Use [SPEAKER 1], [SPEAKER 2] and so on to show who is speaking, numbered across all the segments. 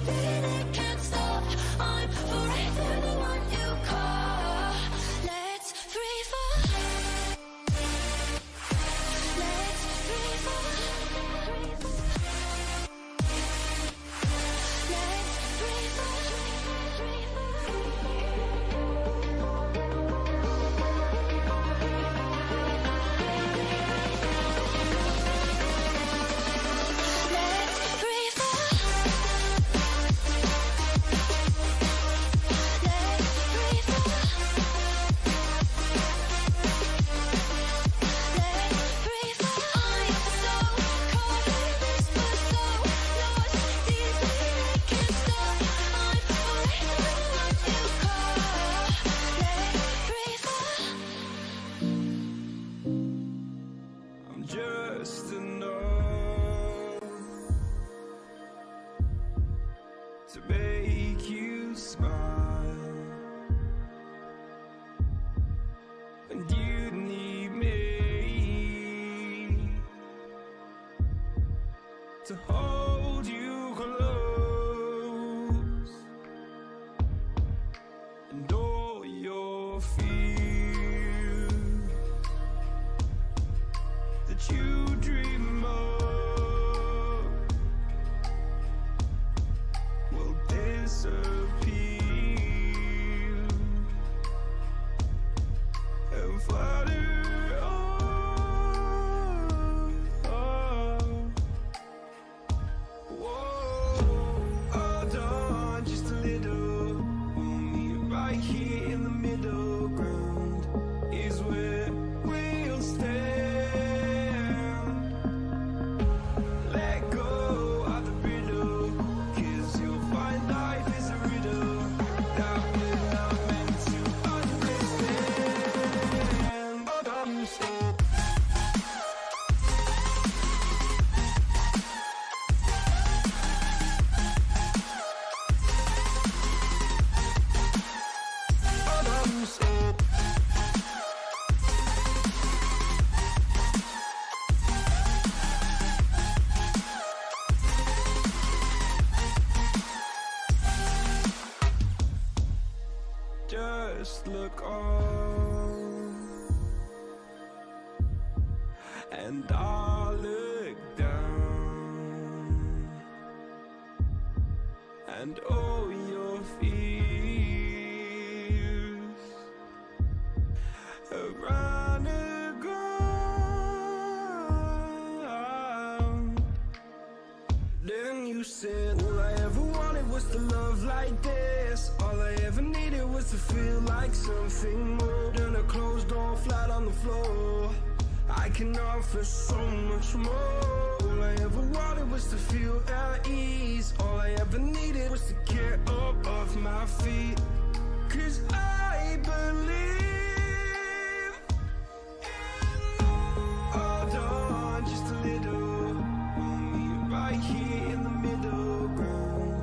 [SPEAKER 1] heartbeat, it can't stop. I'm forever the one you call. Let's free fall. Let's free fall. Let's free fall.
[SPEAKER 2] Just enough to make you smile, and you need me to hold you close, and all your fears that you dream of will disappear and flutter on. Whoa, hold on just a little. We'll meet right here in the middle ground is where we'll stay. Just look on, and I'll look down, and all your fears around the ground. Then you said, all I ever wanted was to love like this. All I ever needed was to feel like something more than a closed door flat on the floor. I can offer so much more. All I ever wanted was to feel at ease. All I ever needed was to get up off my feet. 'Cause I believe in love. Hold on just a little. We'll meet right here in the middle ground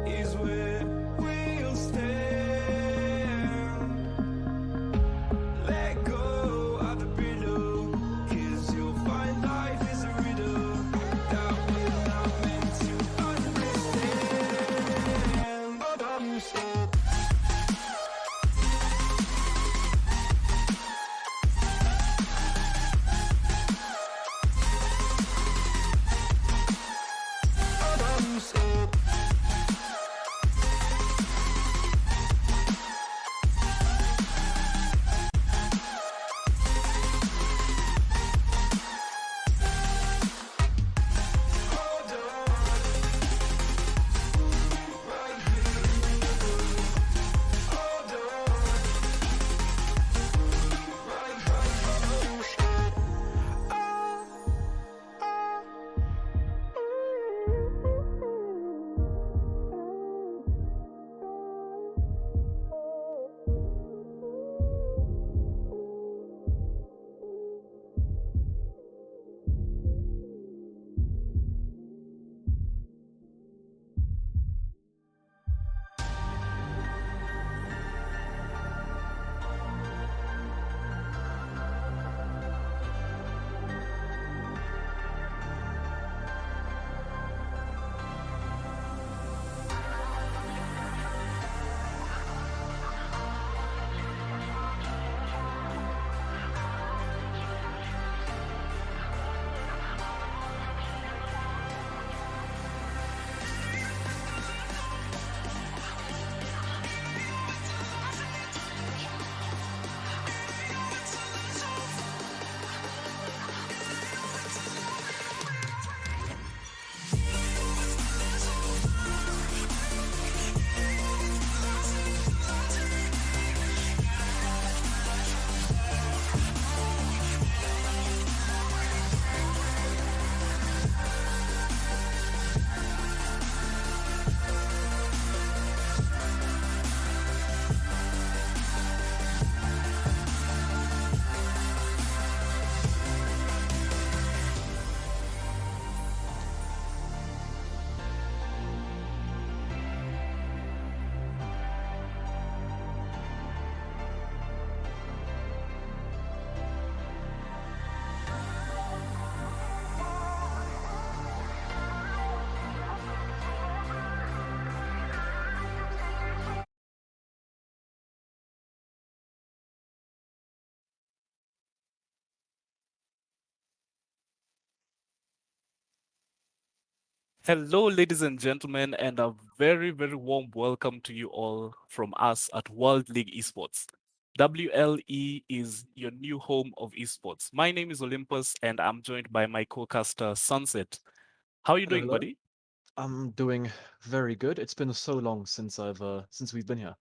[SPEAKER 2] is where we'll stand. Let go of the brittle, 'cause you'll find life is a riddle that we're not meant to understand. Hold on,
[SPEAKER 3] Hello, ladies and gentlemen, and a very, very warm welcome to you all from us at World League Esports. WLE is your new home of esports. My name is Olympus, and I'm joined by my co-caster Sunset. How are you
[SPEAKER 4] Hello,
[SPEAKER 3] doing,
[SPEAKER 4] hello.
[SPEAKER 3] buddy?
[SPEAKER 4] I'm doing very good. It's been so long since we've been here.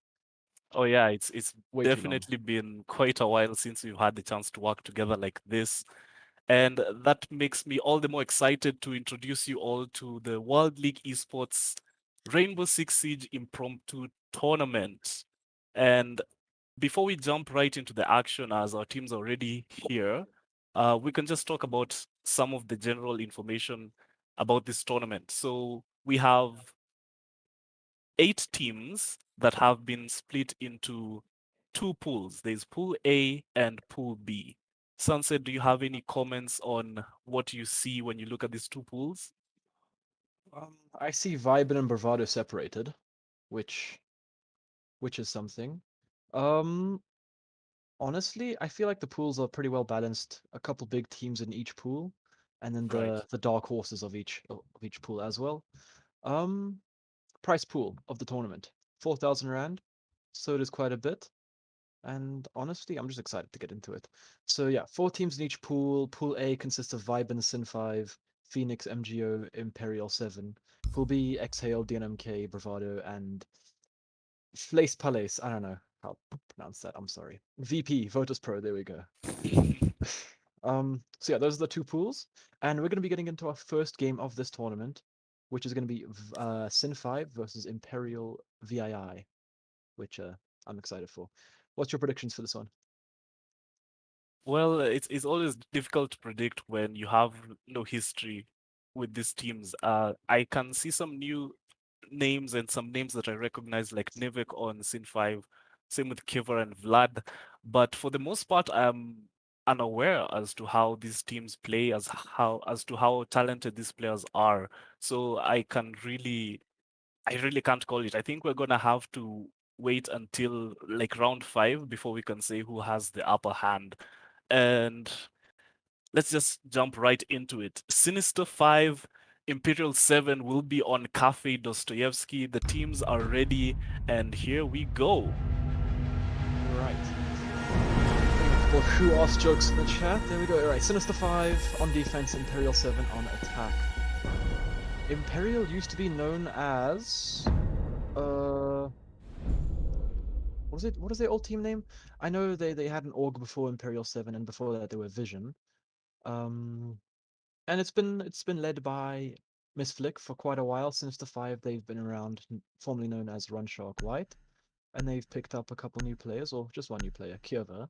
[SPEAKER 3] Oh yeah, it's
[SPEAKER 4] Way too long.
[SPEAKER 3] definitely been quite a while since we've had the chance to work together like this. And that makes me all the more excited to introduce you all to the World League Esports Rainbow Six Siege Impromptu Tournament. And before we jump right into the action, as our team's already here, we can just talk about some of the general information about this tournament. So we have 8 teams that have been split into 2 pools. There's Pool A and Pool B. Sunset, do you have any comments on what you see when you look at these 2 pools?
[SPEAKER 4] I see Vibin and Bravado separated, which which is something. Um, Honestly, I feel like the pools are pretty well balanced. A couple big teams in each pool, and then
[SPEAKER 3] Right.
[SPEAKER 4] the dark horses of each pool as well. Um, Price pool of the tournament, 4,000 rand. So it is quite a bit. And honestly, I'm just excited to get into it. So yeah, 4 teams in each pool. Pool A consists of Vibin, Sin 5, Phoenix, MGO, Imperial 7. Pool B, Exhale, DNMK, Bravado, and Flace Palace. I don't know how to pronounce that. I'm sorry. VP, Votus Pro. There we go. So yeah, those are the 2 pools, and we're going to be getting into our first game of this tournament, which is going to be Sin 5 versus Imperial VII, which I'm excited for. What's your predictions for this one?
[SPEAKER 3] Well, it's always difficult to predict when you have no history with these teams. I can see some new names and some names that I recognize, like Nivek on Sin 5, same with Kiver and Vlad. But for the most part, I'm unaware as to how these teams play, as to how talented these players are. So I really can't call it. I think we're gonna have to wait until like round 5 before we can say who has the upper hand. And let's just jump right into it. Sinister 5, Imperial 7 will be on Cafe Dostoevsky. The teams are ready, and here we go.
[SPEAKER 4] Right. Putting a couple of who ass jokes in the chat. There we go. Alright, Sinister 5 on defense, Imperial 7 on attack. Imperial used to be known as what was it? What is their old team name? I know they had an org before Imperial 7, and before that they were Vision. Um and it's been led by Miss Flick for quite a while. Sinister 5, they've been around, formerly known as Run Shark White, and they've picked up a couple new players, or just one new player, Kierva.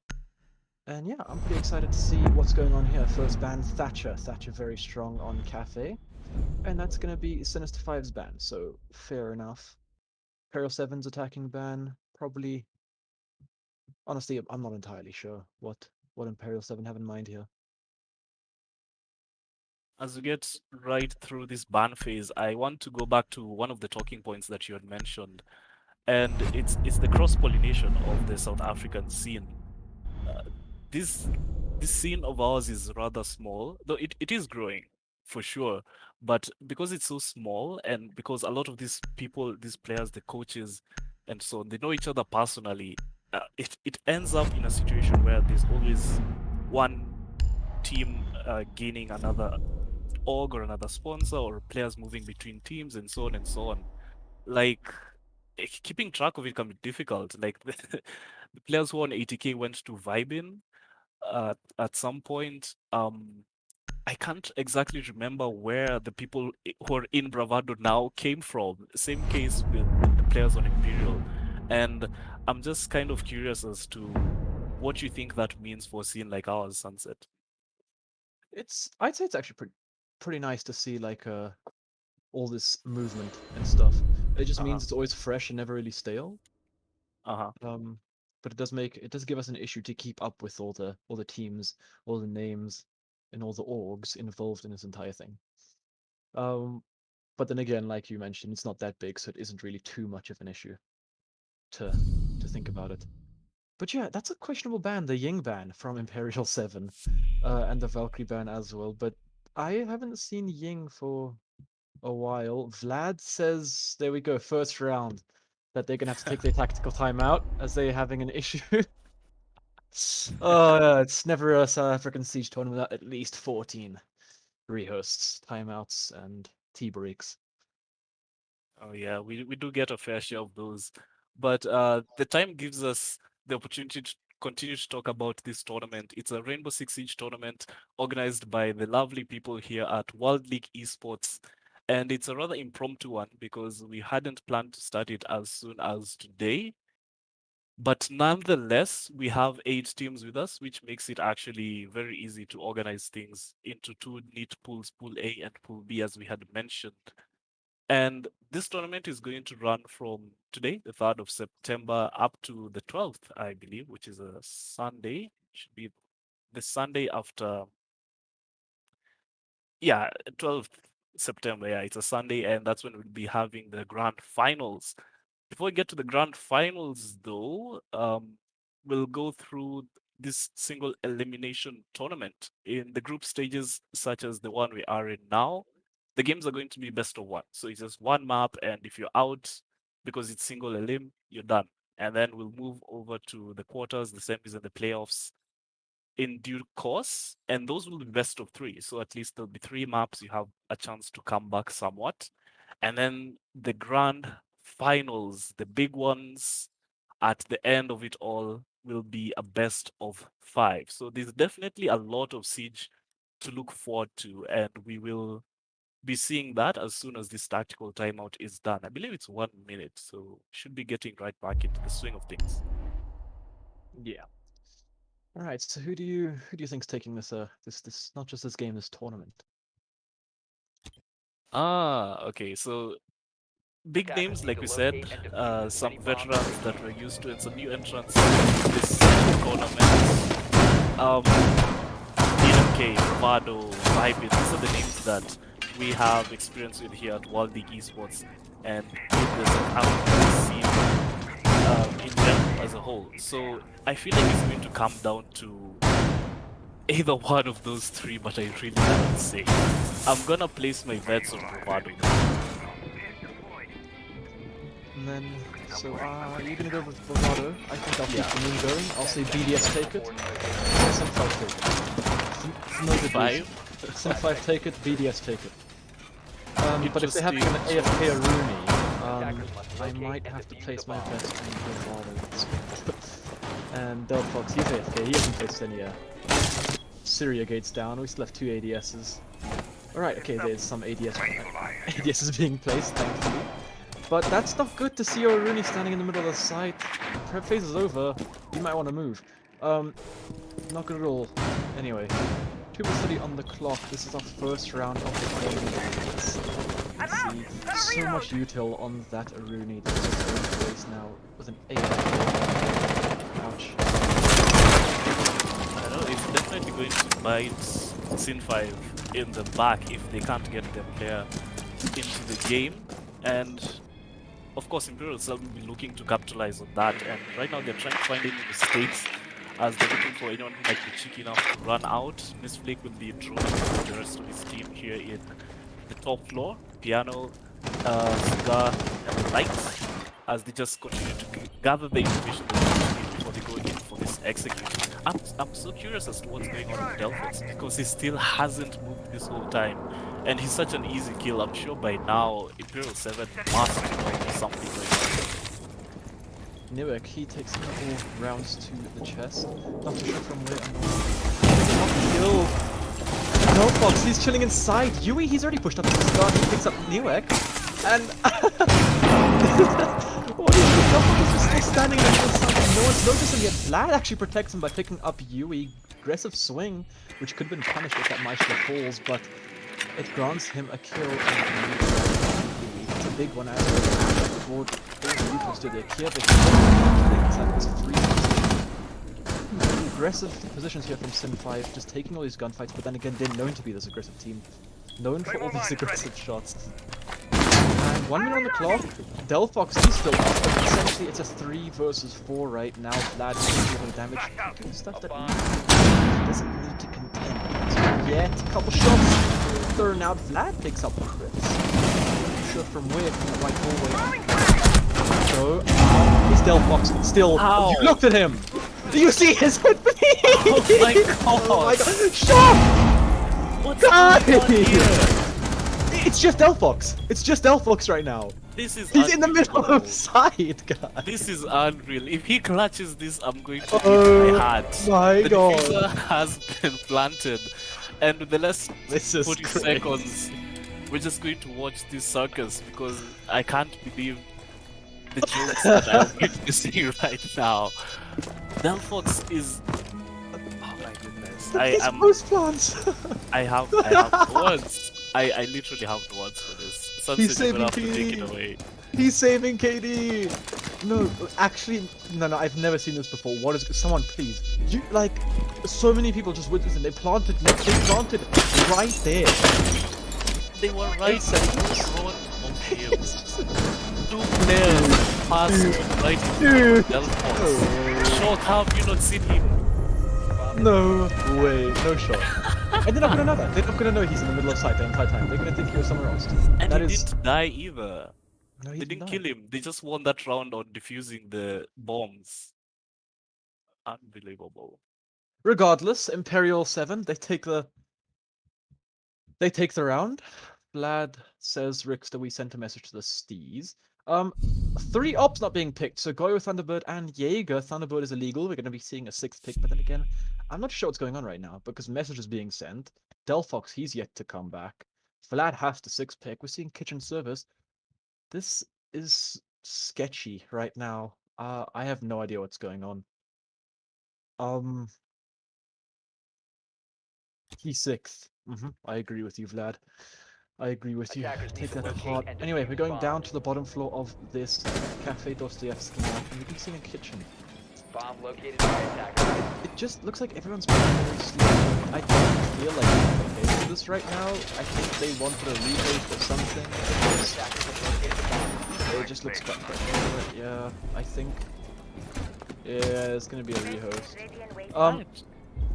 [SPEAKER 4] And yeah, I'm pretty excited to see what's going on here. First ban, Thatcher. Thatcher very strong on Cafe. And that's going to be Sinister Five's ban, so fair enough. Peril Seven's attacking ban, probably. Honestly, I'm not entirely sure what Imperial 7 have in mind here.
[SPEAKER 3] As we get right through this ban phase, I want to go back to one of the talking points that you had mentioned, and it's the cross-pollination of the South African scene. Uh, this this scene of ours is rather small, though it is growing for sure. But because it's so small, and because a lot of these people, these players, the coaches, and so on, they know each other personally, it ends up in a situation where there's always one team gaining another org or another sponsor, or players moving between teams, and so on and so on. Like keeping track of it can be difficult. Like the players who are on 80K went to Vibin at some point. I can't exactly remember where the people who are in Bravado now came from. Same case with the players on Imperial. And I'm just kind of curious as to what you think that means for a scene like ours, Sunset.
[SPEAKER 4] I'd say it's actually pretty nice to see like all this movement and stuff. It just
[SPEAKER 3] Uh-huh.
[SPEAKER 4] means it's always fresh and never really stale.
[SPEAKER 3] Uh-huh.
[SPEAKER 4] Um, but it does give us an issue to keep up with all the teams, all the names, and all the orgs involved in this entire thing. Um, but then again, like you mentioned, it's not that big, so it isn't really too much of an issue to to think about it. But yeah, that's a questionable ban, the Ying ban from Imperial 7, and the Valkyrie ban as well. But I haven't seen Ying for. a while. Vlad says, there we go, first round, that they're gonna have to take their tactical timeout as they're having an issue. Oh, yeah, it's never a South African Siege tournament without at least 14 rehosts, timeouts, and tea breaks.
[SPEAKER 3] Oh yeah, we do get a fair share of those, but the time gives us the opportunity to continue to talk about this tournament. It's a Rainbow Six Siege tournament organized by the lovely people here at World League Esports, and it's a rather impromptu one because we hadn't planned to start it as soon as today. But nonetheless, we have 8 teams with us, which makes it actually very easy to organize things into 2 neat pools, Pool A and Pool B, as we had mentioned. And this tournament is going to run from today, the 3rd of September, up to the 12th, I believe, which is a Sunday. Should be the Sunday after, yeah, 12th September. Yeah, it's a Sunday, and that's when we'll be having the grand finals. Before we get to the grand finals, though, we'll go through this single elimination tournament in the group stages, such as the one we are in now. The games are going to be best of one. So it's just one map, and if you're out because it's single elim, you're done. And then we'll move over to the quarters, the semis, and the playoffs in due course. And those will be best of 3. So at least there'll be 3 maps. You have a chance to come back somewhat. And then the grand finals, the big ones at the end of it all, will be a best of 5. So there's definitely a lot of Siege to look forward to, and we will be seeing that as soon as this tactical timeout is done. I believe it's 1 minute, so should be getting right back into the swing of things.
[SPEAKER 4] Yeah. All right. So who do you think's taking this this not just this game, this tournament?
[SPEAKER 3] Okay, so big names, like we said, some veterans that we're used to, and some new entrants to this tournament. Um, DMK, Bravado, Vibit, these are the names that we have experience with here at World League Esports and with the South African scene in general as a whole. So I feel like it's going to come down to either one of those 3, but I really can't say. I'm gonna place my bets on Bravado.
[SPEAKER 4] And then, so you're gonna go with Bravado. I think I'll keep the moon going. I'll say BDS take it. Sim 5 take it. No good
[SPEAKER 3] 5?
[SPEAKER 4] reason. Sim 5 take it, BDS take it. But if they have an
[SPEAKER 3] Interesting.
[SPEAKER 4] AFK a Rooney, I might have to place my bets on Bravado. And Delphox, he's AFK, he hasn't placed any Syria gates down, we still have 2 ADSs. Alright, okay, there's some ADSs being placed, thankfully. But that's not good to see Rooney standing in the middle of the site. Prep phase is over, you might want to move. Not good at all. Anyway, 2:30 on the clock, this is our first round of the game. Let's see, so much util on that Aruni that is going to place now with an AFK. Ouch.
[SPEAKER 3] I know it's definitely going to bite Sin 5 in the back if they can't get their player into the game. And of course, Imperial Cell will be looking to capitalize on that. And right now they're trying to find any mistakes as they're looking for anyone who might be cheeky enough to run out. Miss Flake will be droning with the rest of his team here in the top floor. Piano, Cigar, and the Lights, as they just continue to gather the information that they need before they go in for this execute. I'm so curious as to what's going on with Delphos, because he still hasn't moved this whole time. And he's such an easy kill. I'm sure by now Imperial 7 must know something going on.
[SPEAKER 4] Newek, he takes a couple rounds to the chest. Not too sure from where. Kill. No, Fox, he's chilling inside. Yui, he's already pushed up to his guard. He picks up Newek. And. What is the double? He's just still standing there to the side. No one's noticed him yet. Vlad actually protects him by picking up Yui. Aggressive swing, which could have been punished if that Maestro falls, but it grants him a kill. It's a big one as well. Aggressive positions here from Sin 5, just taking all these gunfights, but then again, they're known to be this aggressive team. Known for all these aggressive shots. And 1 minute on the clock, Delphox, he's still up, but essentially it's a 3 versus 4 right now. Vlad is doing damage, doing stuff that he doesn't need to contend. So yet, a couple shots thrown out, Vlad picks up the crits. pusher from where? From the right hallway. So, it's Delphox. Still,
[SPEAKER 3] Ow.
[SPEAKER 4] you looked at him! Do you see his head?
[SPEAKER 3] Oh my god!
[SPEAKER 4] Oh my god! Shut!
[SPEAKER 3] What's going on
[SPEAKER 4] Guys!
[SPEAKER 3] here?
[SPEAKER 4] It's just Delphox. It's just Delphox right now.
[SPEAKER 3] This is
[SPEAKER 4] He's in the middle
[SPEAKER 3] unbelievable.
[SPEAKER 4] of side, guys.
[SPEAKER 3] This is unreal. If he clutches this, I'm going to
[SPEAKER 4] Oh
[SPEAKER 3] give my heart.
[SPEAKER 4] my
[SPEAKER 3] The
[SPEAKER 4] god.
[SPEAKER 3] diffuser has been planted, and with the last
[SPEAKER 4] This is
[SPEAKER 3] 40
[SPEAKER 4] crazy.
[SPEAKER 3] seconds, we're just going to watch this circus because I can't believe the jokes that I'm witnessing right now. Delphox is. Oh my goodness.
[SPEAKER 4] His post plants.
[SPEAKER 3] I have words. I literally have the words for this.
[SPEAKER 4] He's
[SPEAKER 3] Sunset, you're gonna have to
[SPEAKER 4] saving
[SPEAKER 3] take it
[SPEAKER 4] KD.
[SPEAKER 3] away.
[SPEAKER 4] He's saving KD. No, actually, no. I've never seen this before. What is? Someone, please. You like, so many people just witnessing. They planted right there.
[SPEAKER 3] They were right in
[SPEAKER 4] seconds.
[SPEAKER 3] front of him. Two players passed right in
[SPEAKER 4] Dude.
[SPEAKER 3] Delphox. Short, how have you not seen him?
[SPEAKER 4] No way. No shot. And they're not gonna know that. They're not gonna know he's in the middle of sight the entire time. They're gonna think he was somewhere else.
[SPEAKER 3] And
[SPEAKER 4] That
[SPEAKER 3] he
[SPEAKER 4] is.
[SPEAKER 3] didn't die either.
[SPEAKER 4] No,
[SPEAKER 3] They didn't kill him. They just won that round on defusing the bombs. Unbelievable.
[SPEAKER 4] Regardless, Imperial 7, they take the round. Vlad says, Rix, that we sent a message to the Stees. 3 ops not being picked, so Goyo, Thunderbird, and Jaeger. Thunderbird is illegal. We're going to be seeing a 6th pick, but then again, I'm not sure what's going on right now, because message is being sent. Delphox, he's yet to come back. Vlad has the 6th pick. We're seeing kitchen service. This is sketchy right now. I have no idea what's going on. He's 6th. I agree with you, Vlad. I agree with you. Take that apart. Anyway, we're going down to the bottom floor of this Cafe Dostoevsky map, and we can see a kitchen.
[SPEAKER 5] Bomb located by attacker.
[SPEAKER 4] It just looks like everyone's moving very slowly. I don't feel like they're okay with this right now. I think they wanted a rehost or something.
[SPEAKER 5] Attackers have located the bomb.
[SPEAKER 4] It just looks quite right. Yeah, I think. Yeah, it's gonna be a rehost.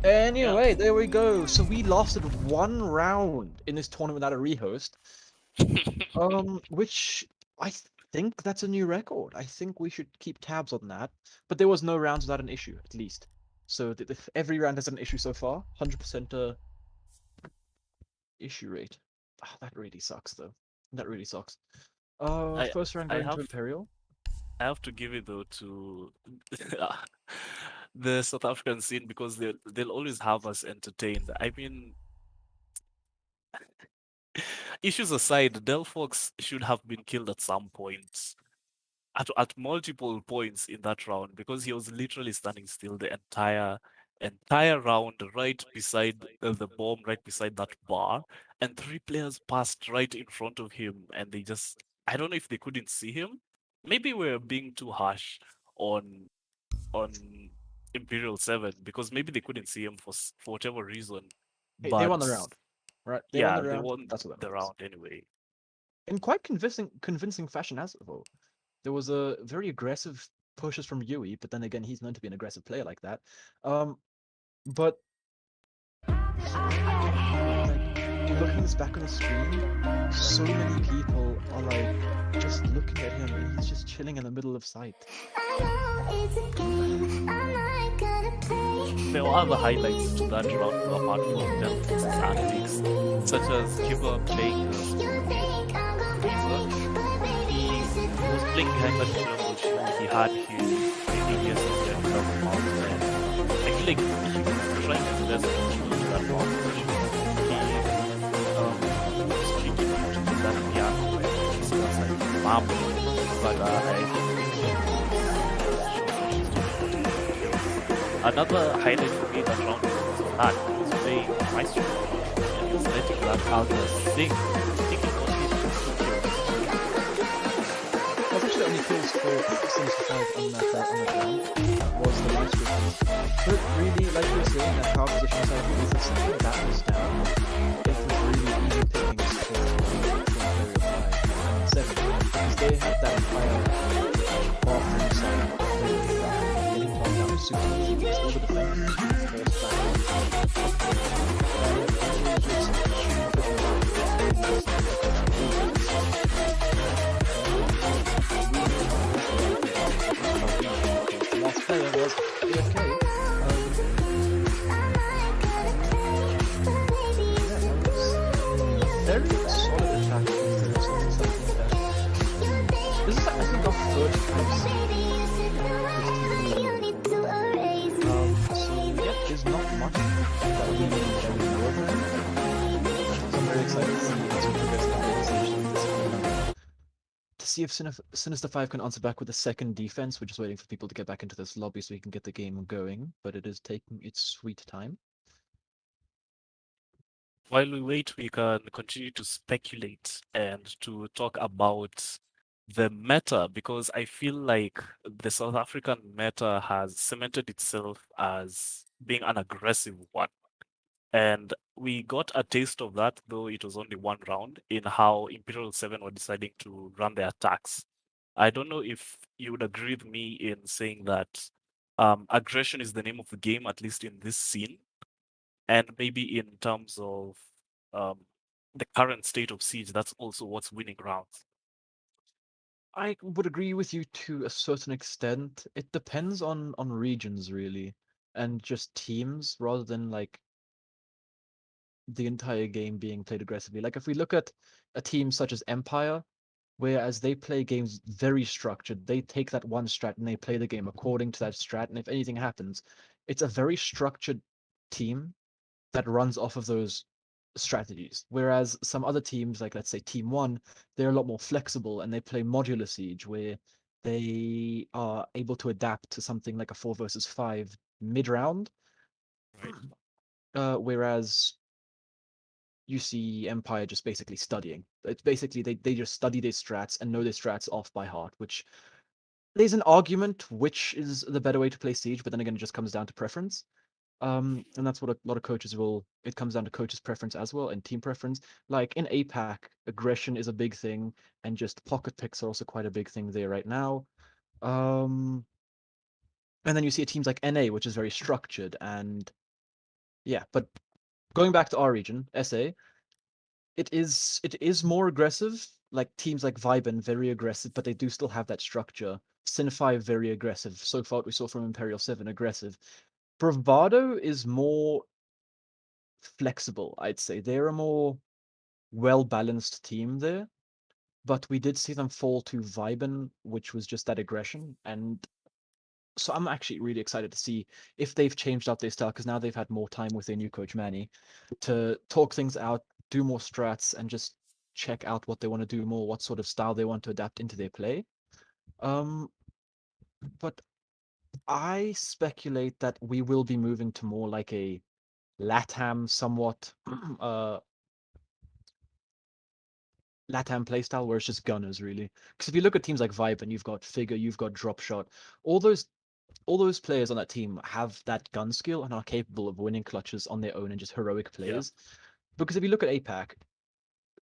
[SPEAKER 4] Anyway, there we go. So we lasted 1 round in this tournament without a rehost. Which I think that's a new record. I think we should keep tabs on that. But there was no rounds without an issue, at least. So every round has an issue so far. 100% issue rate. That really sucks, though. That really sucks. First round going to Imperial.
[SPEAKER 3] I have to give it though to the South African scene because they'll always have us entertained. I mean, issues aside, Delphox should have been killed at some point, at multiple points in that round because he was literally standing still the entire round, right beside the bomb, right beside that bar, and 3 players passed right in front of him, and they just, I don't know if they couldn't see him. Maybe we're being too harsh on Imperial 7 because maybe they couldn't see him for whatever reason.
[SPEAKER 4] Hey,
[SPEAKER 3] But
[SPEAKER 4] they won the round, right? They
[SPEAKER 3] yeah,
[SPEAKER 4] won the
[SPEAKER 3] they
[SPEAKER 4] round.
[SPEAKER 3] won
[SPEAKER 4] That's what that
[SPEAKER 3] the
[SPEAKER 4] matters.
[SPEAKER 3] round anyway.
[SPEAKER 4] In quite convincing fashion as well. There was a very aggressive pushes from Yui, but then again, he's known to be an aggressive player like that. But like, looking this back on the stream, so many people are like just looking at him, and he's just chilling in the middle of sight.
[SPEAKER 3] There were other highlights to that round apart from Delphox's antics, such as Kiba playing he was playing behind that level shield. He had his ADS and mount, and I feel like he was trying his best to choose that mount position. He was streaking into that piano and he was like mom, but another highlight for me that round was that he was playing Maestro and he was letting that Alga sing. I think it was his first kills.
[SPEAKER 4] That's actually the only kills for Sims 5 on that round was the Maestro kills. But really, like you were saying, that power position side is if something that was down, it was really easy pickings for Imperial 5 7 because they had that entire bathroom side getting bombed down super easy because all the defenders first back. third I've seen this team win. So yeah, there's not much that we should know of them. So I'm very excited to see as we progress in the later stations this tournament to see if Sinister 5 can answer back with a second defense. We're just waiting for people to get back into this lobby so we can get the game going, but it is taking its sweet time.
[SPEAKER 3] While we wait, we can continue to speculate and to talk about the meta because I feel like the South African meta has cemented itself as being an aggressive one. And we got a taste of that, though it was only one round, in how Imperial 7 were deciding to run their attacks. I don't know if you would agree with me in saying that aggression is the name of the game, at least in this scene, and maybe in terms of um, the current state of siege, that's also what's winning rounds.
[SPEAKER 4] I would agree with you to a certain extent. It depends on regions really, and just teams rather than like the entire game being played aggressively. Like if we look at a team such as Empire, whereas they play games very structured, they take that one strat and they play the game according to that strat, and if anything happens, it's a very structured team that runs off of those strategies. Whereas some other teams, like let's say Team One, they're a lot more flexible and they play modular siege where they are able to adapt to something like a 4 versus 5 mid round.
[SPEAKER 3] Right.
[SPEAKER 4] Whereas you see Empire just basically studying. It's basically they just study their strats and know their strats off by heart, which there's an argument which is the better way to play Siege, but then again, it just comes down to preference. And that's what a lot of coaches will. It comes down to coaches' preference as well and team preference. Like in APAC, aggression is a big thing, and just pocket picks are also quite a big thing there right now. Um, and then you see teams like NA, which is very structured, and yeah. But going back to our region, SA, it is more aggressive. Like teams like Viben, very aggressive, but they do still have that structure. Sin 5, very aggressive. So far, what we saw from Imperial 7, aggressive. Bravado is more flexible, I'd say. They're a more well-balanced team there, but we did see them fall to Viben, which was just that aggression. And so I'm actually really excited to see if they've changed up their style because now they've had more time with their new coach Manny to talk things out, do more strats, and just check out what they want to do more, what sort of style they want to adapt into their play. Um, but I speculate that we will be moving to more like a LATAM somewhat LATAM playstyle where it's just gunners really. Because if you look at teams like Vibe and you've got Figure, you've got Drop Shot, all those players on that team have that gun skill and are capable of winning clutches on their own and just heroic
[SPEAKER 3] Yeah.
[SPEAKER 4] plays. Because if you look at APAC,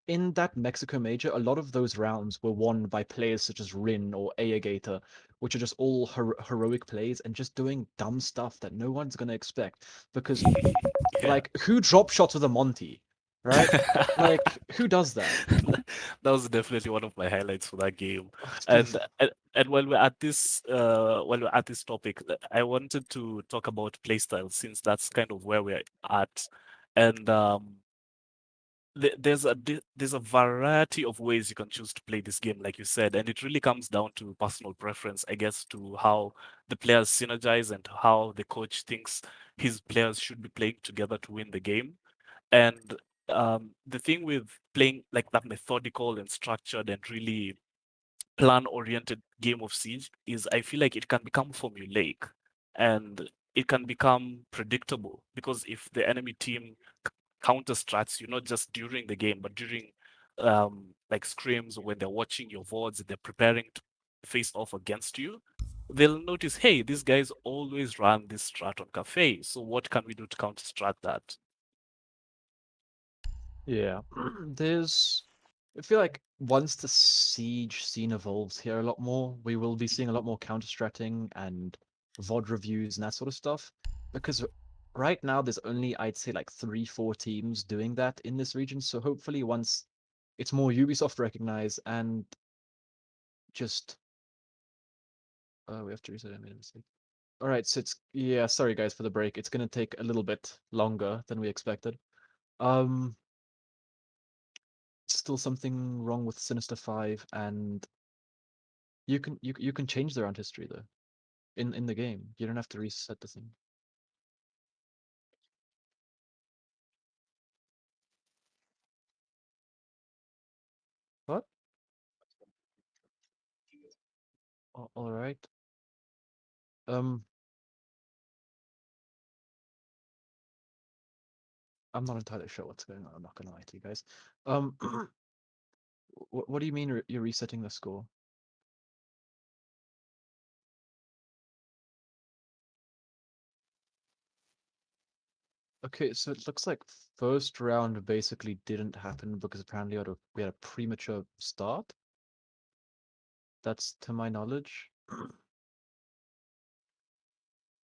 [SPEAKER 4] in that Mexico major, a lot of those rounds were won by players such as Rin or Ayagator, which are just all heroic plays and just doing dumb stuff that no one's gonna expect. Because
[SPEAKER 3] Yeah.
[SPEAKER 4] like who drop shots with a Monty, right? Like who does that?
[SPEAKER 3] That was definitely one of my highlights for that game.
[SPEAKER 4] Oh, it's
[SPEAKER 3] And
[SPEAKER 4] beautiful.
[SPEAKER 3] and while we're at this topic, I wanted to talk about playstyle since that's kind of where we're at. And there's a variety of ways you can choose to play this game, like you said, and it really comes down to personal preference, I guess, to how the players synergize and how the coach thinks his players should be playing together to win the game. And the thing with playing like that methodical and structured and really plan-oriented game of Siege is I feel like it can become formulaic and it can become predictable because if the enemy team counter strats you not just during the game but during like scrims or when they're watching your VODs and they're preparing to face off against you, they'll notice, hey, these guys always run this strat on cafe. So what can we do to counter strat that?
[SPEAKER 4] Yeah. There's I feel like once the siege scene evolves here a lot more, we will be seeing a lot more counter-stratting and VOD reviews and that sort of stuff. Because right now there's only I'd say like 3, 4 teams doing that in this region. So hopefully once it's more Ubisoft recognized and just we have to reset. I made a mistake. All right, so it's yeah, sorry guys for the break. It's gonna take a little bit longer than we expected. Um Still something wrong with Sinister 5 and You can change the round history though. In the game. You don't have to reset the thing. What? All right. I'm not entirely sure what's going on. I'm not gonna lie to you guys. What do you mean you're resetting the score? Okay, so it looks like first round basically didn't happen because apparently we had a premature start. That's to my knowledge.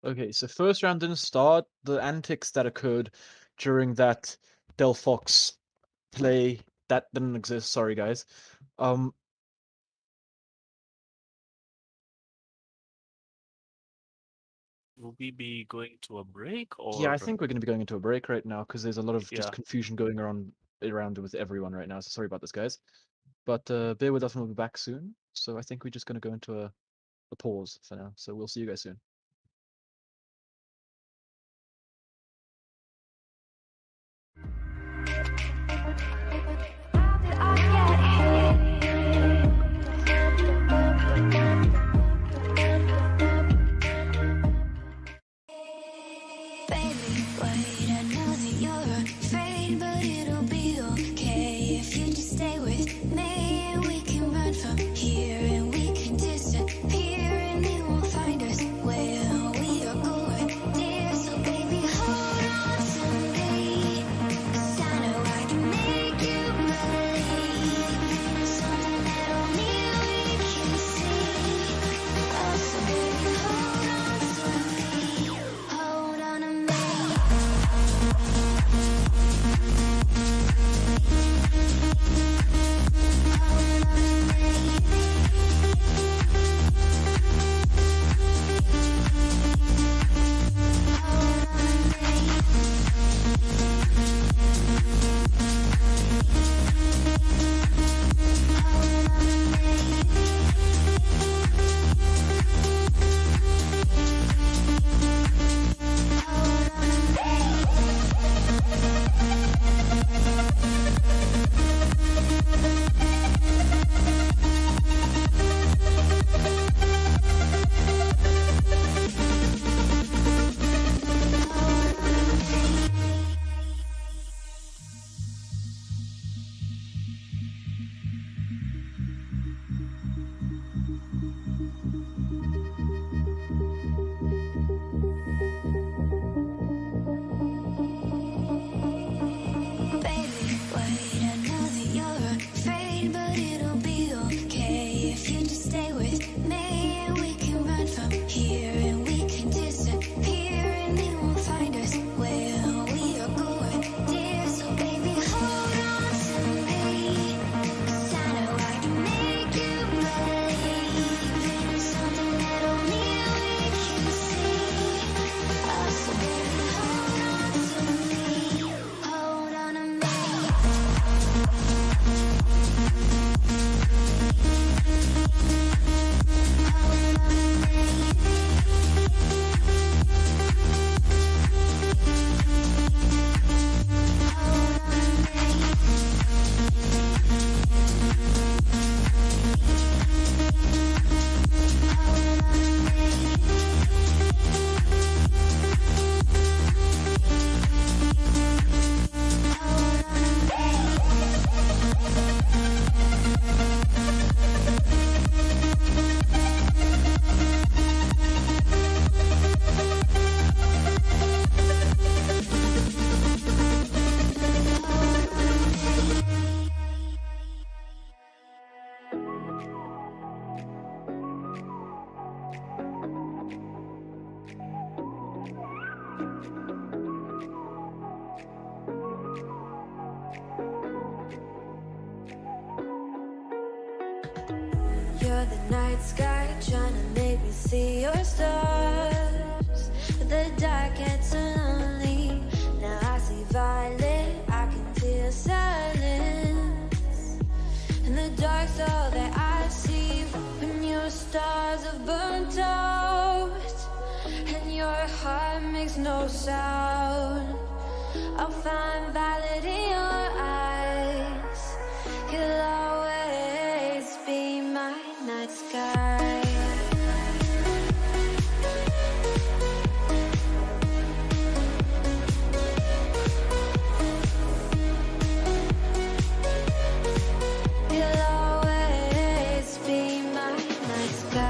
[SPEAKER 4] Okay, so first round didn't start. The antics that occurred during that Delphox play that didn't exist. Sorry, guys.
[SPEAKER 3] Will we be going to a break
[SPEAKER 4] Yeah, I
[SPEAKER 3] or
[SPEAKER 4] think we're going to be going into a break right now because there's a lot of just
[SPEAKER 3] yeah?
[SPEAKER 4] confusion going around with everyone right now. So sorry about this, guys. But bear with us and we'll be back soon. So I think we're just going to go into a pause for now. So we'll see you guys soon.
[SPEAKER 1] Baby, wait, I know that you're afraid, but it'll be okay if you just stay with me. And we can run from here and we can disappear, and they won't find us where we are going, dear. So baby, hold on to me, 'cause I know I can make you believe something that only we can see. Oh, so baby, hold on to me, hold on to me. Baby, wait, I know that you're afraid, but it'll be okay if you just stay with me. And we can run from here and we can disappear, and they won't find us where we are going, dear. So baby, hold on to me, 'cause I know I can make you believe in something that only we can see. Oh, so baby, hold on to me, hold on to me. You're the night sky trying to make me see your stars, but the dark gets so lonely. Now I see violet, I can feel silence, and the dark's all that I see when you're stars have burnt out, and your heart makes no sound. I'll find valid in your eyes. You'll always be my night sky. You'll always be my night sky.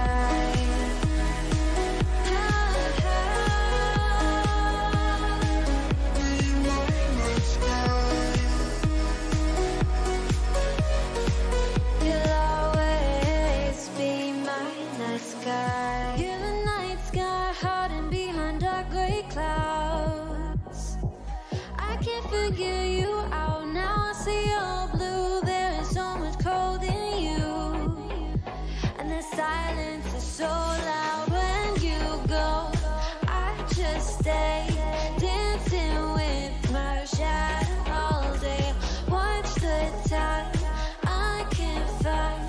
[SPEAKER 1] You'll always be my night sky. You're the night sky hiding behind dark gray clouds. I can't figure you out now. I see all blue. There is so much cold in you, and the silence is so loud when you go. I just stay dancing with my shadow all day. Watch the time. I can't find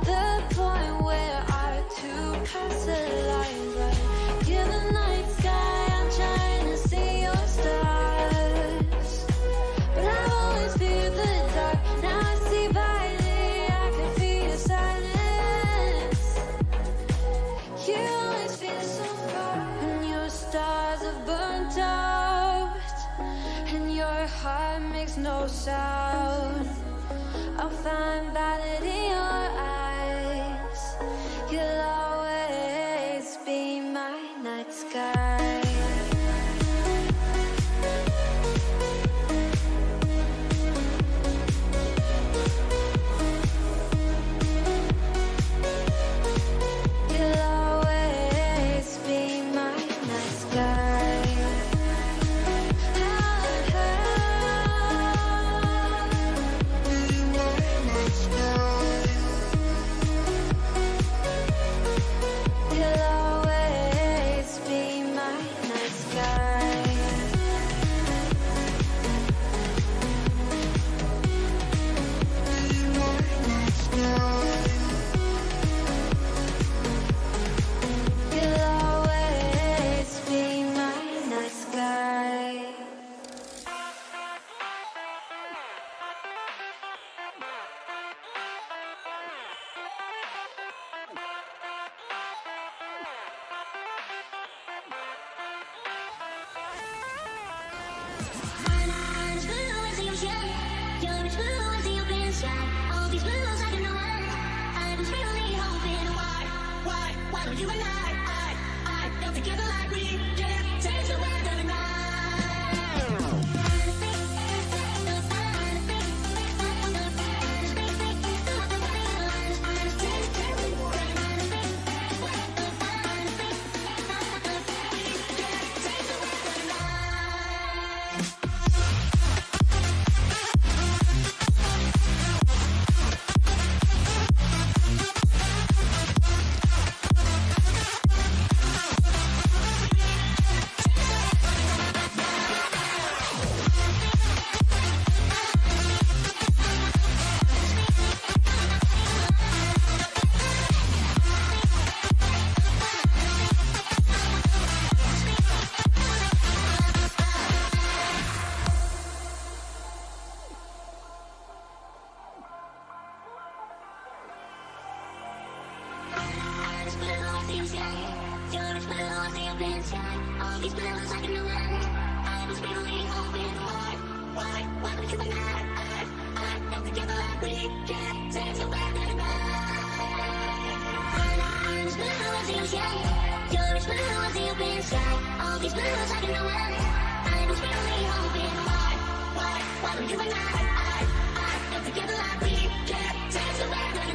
[SPEAKER 1] the point where our two paths align. But you're the night sky. I'm trying to see your stars, but I've always feared the dark. Now I see brightly. I can feel your silence. You always feel so far, and your stars have burnt out, and your heart makes no sound. I'll find valid in your eyes. You'll always be my night sky. You'll always be my night sky. You'll always be my night sky. You'll always be my night sky.
[SPEAKER 6] You and I come together like we can change the weather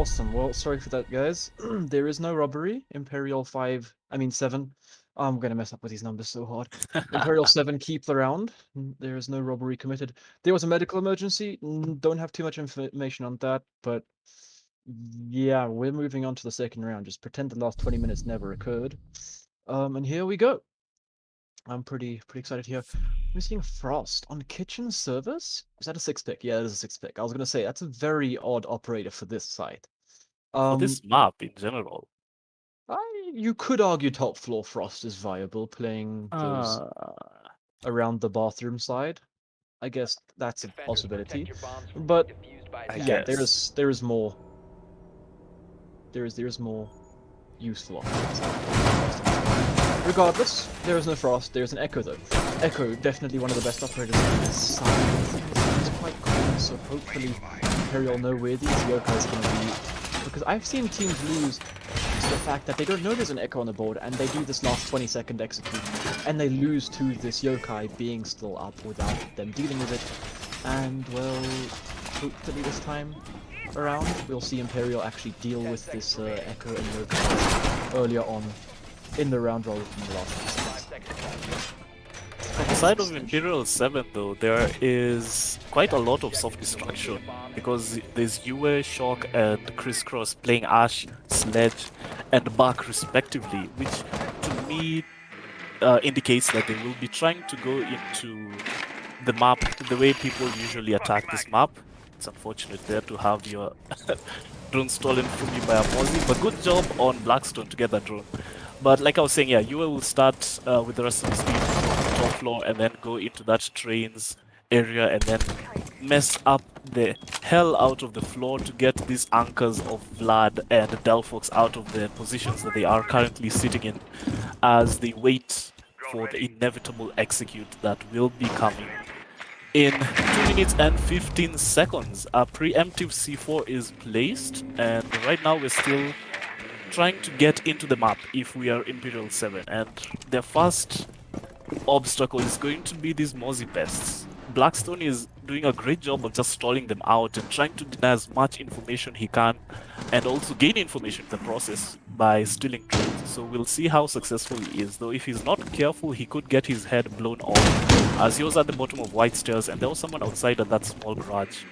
[SPEAKER 4] Awesome. Well, sorry for that, guys. There is no robbery. Imperial 5, I mean 7. I'm gonna mess up with these numbers so hard. Imperial 7, keep the round. There is no robbery committed. There was a medical emergency. Don't have too much information on that, but yeah, we're moving on to the second round. Just pretend the last 20 minutes never occurred. And here we go. I'm pretty excited here. We're seeing Frost on kitchen service. Is that a 6-pick? Yeah, it is a 6-pick. I was gonna say that's a very odd operator for this site.
[SPEAKER 3] For this map in general.
[SPEAKER 4] You could argue top floor Frost is viable, playing those around the bathroom side. I guess that's a
[SPEAKER 5] Defenders,
[SPEAKER 4] possibility.
[SPEAKER 5] protect your bombs from
[SPEAKER 4] But
[SPEAKER 5] being defused by
[SPEAKER 3] I
[SPEAKER 4] yeah,
[SPEAKER 3] guess.
[SPEAKER 4] there is more. There is more useful options. Regardless, there is no Frost. There is an Echo though. Echo definitely one of the best operators on this side. He's quite cool, so hopefully Imperial know where these yokai are going to be. Because I've seen teams lose to the fact that they don't know there's an Echo on the board, and they do this last 20-second execute, and they lose to this yokai being still up without them dealing with it. And well, hopefully this time around, we'll see Imperial actually deal with this Echo and yokai earlier on in the round rather than the last
[SPEAKER 5] 5 seconds left.
[SPEAKER 3] On the side of Imperial 7 though, there is quite a lot of soft destruction because there's Yue, Shock, and Crisscross playing Ash, Sledge, and Buck respectively, which to me indicates that they will be trying to go into the map the way people usually attack this map. It's unfortunate there to have your drone stolen from you by a Mozzie, but good job on Blackstone to get that drone. But like I was saying, yeah, Yue will start with the rest of his team on the top floor and then go into that trains area and then mess up the hell out of the floor to get these anchors of Vlad and Delphox out of the positions that they are currently sitting in as they wait for the inevitable execute that will be coming in 2 minutes and 15 seconds. A preemptive C4 is placed, and right now we're still trying to get into the map if we are Imperial 7, and their first obstacle is going to be these Mozzie pests. Blackstone is doing a great job of just stalling them out and trying to deny as much information he can and also gain information in the process by stealing trains. So we'll see how successful he is, though if he's not careful he could get his head blown off as he was at the bottom of white stairs and there was someone outside at that small garage.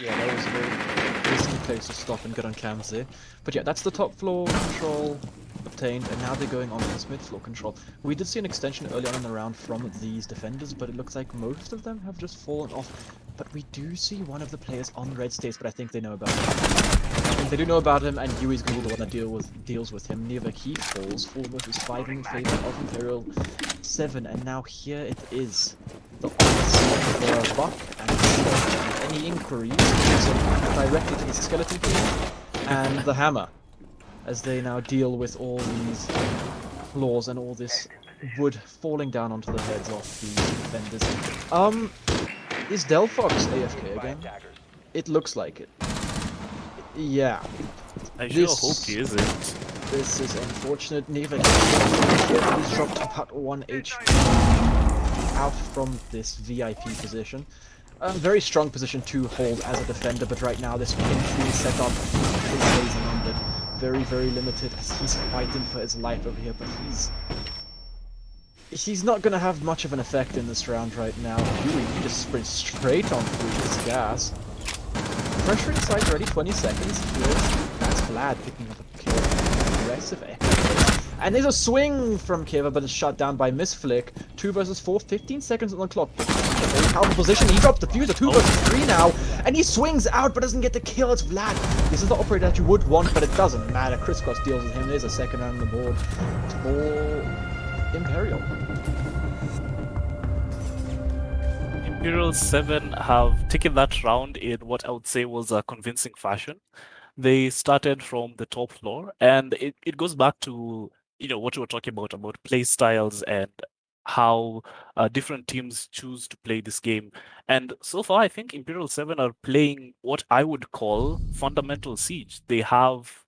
[SPEAKER 4] Yeah, that was a very risky place to stop and get on cams there. But yeah, that's the top floor control obtained, and now they're going on to this mid floor control. We did see an extension early on in the round from these defenders, but it looks like most of them have just fallen off. But we do see one of the players on red stairs, but I think they know about him. I think they do know about him, and Yui's going to be the one that deals with him. Neither he falls. 4 versus 5 in favor of Imperial 7, and now here it is. The odds of Buck and any inquiries directly to the skeleton king and the hammer, as they now deal with all these floors and all this wood falling down onto the heads of the defenders. Is Delphox AFK again? It looks like it. Yeah.
[SPEAKER 3] I sure hope he isn't.
[SPEAKER 4] This is unfortunate. Neither he's dropped about 1 HP out from this VIP position. Very strong position to hold as a defender, but right now this entry setup is lazy numbered. Very limited as he's fighting for his life over here, but he's not gonna have much of an effect in this round right now. Yui just sprints straight on through this gas. Pressure inside already 20 seconds. That's Vlad picking up a kill. Aggressive echo. And there's a swing from Kiva, but it's shut down by Misflick. 2 versus 4, 15 seconds on the clock. A very powerful position. He dropped the fuser. 2 versus 3 now. And he swings out, but doesn't get the kill. It's Vlad. This is the operator that you would want, but it doesn't matter. Crisscross deals with him. There's a second round on the board for Imperial.
[SPEAKER 3] Imperial 7 have taken that round in what I would say was a convincing fashion. They started from the top floor, and it goes back to what you were talking about play styles and how different teams choose to play this game. And so far, I think Imperial 7 are playing what I would call fundamental siege. They have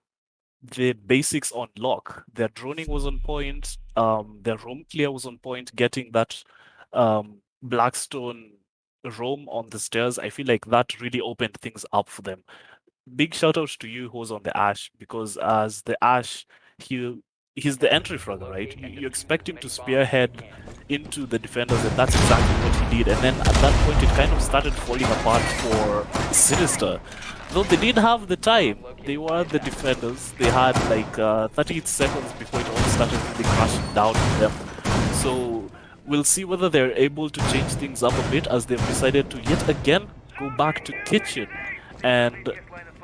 [SPEAKER 3] the basics on lock. Their droning was on point. Their roam clear was on point. Getting that Blackstone roam on the stairs, I feel like that really opened things up for them. big shout out to you who's on the Ash, because as the Ash, he he's the entry fragger, right? You expect him to spearhead into the defenders, and that's exactly what he did. And then at that point, it kind of started falling apart for Sinister. Though they did have the time, they were the defenders. They had like 38 seconds before it all started really crashing down on them. So we'll see whether they're able to change things up a bit, as they've decided to yet again go back to kitchen. And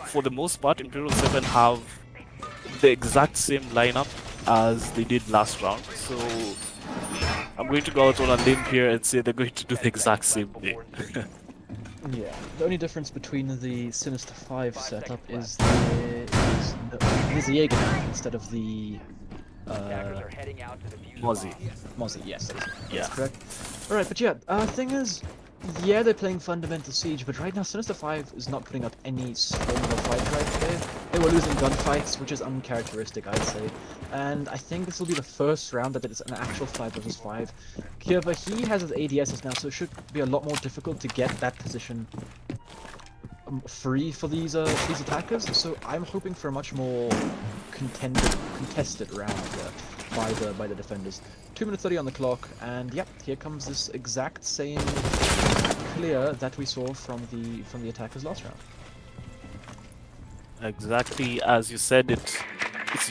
[SPEAKER 3] for the most part, Imperial 7 have the exact same lineup as they did last round. So I'm going to go out on a limb here and say they're going to do the exact same thing.
[SPEAKER 4] Yeah, the only difference between the Sinister 5 setup is the Jaeger instead of the
[SPEAKER 5] Attackers are heading out to the fuse
[SPEAKER 3] Mozzie.
[SPEAKER 5] bomb.
[SPEAKER 4] Mozzie. Yes, that's
[SPEAKER 3] Yeah.
[SPEAKER 4] correct. Alright, but yeah, thing is, yeah, they're playing Fundamental Siege, but right now Sinister 5 is not putting up any strong of a fight right there. They were losing gunfights, which is uncharacteristic, I'd say. And I think this will be the first round that it's an actual 5 versus 5. Kierva, he has his ADSs now, so it should be a lot more difficult to get that position free for these attackers. So I'm hoping for a much more contested round by the defenders. 2 minutes 30 on the clock, and yep, here comes this exact same clear that we saw from the attackers last round.
[SPEAKER 3] Exactly as you said, it's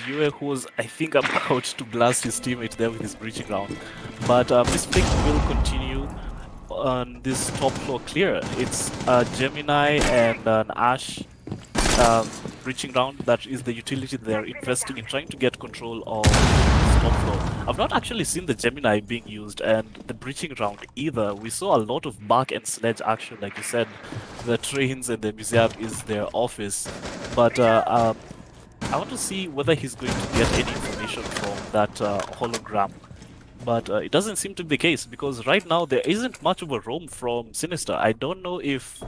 [SPEAKER 3] Yue who was, I think, about to blast his teammate there with his breaching round. But this pick will continue on this top floor clear. It's a Gemini and an Ash breaching round that is the utility they're investing in, trying to get control of this top floor. I've not actually seen the Gemini being used and the breaching round either. We saw a lot of bark and sledge action, like you said. The trains and the museum is their office. But I want to see whether he's going to get any information from that hologram. But it doesn't seem to be the case, because right now there isn't much of a roam from Sinister. I don't know if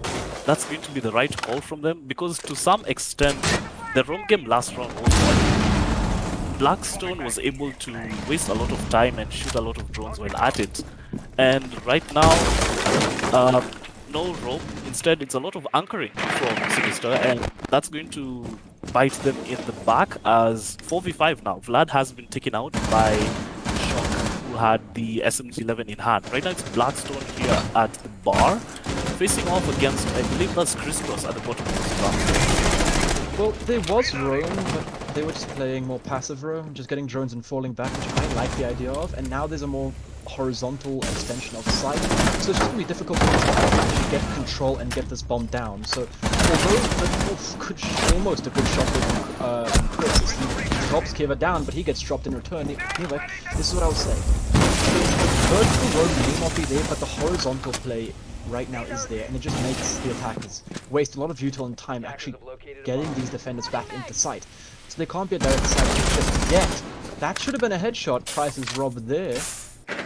[SPEAKER 3] that's going to be the right call from them, because to some extent the roam game last round was one. Blackstone was able to waste a lot of time and shoot a lot of drones while at it. And right now, no roam. Instead, it's a lot of anchoring from Sinister, and that's going to bite them in the back as 4v5 now. Vlad has been taken out by Shock, who had the SMG-11 in hand. Right now it's Blackstone here at the bar, facing off against, I believe that's Crisscross at the bottom of the ground.
[SPEAKER 4] Well, there was roam, but they were just playing more passive roam, just getting drones and falling back, which I like the idea of, and now there's a more horizontal extension of sight, so it's just going to be difficult for them to actually get control and get this bomb down. So although almost a good shot with Chris, he drops Kiva down, but he gets dropped in return. Anyway, this is what I was saying. The vertical roam may not be there, but the horizontal play right now is there, and it just makes the attackers waste a lot of util and time actually getting these defenders back into sight. So they can't be a direct sight just yet. That should have been a headshot. Price is robbed there.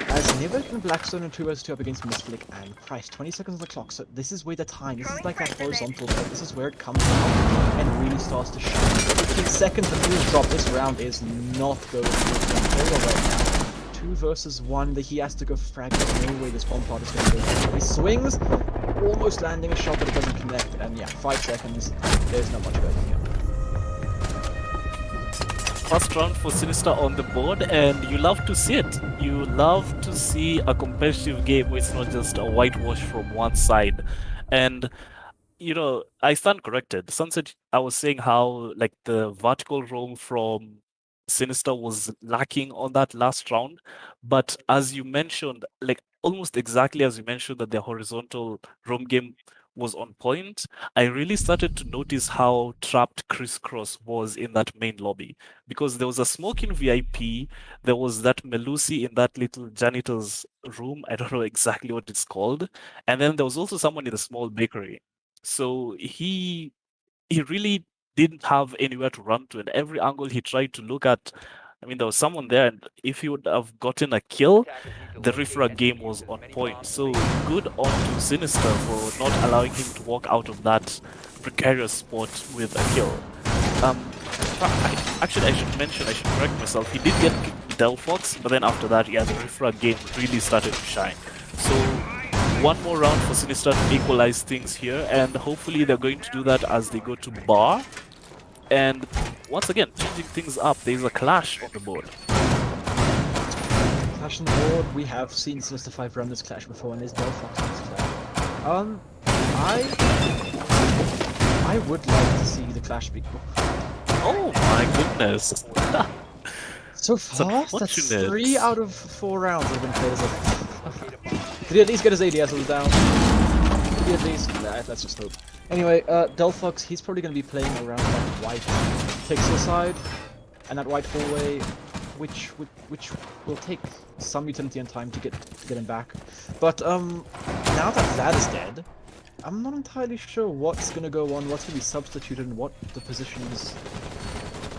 [SPEAKER 4] As Nivek and Blackstone and 2 vs 2 up against Misflick and Price, 20 seconds on the clock, so this is where the time, this is like that horizontal play, this is where it comes out and really starts to shine. 15 seconds the fuse drop, this round is not going to be Imperial right now. 2 versus 1, he has to go frag, there's no way this bomb part is going to go. He swings, almost landing a shot but it doesn't connect, and yeah, 5 seconds, there's not much going on here.
[SPEAKER 3] First round for Sinister on the board, and you love to see it. You love to see a competitive game where it's not just a whitewash from one side. And, you know, I stand corrected. Sunset, I was saying how, like, the vertical roam from Sinister was lacking on that last round. But as you mentioned, like, almost exactly as you mentioned that the horizontal roam game was on point, I really started to notice how trapped Crisscross was in that main lobby, because there was a smoke in VIP, there was that Melusi in that little janitor's room, I don't know exactly what it's called, and then there was also someone in the small bakery. So he really didn't have anywhere to run to, and every angle he tried to look at, I mean, there was someone there, and if he would have gotten a kill, the Rifra game was on point. So good on to Sinister for not allowing him to walk out of that precarious spot with a kill. Actually, I should correct myself. He did get Delphox, but then after that, yeah, the Rifra game really started to shine. So one more round for Sinister to equalize things here, and hopefully they're going to do that as they go to bar. And once again, changing things up, there's a clash on the board.
[SPEAKER 4] Clash on the board. We have seen Sinister 5 run this clash before, and there's Delphox on this clash. I would like to see the clash be.
[SPEAKER 3] Oh my goodness.
[SPEAKER 4] So fast? That's
[SPEAKER 3] unfortunate.
[SPEAKER 4] 3 out of 4 rounds have been played as a... Did he at least get his ADS down? Did he at least... Nah, let's just hope. Anyway, Delphox, he's probably going to be playing around that white pixel side, and that white hallway, which will take some utility and time to get him back. But now that Vlad is dead, I'm not entirely sure what's going to go on, what's going to be substituted, and what the positions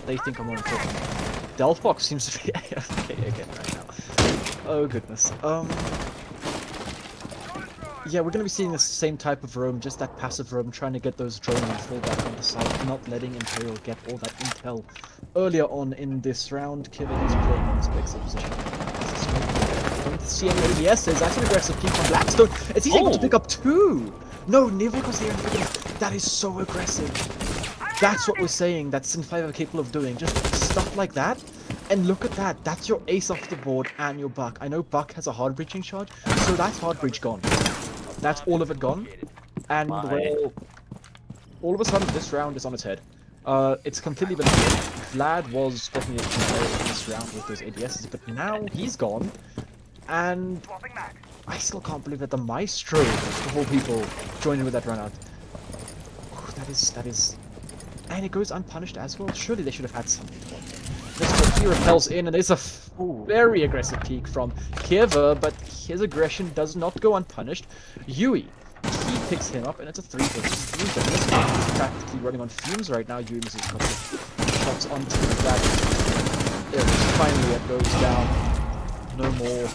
[SPEAKER 4] they think are more important. Delphox seems to be AFK again right now. Oh goodness. Yeah, we're going to be seeing the same type of roam, just that passive roam, trying to get those drone and fall back on the side, not letting Imperial get all that intel earlier on in this round. Kivin is playing on his pixel position. Don't see any ADSs. That's an aggressive peek from Blackstone. Is he able to pick up 2? No, Nivik was there. That is so aggressive. That's what we're saying that Sin 5 are capable of doing. Just stuff like that. And look at that. That's your ace off the board and your Buck. I know Buck has a hard breaching charge, so that's hard breach gone. That's all of it gone. And well, all of a sudden this round is on its head. It's completely been Vlad was definitely a player in this round with those ADSs, but now he's gone. And I still can't believe that the Maestro, of all people, joined in with that run out. That is... And it goes unpunished as well. Surely they should have had something to watch. This he repels in, and there's a very aggressive peek from Kieva, but his aggression does not go unpunished. Yui, he picks him up, and it's a 3 versus 3. But this one is practically running on fumes right now. Yui misses a couple of shots onto that. Finally, it goes down. No more.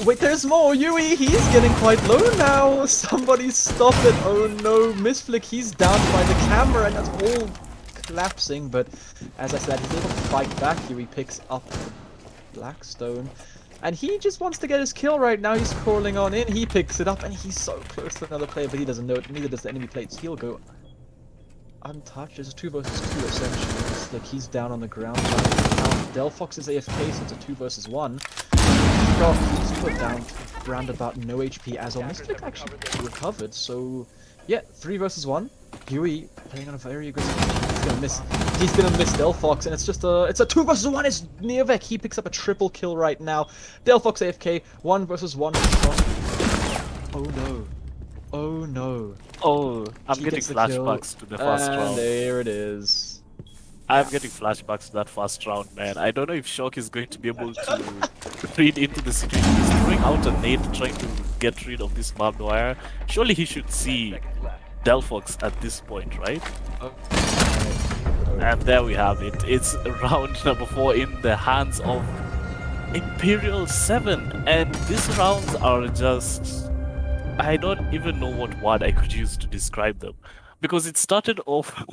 [SPEAKER 4] Wait, there's more! Yui, he's getting quite low now! Somebody stop it! Oh no, Misflick, he's down by the camera, and that's all collapsing, but as I said, he's able to fight back. Yui picks up Blackstone, and he just wants to get his kill right now. He's crawling on in, he picks it up, and he's so close to another player, but he doesn't know it, neither does the enemy plates. He'll go untouched. It's a 2 versus 2 essentially. It's like he's down on the ground. Delphox is AFK, so it's a 2 versus 1. He's put down around about no HP as well. Misflick actually recovered, so yeah, 3 versus 1. Yui playing on a very aggressive. He's gonna miss Delphox, and it's just a 2 versus 1. It's Neovek. He picks up a triple kill right now. Delphox AFK, 1 versus 1. Oh no. Oh no.
[SPEAKER 3] Oh, I'm getting flashbacks to the first round.
[SPEAKER 4] There it is.
[SPEAKER 3] I'm getting flashbacks to that first round, man. I don't know if Shock is going to be able to read into the situation. He's throwing out a nade trying to get rid of this barbed wire. Surely he should see Delphox at this point, right? And there we have it. It's round number 4 in the hands of Imperial 7. And these rounds are just... I don't even know what word I could use to describe them. Because it started off...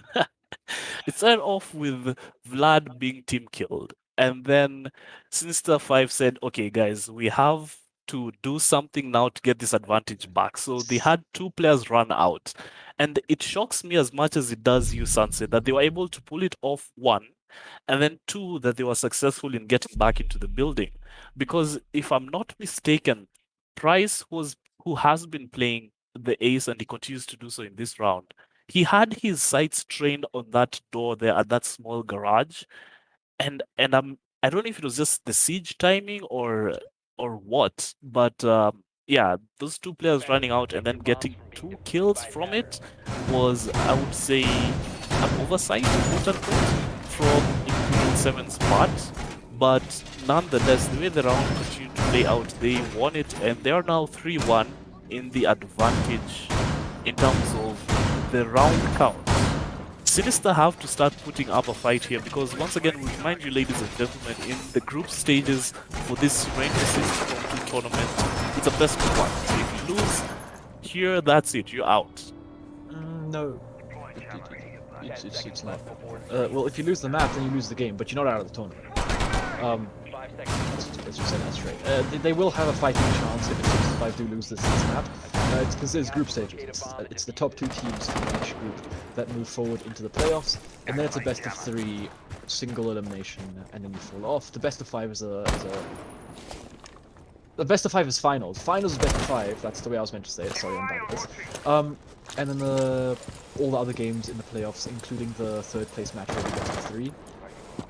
[SPEAKER 3] It started off with Vlad being team killed, and then Sinister 5 said, okay guys, we have to do something now to get this advantage back. So they had 2 players run out, and it shocks me as much as it does you, Sunset, that they were able to pull it off, 1, and then 2, that they were successful in getting back into the building. Because if I'm not mistaken, Price who has been playing the ace, and he continues to do so in this round. He had his sights trained on that door there at that small garage, and I don't know if it was just the siege timing or what, but yeah, those 2 players running out and then getting 2 kills from it was, I would say, an oversight, quote unquote, from Imperial 7's part. But nonetheless, the way the round continued to play out, they won it, and they are now 3-1 in the advantage in terms of the round count. Sinister have to start putting up a fight here, because once again, we remind you, ladies and gentlemen, in the group stages for this Rainbow Six tournament, it's a best of 1. So if you lose here, that's it, you're out.
[SPEAKER 4] No. It's not. Well, if you lose the map, then you lose the game, but you're not out of the tournament.
[SPEAKER 5] 5 seconds.
[SPEAKER 4] Let's just say that straight. They will have a fighting chance if the Sinister 5 do lose this map. It's because there's group stages. It's the top 2 teams from each group that move forward into the playoffs, and then it's a best of 3 single elimination, and then you fall off. The best of 5 is the best of 5 is finals. Finals is best of 5. That's the way I was meant to say it. Sorry, I'm bad at this. And then all the other games in the playoffs, including the third place match, will be best of 3.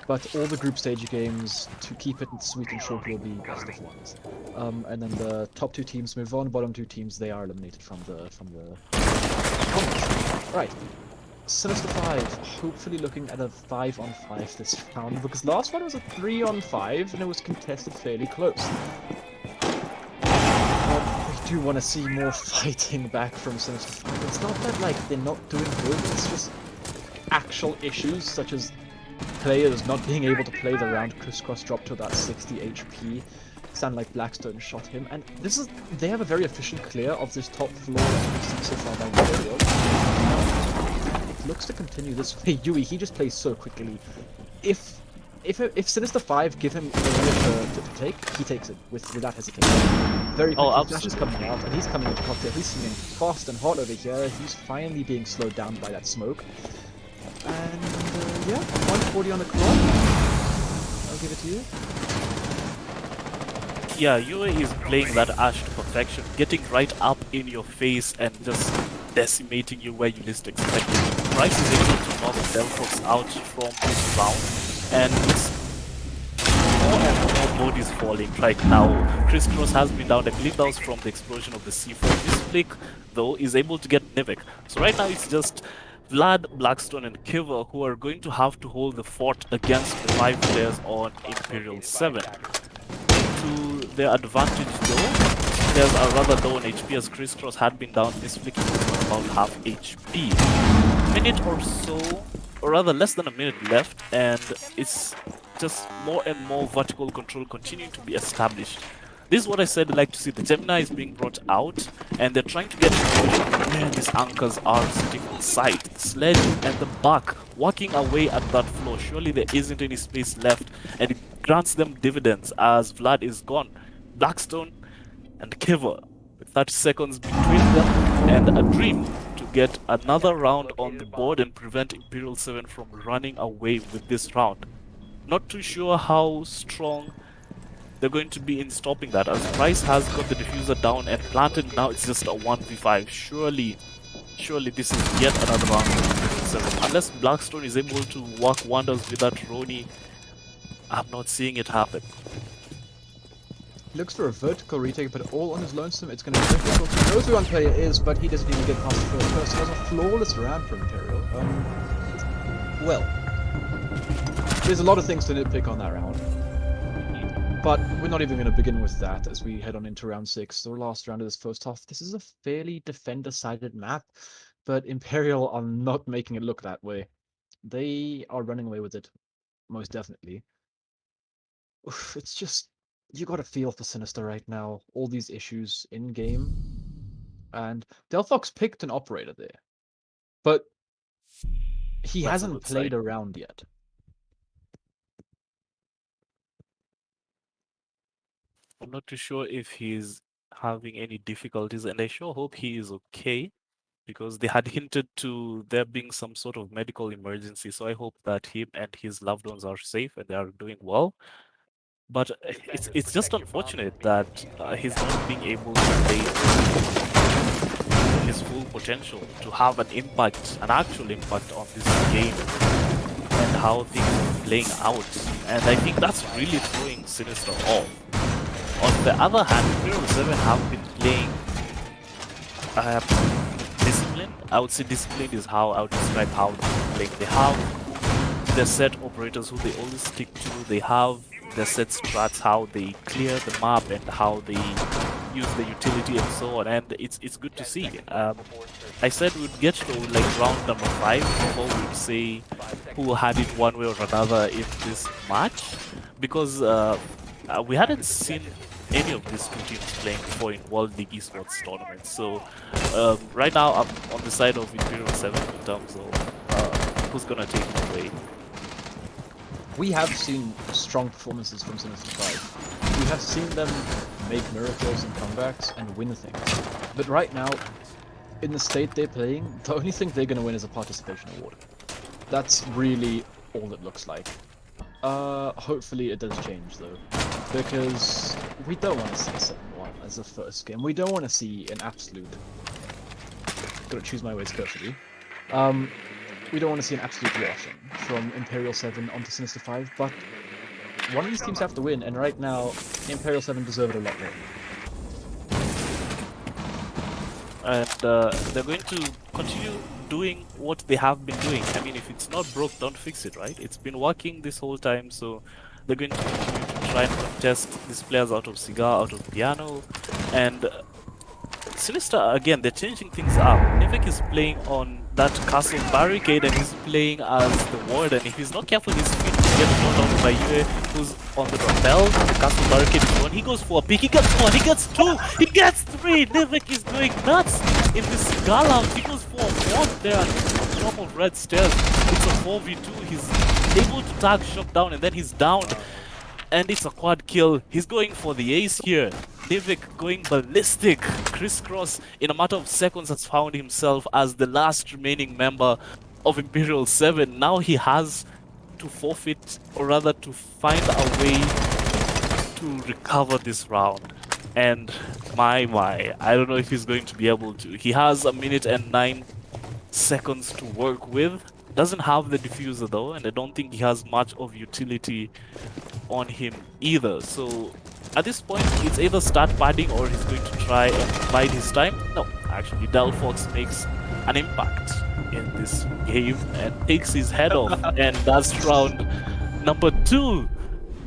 [SPEAKER 4] But all the group stage games, to keep it sweet and short, will be best of 1s. And then the top 2 teams move on. Bottom 2 teams, they are eliminated from the finals. Right. Sinister 5, hopefully looking at a 5-on-5 this round, because last one was a 3-on-5 and it was contested fairly close. We do want to see more fighting back from Sinister 5. It's not that like they're not doing good, it's just actual issues such as players not being able to play the round. Crisscross dropped to about 60 HP. Sound like Blackstone shot him, and they have a very efficient clear of this top floor that we've seen so far by Imperial. It looks to continue this way. Yui, he just plays so quickly. If Sinister 5 give him the area to take, he takes it without hesitation. Very quickly, Flash is coming out, and he's coming into cocktail. He's seeming fast and hot over here. He's finally being slowed down by that smoke. And yeah, 140 on the clock. I'll give it to you.
[SPEAKER 3] Yeah, Yue is playing that Ash to perfection, getting right up in your face and just decimating you where you least expect it. Price is able to knock Delphox out from this round, and it's more and more bodies falling right now. Crisscross has been down. I believe that was from the explosion of the C4. This flick, though, is able to get Nivek. So right now it's just Vlad, Blackstone, and Kiva who are going to have to hold the fort against the 5 players on Imperial 7. To their advantage though, players are rather low on HP as Crisscross had been down. This flick is about half HP. Minute or so, or rather less than a minute left, and it's just more and more vertical control continuing to be established. This is what I said, I'd like to see. The Gemini is being brought out, and they're trying to get where these anchors are sitting on site. Sledge and the back, walking away at that floor. Surely there isn't any space left, and it grants them dividends as Vlad is gone. Blackstone and Kiva, with 30 seconds between them, and a dream to get another round on the board and prevent Imperial 7 from running away with this round. Not too sure how strong they're going to be in stopping that, as Price has got the diffuser down and planted. Now it's just a 1v5. Surely this is yet another round of 7. Unless Blackstone is able to work wonders with that Roni, I'm not seeing it happen.
[SPEAKER 4] He looks for a vertical retake, but all on his lonesome. It's going to be difficult. He knows who one player is, but he doesn't even get past the first person. It was a flawless round for Imperial. Well, there's a lot of things to nitpick on that round. But we're not even going to begin with that as we head on into round 6, the last round of this first half. This is a fairly defender-sided map, but Imperial are not making it look that way. They are running away with it, most definitely. Oof, it's just, you got to feel for Sinister right now. All these issues in-game. And Delphox picked an operator there, but he hasn't played around yet.
[SPEAKER 3] I'm not too sure if he's having any difficulties, and I sure hope he is okay, because they had hinted to there being some sort of medical emergency, so I hope that him and his loved ones are safe and they are doing well. But it's just unfortunate that he's not being able to play his full potential, to have an impact, an actual impact on this game and how things are playing out. And I think that's really throwing Sinister off. On the other hand, Imperial 7 have been playing disciplined. I would say disciplined is how I would describe how they're playing. They have their set operators who they always stick to. They have their set strats, how they clear the map and how they use the utility and so on. And it's good to see. I said we'd get to like round number 5 before we'd say who had it one way or another in this match, because we hadn't seen any of these two teams playing before in World League Esports tournaments. So right now I'm on the side of Imperial 7 in terms of who's gonna take it away.
[SPEAKER 4] we have seen strong performances from Sinister 5. We have seen them make miracles and comebacks and win things. But right now, in the state they're playing, the only thing they're going to win is a participation award. That's really all it looks like. Hopefully it does change though, because we don't want to see 7-1 as a first game. We don't want to see an absolute... Gotta choose my words carefully. We don't want to see an absolute washing from Imperial 7 onto Sinister 5, but one of these teams have to win, and right now, Imperial 7 deserve it a lot more.
[SPEAKER 3] And they're going to continue doing what they have been doing. I mean, if it's not broke, don't fix it, right? It's been working this whole time, so they're going to continue to try and contest these players out of Cigar, out of Piano, and Sinister, again, they're changing things up. Nivek is playing on that castle barricade and he's playing as the warden. If he's not careful, his feet will get thrown out by Yue, who's on the rappel. The castle barricade is on. He goes for a pick. He gets one. He gets two. He gets three. Nivek is going nuts in this Cigar Lounge. He goes for a fourth there on top of red stairs. It's a 4v2. He's able to tag Shock down and then he's down. And it's a quad kill. He's going for the ace here. Nivek going ballistic. Crisscross, in a matter of seconds, has found himself as the last remaining member of Imperial 7. Now he has to forfeit, or rather to find a way to recover this round. And my, I don't know if he's going to be able to. He has 1 minute and 9 seconds to work with. Doesn't have the diffuser though, and I don't think he has much of utility on him either. So at this point, it's either start padding or he's going to try and bide his time. No, actually, Delphox makes an impact in this game and takes his head off, and that's round number 2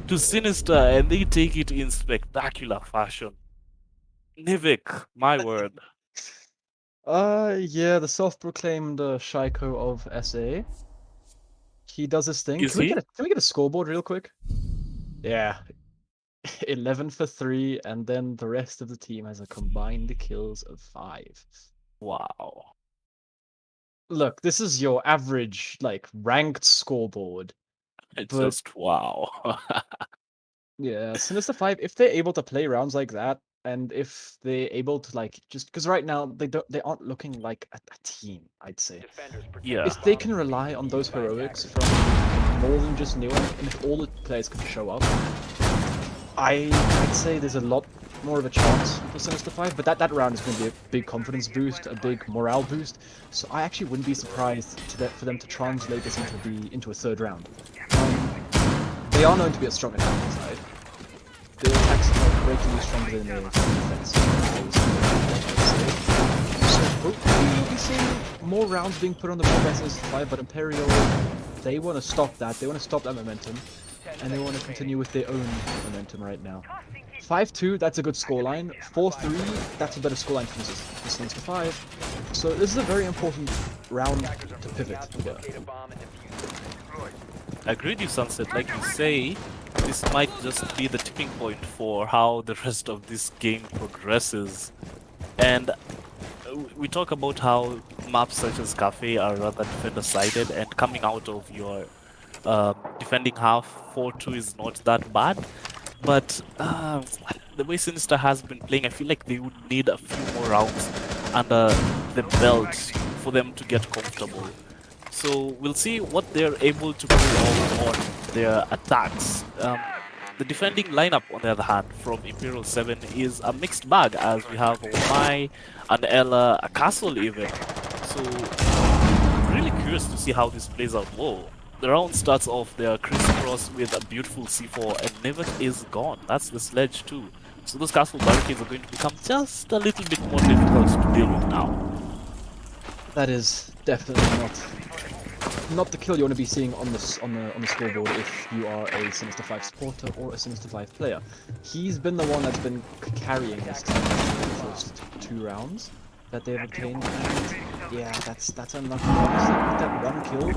[SPEAKER 3] to Sinister, and they take it in spectacular fashion. Nivek, my word.
[SPEAKER 4] Yeah, the self-proclaimed Shaiko of SA. He does his thing.
[SPEAKER 3] Is
[SPEAKER 4] Can we
[SPEAKER 3] he?
[SPEAKER 4] get a scoreboard real quick? Yeah. 11 for 3, and then the rest of the team has a combined kills of 5.
[SPEAKER 3] Wow.
[SPEAKER 4] Look, this is your average, like, ranked scoreboard.
[SPEAKER 3] It's
[SPEAKER 4] But-
[SPEAKER 3] just wow.
[SPEAKER 4] Yeah, Sinister 5, if they're able to play rounds like that, and if they're able to, like, just because right now they aren't looking like a team, I'd say.
[SPEAKER 5] Defenders protect
[SPEAKER 3] Yeah.
[SPEAKER 4] If they can rely on those heroics from more than just Neo, and if all the players can show up, I'd say there's a lot more of a chance for Sinister 5, but that round is going to be a big confidence boost, a big morale boost, so I actually wouldn't be surprised for them to translate this into a third round. They are known to be a strong attacking side. Their attacks are breakingly stronger than their defense. So hopefully we'll be seeing more rounds being put on the board by Sinister 5, but Imperial, they want to stop that. They want to stop that momentum, and they want to continue with their own momentum right now. 5-2, that's a good scoreline. 4-3, that's a better scoreline for Sinister 5. So this is a very important round to pivot. Yeah.
[SPEAKER 5] locate a bomb and defuse it.
[SPEAKER 3] I agree with you, Sunset. Like you say, this might just be the tipping point for how the rest of this game progresses. And we talk about how maps such as Cafe are rather defender-sided, and coming out of your defending half, 4-2 is not that bad. But the way Sinister has been playing, I feel like they would need a few more rounds under the belt for them to get comfortable. So we'll see what they're able to pull off on their attacks. The defending lineup, on the other hand, from Imperial 7 is a mixed bag, as we have Omai and Ella, a castle even. So really curious to see how this plays out. Whoa. The round starts off their crisscross with a beautiful C4, and Nivek is gone. That's the sledge too. So those castle barricades are going to become just a little bit more difficult to deal with now.
[SPEAKER 4] That is definitely not the kill you want to be seeing on the scoreboard if you are a Sinister 5 supporter or a Sinister 5 player. He's been the one that's been carrying his team for the first 2 rounds that they've obtained, and yeah, that's unlucky. Honestly, with that 1 kill,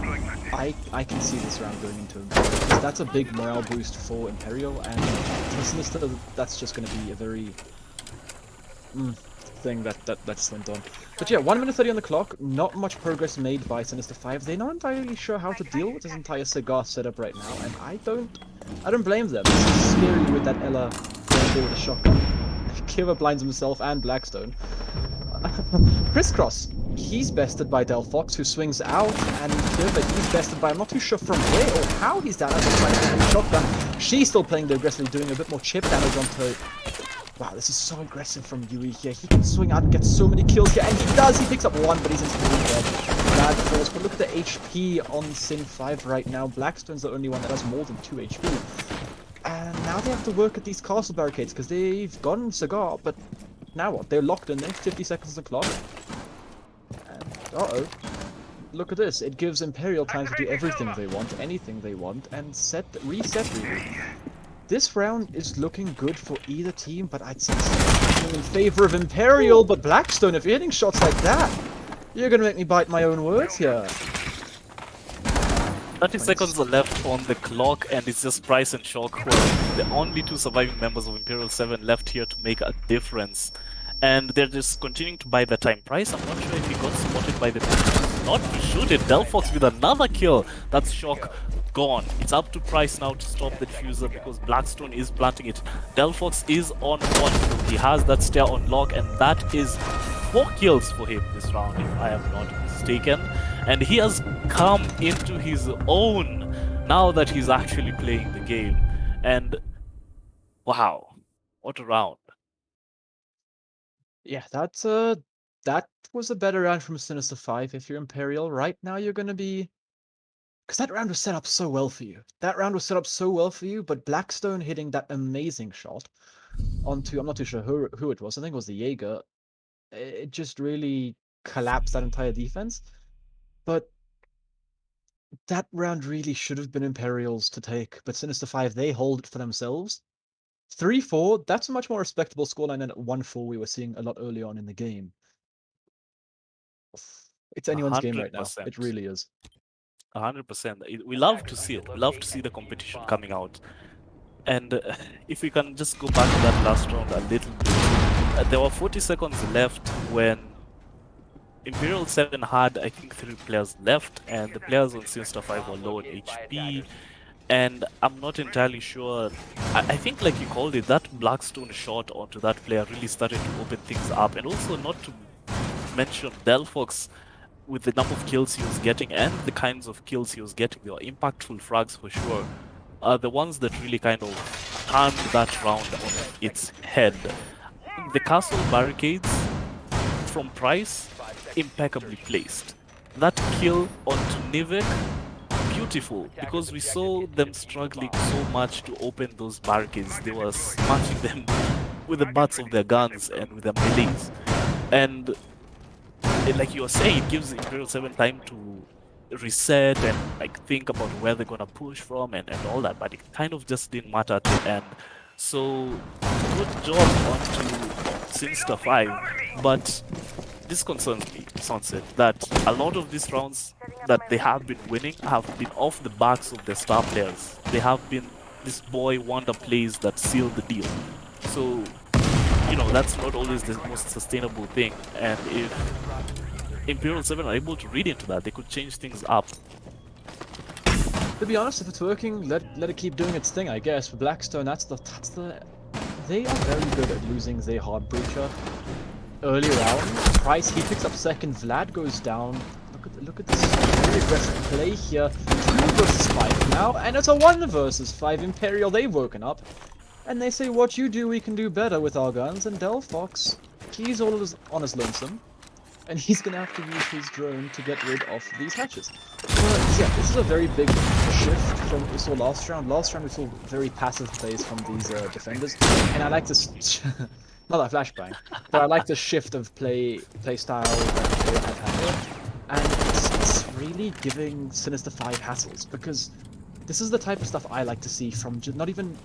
[SPEAKER 4] I can see this round going into Imperial. That's a big morale boost for Imperial, and for Sinister, that's just going to be a very thing that just went on. But yeah, 1 minute 30 on the clock. Not much progress made by Sinister 5. They're not entirely sure how to deal with this entire cigar setup right now, and I don't blame them. It's scary with that Ella going there with a shotgun. Kiva blinds himself and Blackstone. Crisscross, he's bested by Delphox, who swings out, and Kiva, he's bested by, I'm not too sure from where or how he's down. That's trying to get a shotgun. She's still playing the aggressively, doing a bit more chip damage onto her. Wow, this is so aggressive from Yui here. He can swing out and get so many kills here, and he does. He picks up one, but he's instantly dead. Bad falls, but look at the HP on Sin 5 right now. Blackstone's the only one that has more than 2 HP. And now they have to work at these castle barricades, because they've gotten Cigar, but now what? They're locked in there, 50 seconds on the clock. And, uh-oh. Look at this. It gives Imperial time to do everything they want, anything they want, and reset really. This round is looking good for either team, but I'd say in favor of Imperial. But Blackstone, if you're hitting shots like that, you're gonna make me bite my own words here.
[SPEAKER 3] 30 seconds left on the clock, and it's just Price and Shock who are the only two surviving members of Imperial 7 left here to make a difference. And they're just continuing to buy the time. Price, I'm not sure if he got spotted by the not to shoot it. Delphox with another kill. That's Shock gone. It's up to Price now to stop the diffuser because Blackstone is planting it. Delphox is on one. He has that stair on lock, and that is 4 kills for him this round, if I am not mistaken. And he has come into his own now that he's actually playing the game. And wow, what a round.
[SPEAKER 4] Yeah, that was a better round from Sinister 5. If you're Imperial, right now you're gonna be... Because that round was set up so well for you. That round was set up so well for you, but Blackstone hitting that amazing shot onto... I'm not too sure who it was. I think it was the Jaeger. It just really collapsed that entire defense. But that round really should have been Imperials to take. But Sinister 5, they hold it for themselves. 3-4, that's a much more respectable scoreline than 1-4 we were seeing a lot earlier on in the game. It's anyone's game right now.
[SPEAKER 3] 100%.
[SPEAKER 4] It really is.
[SPEAKER 3] 100%. We love to see it. We love to see the competition coming out. And if we can just go back to that last round a little bit. There were 40 seconds left when Imperial 7 had, I think, 3 players left, and the players on Sinister 5 were low on HP. And I'm not entirely sure. I think, like you called it, that Blackstone shot onto that player really started to open things up. And also, not to mention Delphox, with the number of kills he was getting and the kinds of kills he was getting, they were impactful frags for sure, are the ones that really kind of turned that round on its head. The castle barricades from Price, impeccably placed. That kill onto Nivek, beautiful, because we saw them struggling so much to open those barricades. They were smashing them with the butts of their guns and with their melees. And like you were saying, it gives Imperial 7 time to reset and like think about where they're gonna push from and all that, but it kind of just didn't matter at the end. So good job onto Sinister 5, but this concerns me, Sunset, that a lot of these rounds that they have been winning have been off the backs of their star players. They have been this boy wonder plays that seal the deal. So, you know, that's not always the most sustainable thing, and if Imperial 7 are able to read into that, they could change things up.
[SPEAKER 4] To be honest, if it's working, let it keep doing its thing, I guess. For Blackstone, that's the they are very good at losing their hard breacher early round. Price, he picks up second, Vlad goes down. Look at this very aggressive play here. 2 versus 5 now, and it's a 1 versus 5. Imperial, they've woken up. And they say, what you do, we can do better with our guns. And Delphox, he's all on his lonesome. And he's going to have to use his drone to get rid of these hatches. But yeah, this is a very big shift from what we saw last round. Last round we saw very passive plays from these defenders. And I like this... not a flashbang, but I like the shift of play style that they have had here. And it's really giving Sinister 5 hassles, because this is the type of stuff I like to see from not even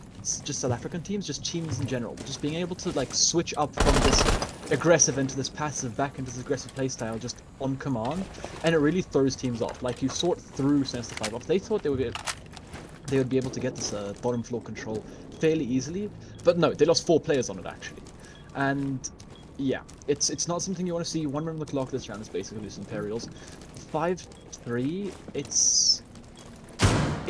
[SPEAKER 4] just South African teams, just teams in general. Just being able to like switch up from this aggressive into this passive, back into this aggressive playstyle just on command, and it really throws teams off. Like, you sort through Sinister 5 off. They thought they would be able to get this bottom floor control fairly easily, but no, they lost 4 players on it actually. And Yeah, it's not something you want to see. 1 minute on the clock this round is basically just Imperials. 5-3, it's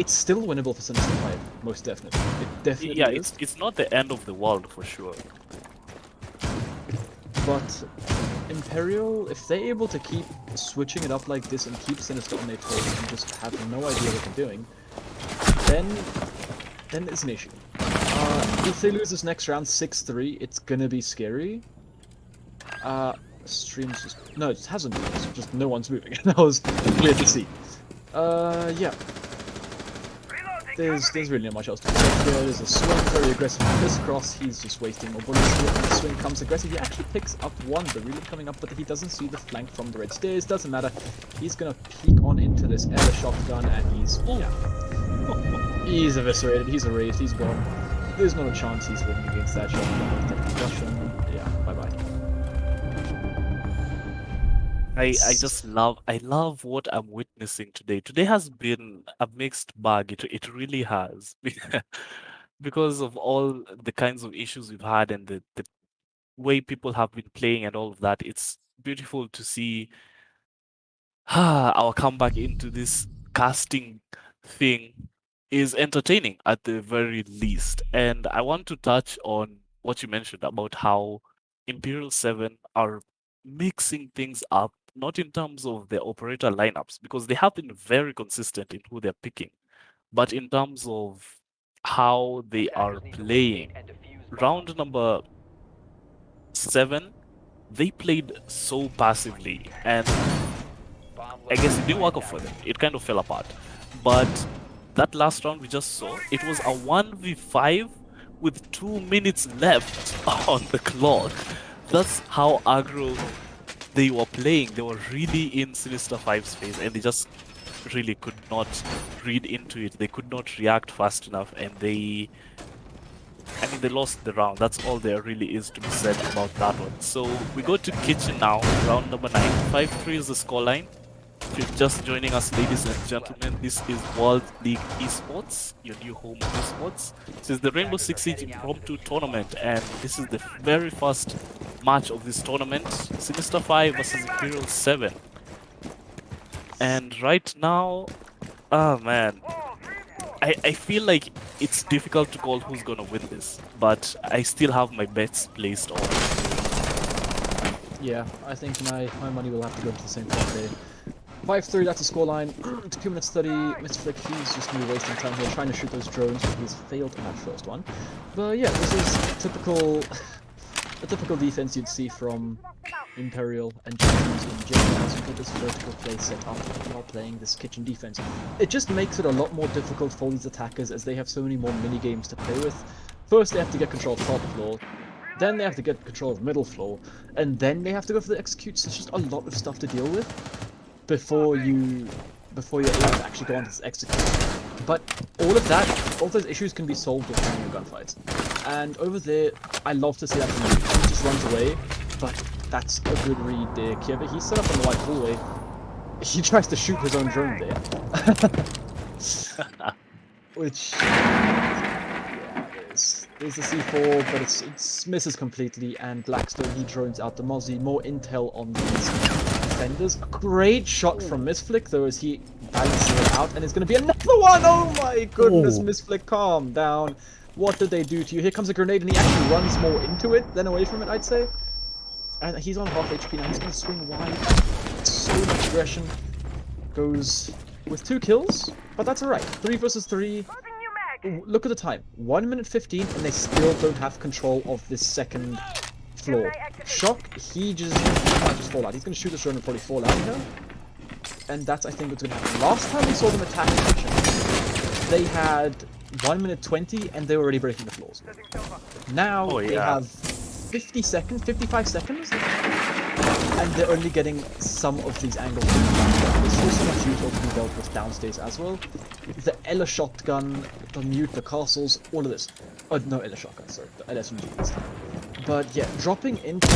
[SPEAKER 4] still winnable for Sinister 5, most definitely. It definitely
[SPEAKER 3] Yeah,
[SPEAKER 4] is.
[SPEAKER 3] it's not the end of the world for sure.
[SPEAKER 4] But Imperial, if they're able to keep switching it up like this and keep Sinister on their toes and just have no idea what they're doing, then it's an issue. If they lose this next round 6-3, it's gonna be scary. Stream's just... No, it hasn't moved, it's just no one's moving. That was clear to see. Yeah. There's really not much else to say here. There's a swing, very aggressive crisscross. He's just wasting more bullets here. The swing comes aggressive. He actually picks up one. The relay coming up, but he doesn't see the flank from the red stairs. Doesn't matter. He's gonna peek on into this air shotgun, and he's he's eviscerated. He's erased. He's gone. There's not a chance he's winning against that shotgun with the concussion. Yeah, bye bye.
[SPEAKER 3] I love what I'm witnessing today. Today has been a mixed bag. It really has. Because of all the kinds of issues we've had and the way people have been playing and all of that. It's beautiful to see our comeback into this casting thing is entertaining at the very least. And I want to touch on what you mentioned about how Imperial 7 are mixing things up, not in terms of their operator lineups, because they have been very consistent in who they're picking, but in terms of how they are
[SPEAKER 5] Attackers need to
[SPEAKER 3] playing.
[SPEAKER 5] locate and defuse
[SPEAKER 3] Round
[SPEAKER 5] bombs.
[SPEAKER 3] number 7, they played so passively, and
[SPEAKER 5] Bomb
[SPEAKER 3] I guess it
[SPEAKER 5] located
[SPEAKER 3] didn't
[SPEAKER 5] by
[SPEAKER 3] work out for them.
[SPEAKER 5] attackers.
[SPEAKER 3] It kind of fell apart. But that last round we just saw, it was a 1v5 with 2 minutes left on the clock. That's how aggro they were playing. They were really in Sinister 5's face, and they just really could not read into it. They could not react fast enough, and they lost the round. That's all there really is to be said about that one. So we go to Kitchen now, round number 9. 5-3 is the scoreline. If you're just joining us, ladies and gentlemen, this is World League Esports, your new home of esports. This is the Rainbow Six Siege Impromptu tournament, and this is the very first match of this tournament. Sinister 5 versus Imperial 7. And right now, oh man, I feel like it's difficult to call who's gonna win this, but I still have my bets placed on.
[SPEAKER 4] Yeah, I think my money will have to go to the same thing there. 5-3, that's the scoreline. 2 minutes 30. Mr. Flick, he's just gonna be wasting time here trying to shoot those drones, but he's failed on that first one. But yeah, this is typical, a typical defense you'd see from Imperial and Japanese in general. As you get this vertical play set up while playing this kitchen defense. It just makes it a lot more difficult for these attackers as they have so many more mini games to play with. First, they have to get control of top floor. Then they have to get control of middle floor, and then they have to go for the executes. It's just a lot of stuff to deal with before you're able to actually go on to this execute. But all of that, all those issues can be solved with manual gunfights. And over there, I love to see that from you. He just runs away, but that's a good read there. Kieva, he's set up on the white hallway. He tries to shoot his own drone there. Which... There's the C4, but it misses completely, and Blackstone, he drones out the Mozzie. More intel on these defenders. A great shot from Misflick, though, as he balances it out, and it's going to be another one! Oh my goodness, Misflick, calm down. What did they do to you? Here comes a grenade, and he actually runs more into it than away from it, I'd say. And he's on half HP now. He's going to swing wide. So much aggression. Goes with 2 kills, but that's alright. 3 versus 3. Look at the time, 1 minute 15, and they still don't have control of this second floor. Shock, he might just fall out. He's going to shoot this drone and probably fall out here. And that's, I think, what's going to happen. Last time we saw them attack kitchen, they had 1 minute 20, and they were already breaking the floors. Now, they have 55 seconds, and they're only getting some of these angles. There's also much usual to be dealt with downstairs as well. The Ella shotgun, the mute, the castles, all of this. Oh, no, Ella shotgun, sorry, the LSMG this time. But yeah, dropping into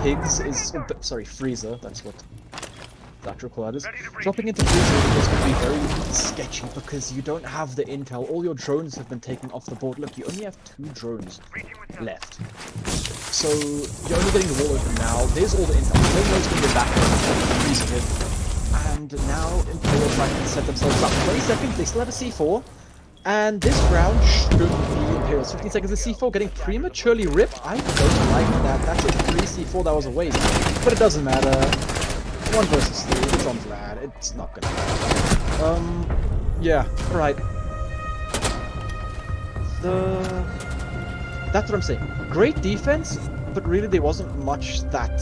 [SPEAKER 4] pigs is... sorry, freezer, that's what lateral colliders. Dropping into crucial is going to be very sketchy because you don't have the intel. All your drones have been taken off the board. Look, you only have 2 drones left. So you're only getting the wall open now. There's all the intel. You don't know it's going to be back using it. And now Imperial trying to set themselves up. 20 seconds, they still have a C4. And this round should be Imperials. 15 seconds of C4 getting prematurely ripped. I don't like that. That's a 3 C4 that was a waste. But it doesn't matter. 1 versus 3. It's on Vlad. It's not gonna matter. Yeah, right. That's what I'm saying. Great defense, but really there wasn't much that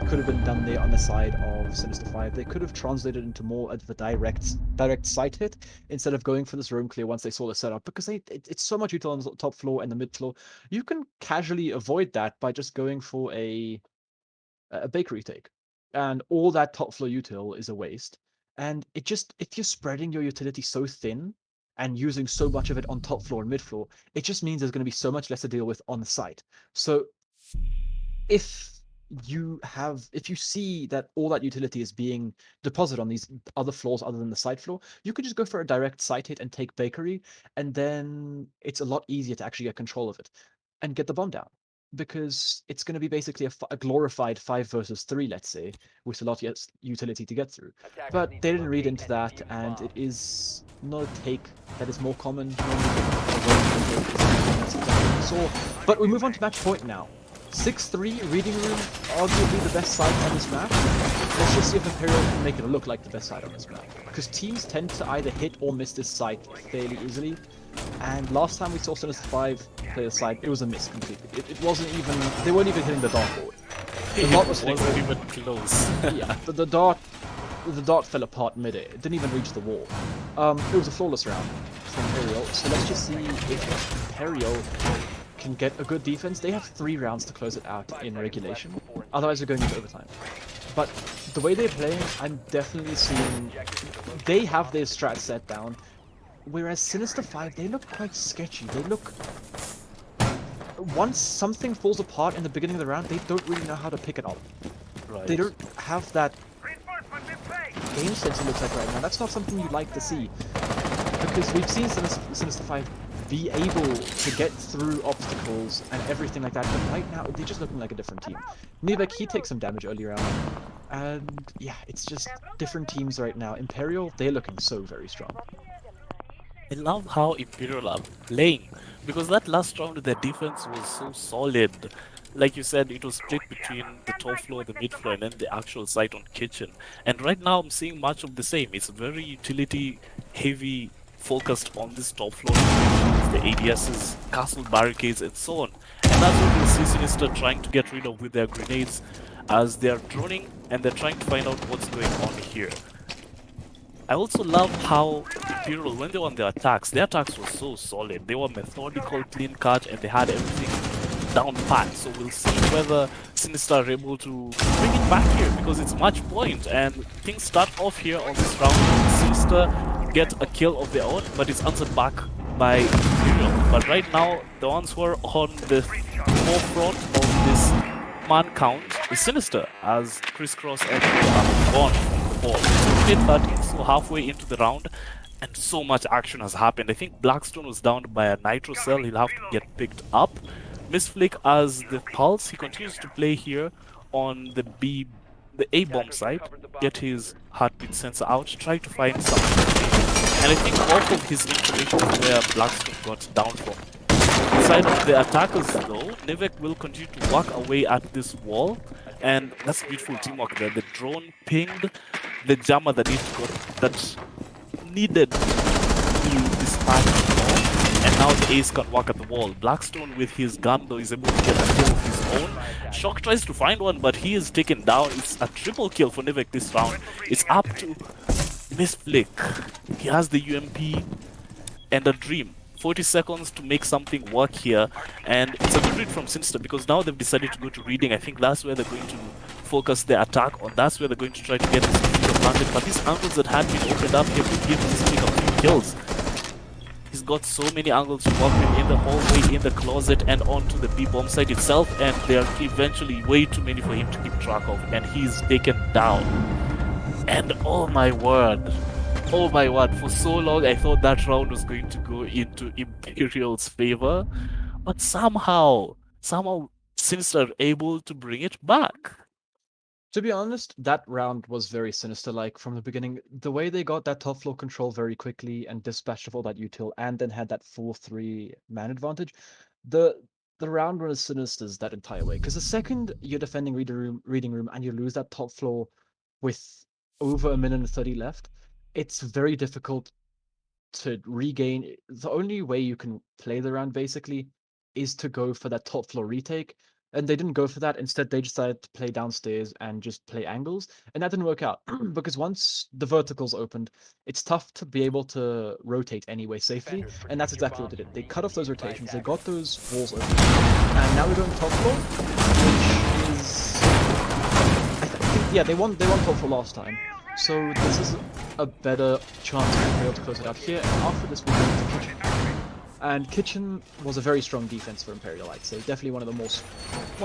[SPEAKER 4] could have been done there on the side of Sinister 5. They could have translated into more of a direct site hit instead of going for this roam clear once they saw the setup, because it's so much util on the top floor and the mid floor. You can casually avoid that by just going for a bakery take, and all that top floor util is a waste. And if you're spreading your utility so thin and using so much of it on top floor and mid floor, it just means there's going to be so much less to deal with on the site. So if you see that all that utility is being deposited on these other floors other than the side floor, you could just go for a direct site hit and take bakery, and then it's a lot easier to actually get control of it and get the bomb down, because it's going to be basically a glorified 5 versus 3, let's say, with a lot of utility to get through. But they didn't read into that, and it is not a take that is more common. But we move on to match point now. 6-3, Reading Room, arguably the best side on this map. Let's just see if Imperial can make it look like the best side on this map. Because teams tend to either hit or miss this site fairly easily. And last time we saw Sinister 5 play the side, it was a miss completely. It wasn't even, they weren't even hitting the dartboard. The dart wasn't
[SPEAKER 3] even close.
[SPEAKER 4] Yeah, but the dart fell apart mid-air. It didn't even reach the wall. It was a flawless round from Imperial. So let's just see if Imperial can get a good defense. They have 3 rounds to close it out in regulation. Otherwise, we're going into overtime. But the way they're playing, I'm definitely seeing they have their strat set down. Whereas Sinister 5, they look quite sketchy. They look... Once something falls apart in the beginning of the round, they don't really know how to pick it up.
[SPEAKER 3] Right.
[SPEAKER 4] They don't have that game sense, it looks like right now. That's not something you'd like to see. Because we've seen Sinister 5 be able to get through obstacles and everything like that, but right now they're just looking like a different team. Nivek, he takes some damage earlier on, and yeah, it's just different teams right now. Imperial, they're looking so very strong.
[SPEAKER 3] I love how Imperial are playing, because that last round their defense was so solid. Like you said, it was split between the top floor, the mid floor, and then the actual site on kitchen. And right now I'm seeing much of the same. It's very utility heavy, focused on this top floor, the ADSs, castle barricades, and so on. And that's what we see Sinister trying to get rid of with their grenades, as they're droning and they're trying to find out what's going on here. I also love how Imperial, when they were on their attacks were so solid. They were methodical, clean cut, and they had everything down pat. So we'll see whether Sinister are able to bring it back here, because it's match point, and things start off here on this round. Sinister get a kill of their own, but it's answered back by Imperial. But right now, the ones who are on the forefront of this man count is Sinister, as Crisscross and are gone from the ball. So we did that, so halfway into the round, and so much action has happened. I think Blackstone was downed by a nitro cell. He'll have to get picked up. Mistflick as the Pulse, he continues to play here on the A bomb site, get his heartbeat sensor out, try to find some information. And I think off of his information is where Blackstone got down from. Inside of the attackers though, Nivek will continue to walk away at this wall, and that's beautiful teamwork there. The drone pinged the jammer that needed to dispatch the ball, and now the ace can walk at the wall. Blackstone with his gun though is able to get a kill of his own. Shock tries to find one, but he is taken down. It's a triple kill for Nivek this round. It's up to Mistflick. He has the UMP and a dream. 40 seconds to make something work here, and it's a good read from Sinister, because now they've decided to go to reading. I think that's where they're going to focus their attack on. That's where they're going to try to get this advantage. But these angles that had been opened up here will give Mistflick a few kills. He's got so many angles to work with in the hallway, in the closet, and onto the B-bomb site itself, and they're eventually way too many for him to keep track of, and he's taken down. And oh my word, for so long I thought that round was going to go into Imperial's favor, but somehow Sinister are able to bring it back.
[SPEAKER 4] To be honest, that round was very Sinister-like from the beginning. The way they got that top floor control very quickly and dispatched of all that util, and then had that 4-3 man advantage, the the round was Sinister's that entire way. Because the second you're defending reading room, and you lose that top floor with over a minute and 30 left, it's very difficult to regain. The only way you can play the round basically is to go for that top floor retake. And they didn't go for that. Instead, they decided to play downstairs and just play angles. And that didn't work out because once the verticals opened, it's tough to be able to rotate anyway safely. And that's exactly what they did. They cut off those rotations, they got those walls open. And now we're going top floor, which is. Yeah, they won top floor last time. So this is a better chance for Imperial to close it out here. And after this, we're going to Kitchen. And Kitchen was a very strong defense for Imperial, I'd say. Definitely one of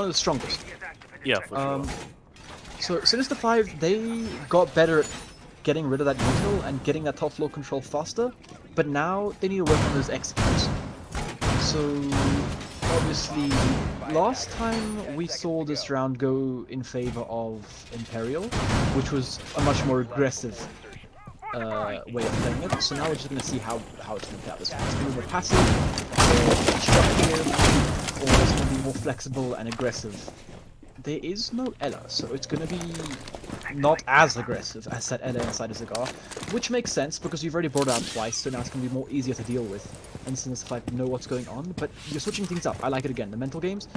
[SPEAKER 4] the strongest.
[SPEAKER 3] Yeah, for sure.
[SPEAKER 4] So Sinister 5, they got better at getting rid of that util and getting that top floor control faster, but now they need to work on those executes. So obviously, last time we saw this round go in favor of Imperial, which was a much more aggressive way of playing it. So now we're just going to see how it's going to play out this time. It's going to be more passive, or destructive, or it's going to be more flexible and aggressive. There is no Ella, so it's going to be not as aggressive as that Ella inside a cigar, which makes sense because you've already brought it out twice, so now it's going to be more easier to deal with. And Sinister 5 know what's going on, but you're switching things up. I like it again. The mental games,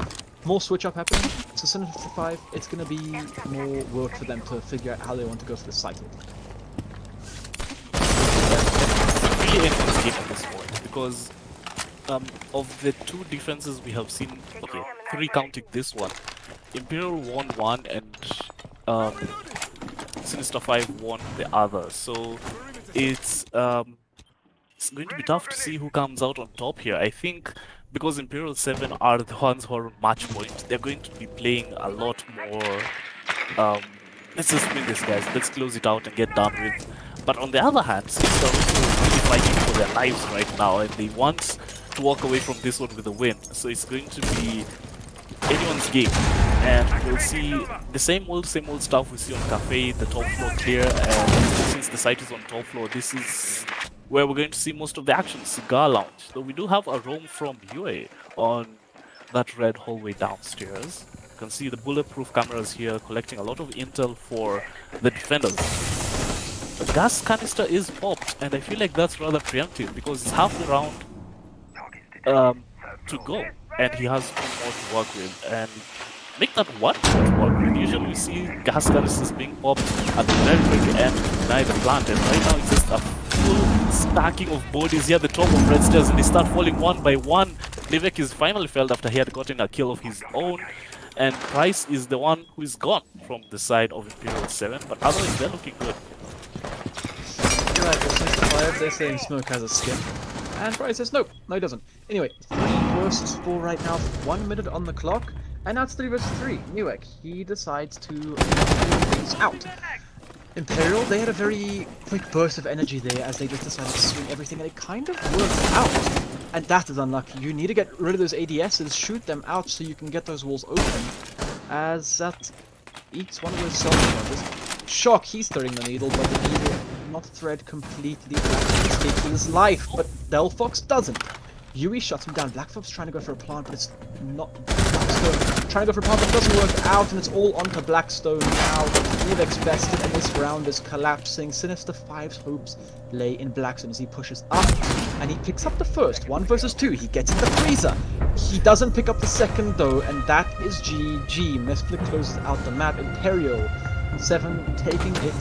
[SPEAKER 4] more switch up happening. So Sinister 5, it's going to be more work for them to figure out how they want to go for the cycle.
[SPEAKER 3] Really interesting at this point because of the two defenses we have seen, okay, three counting this one, Imperial won one and Sinister 5 won the other. So it's going to be tough to see who comes out on top here. I think because Imperial 7 are the ones who are on match point, they're going to be playing a lot more. Let's just win this, guys. Let's close it out and get done with. But on the other hand, Sinister are also really fighting for their lives right now, and they want to walk away from this one with a win. So it's going to be anyone's game, and we'll see the same old stuff we see on Cafe, the top floor clear, and since the site is on top floor, this is where we're going to see most of the action, Cigar Lounge. So we do have a roam from UA on that red hallway downstairs. You can see the bulletproof cameras here collecting a lot of intel for the defenders. The gas canister is popped, and I feel like that's rather preemptive because it's half the round to go, and he has two more to work with. And make that one to work with. Usually we see gas canisters being popped at the very quick end to deny the plant, and right now it's just a full stacking of bodies here at the top of red stairs, and they start falling one by one. Livek is finally felled after he had gotten a kill of his own, and Price is the one who is gone from the side of Imperial 7, but otherwise they're looking good.
[SPEAKER 4] You're right, well, Sinister 5, they're saying Smoke has a skin. And Price says no, he doesn't. Anyway, 3 versus 4 right now, 1 minute on the clock, and now it's 3 versus 3. Newek, he decides to figure things out. Imperial, they had a very quick burst of energy there as they just decided to swing everything, and it kind of worked out. And that is unlucky. You need to get rid of those ADSs, shoot them out so you can get those walls open, as that eats one of those self-charges. Shock, he's throwing the needle, but the needle not thread completely. Black escapes with his life, but Delphox doesn't. Yui shuts him down. Black Fox trying to go for a plant, but it's not. Blackstone trying to go for a plant, but it doesn't work out, and it's all onto Blackstone now. Livek's bested, and this round is collapsing. Sinister 5's hopes lay in Blackstone as he pushes up, and he picks up the first. 1 versus 2. He gets in the freezer. He doesn't pick up the second, though, and that is GG. Misflick closes out the map. Imperial 7 taking it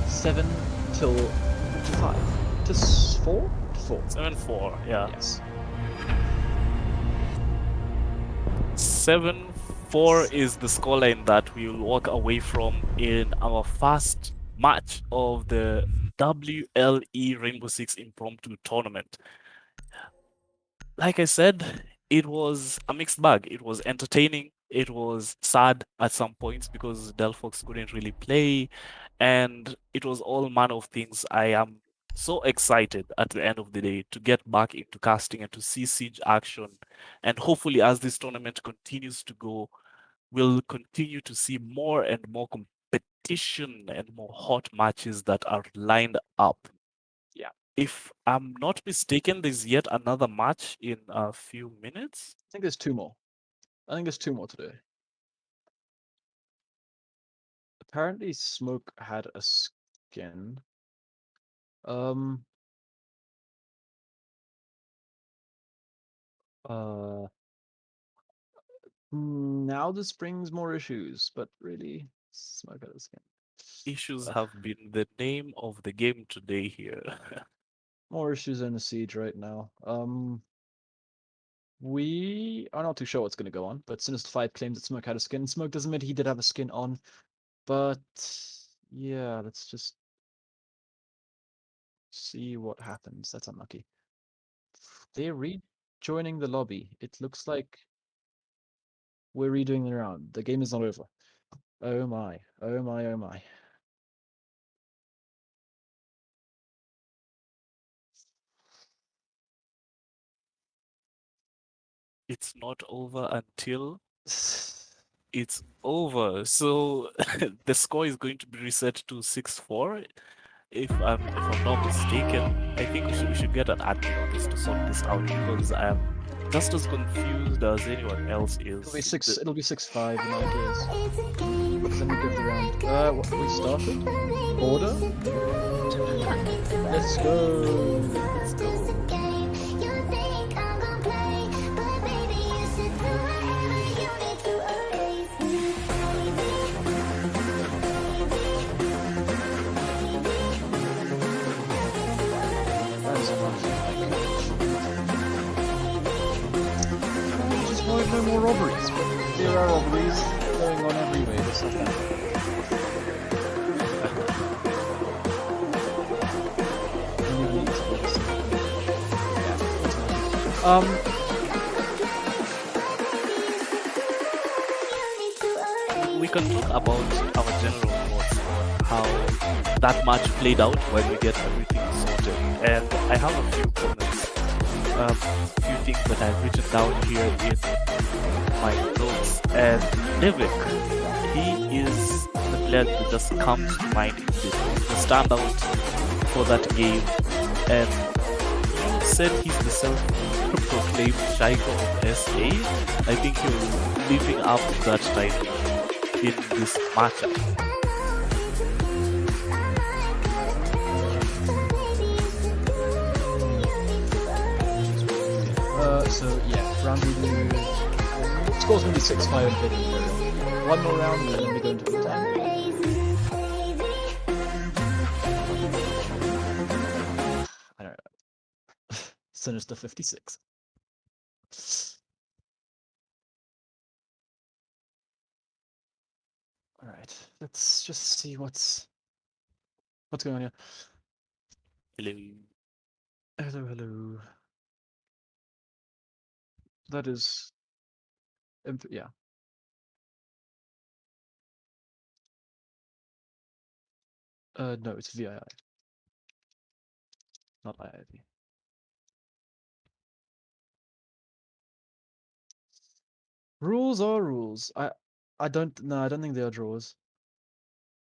[SPEAKER 4] 7 till 5 to 4 to 4.
[SPEAKER 3] 7-4, yeah.
[SPEAKER 4] Yes.
[SPEAKER 3] 7-4 is the scoreline that we will walk away from in our first match of the WLE Rainbow Six Impromptu tournament. Like I said, it was a mixed bag. It was entertaining, It was sad at some points because Delphox couldn't really play, and it was all manner of things. I am so excited at the end of the day to get back into casting and to see Siege action. And hopefully, as this tournament continues to go, we'll continue to see more and more competition and more hot matches that are lined up.
[SPEAKER 4] Yeah.
[SPEAKER 3] If I'm not mistaken, there's yet another match in a few minutes.
[SPEAKER 4] I think there's 2 more. I think there's 2 more today. Apparently, Smoke had a skin. Uh, now this brings more issues, but really, Smoke had a skin.
[SPEAKER 3] Issues have been the name of the game today here.
[SPEAKER 4] More issues in the siege right now. We are not too sure what's going to go on, but Sinister 5 claims that Smoke had a skin. Smoke does admit he did have a skin on, but yeah, let's just see what happens. That's unlucky. They're rejoining the lobby. It looks like we're redoing the round. The game is not over. Oh my, oh my, oh my.
[SPEAKER 3] It's not over until it's over. So the score is going to be reset to 6-4. If I'm not mistaken, I think we should get an admin on this to sort this out because I am just as confused as anyone else is.
[SPEAKER 4] It'll be 6-5 in my case. Let me give the round. What we started? Order? Let's go.
[SPEAKER 1] Let's go. You think I'm gonna play, but baby, you should do whatever you need to erase me.
[SPEAKER 4] That is enough. I just wanted no more robberies, but there are robberies going on everywhere. It's not that.
[SPEAKER 3] We can talk about our general thoughts on how that match played out when we get everything sorted. And I have a few comments, a few things that I've written down here in my notes. And Devik, he is the player that just comes to mind in this. He's the standout for that game. And you said he's the self-proclaimed Shaiko of SA. I think he was living up to that title in this matchup.
[SPEAKER 4] So yeah, round review. Score's gonna be 6-5 in favor of Imperial. One more round and then we go into overtime. I don't know. Sinister 56. Alright, let's just see what's going on here.
[SPEAKER 3] Hello.
[SPEAKER 4] Hello, hello. That is... yeah. No, it's VII. Not IIV. Rules are rules. I don't think they are draws.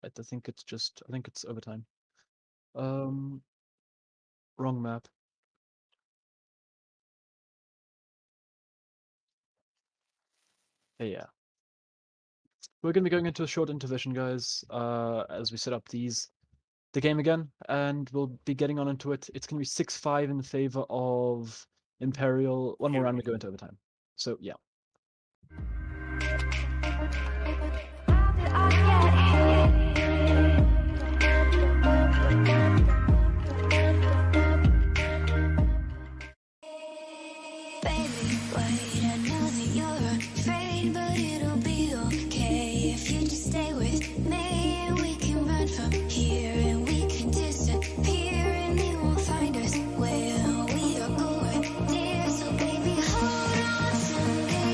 [SPEAKER 4] I think it's overtime. Wrong map. Yeah. We're gonna be going into a short intermission, guys, as we set up the game again, and we'll be getting on into it. It's gonna be 6-5 in favor of Imperial. One more round, we go into overtime. So yeah.
[SPEAKER 1] Baby, wait, I know that you're afraid, but it'll be okay if you just stay with me and we can run from here and we can disappear and they won't find us where we are going, dear. So baby, hold on to me.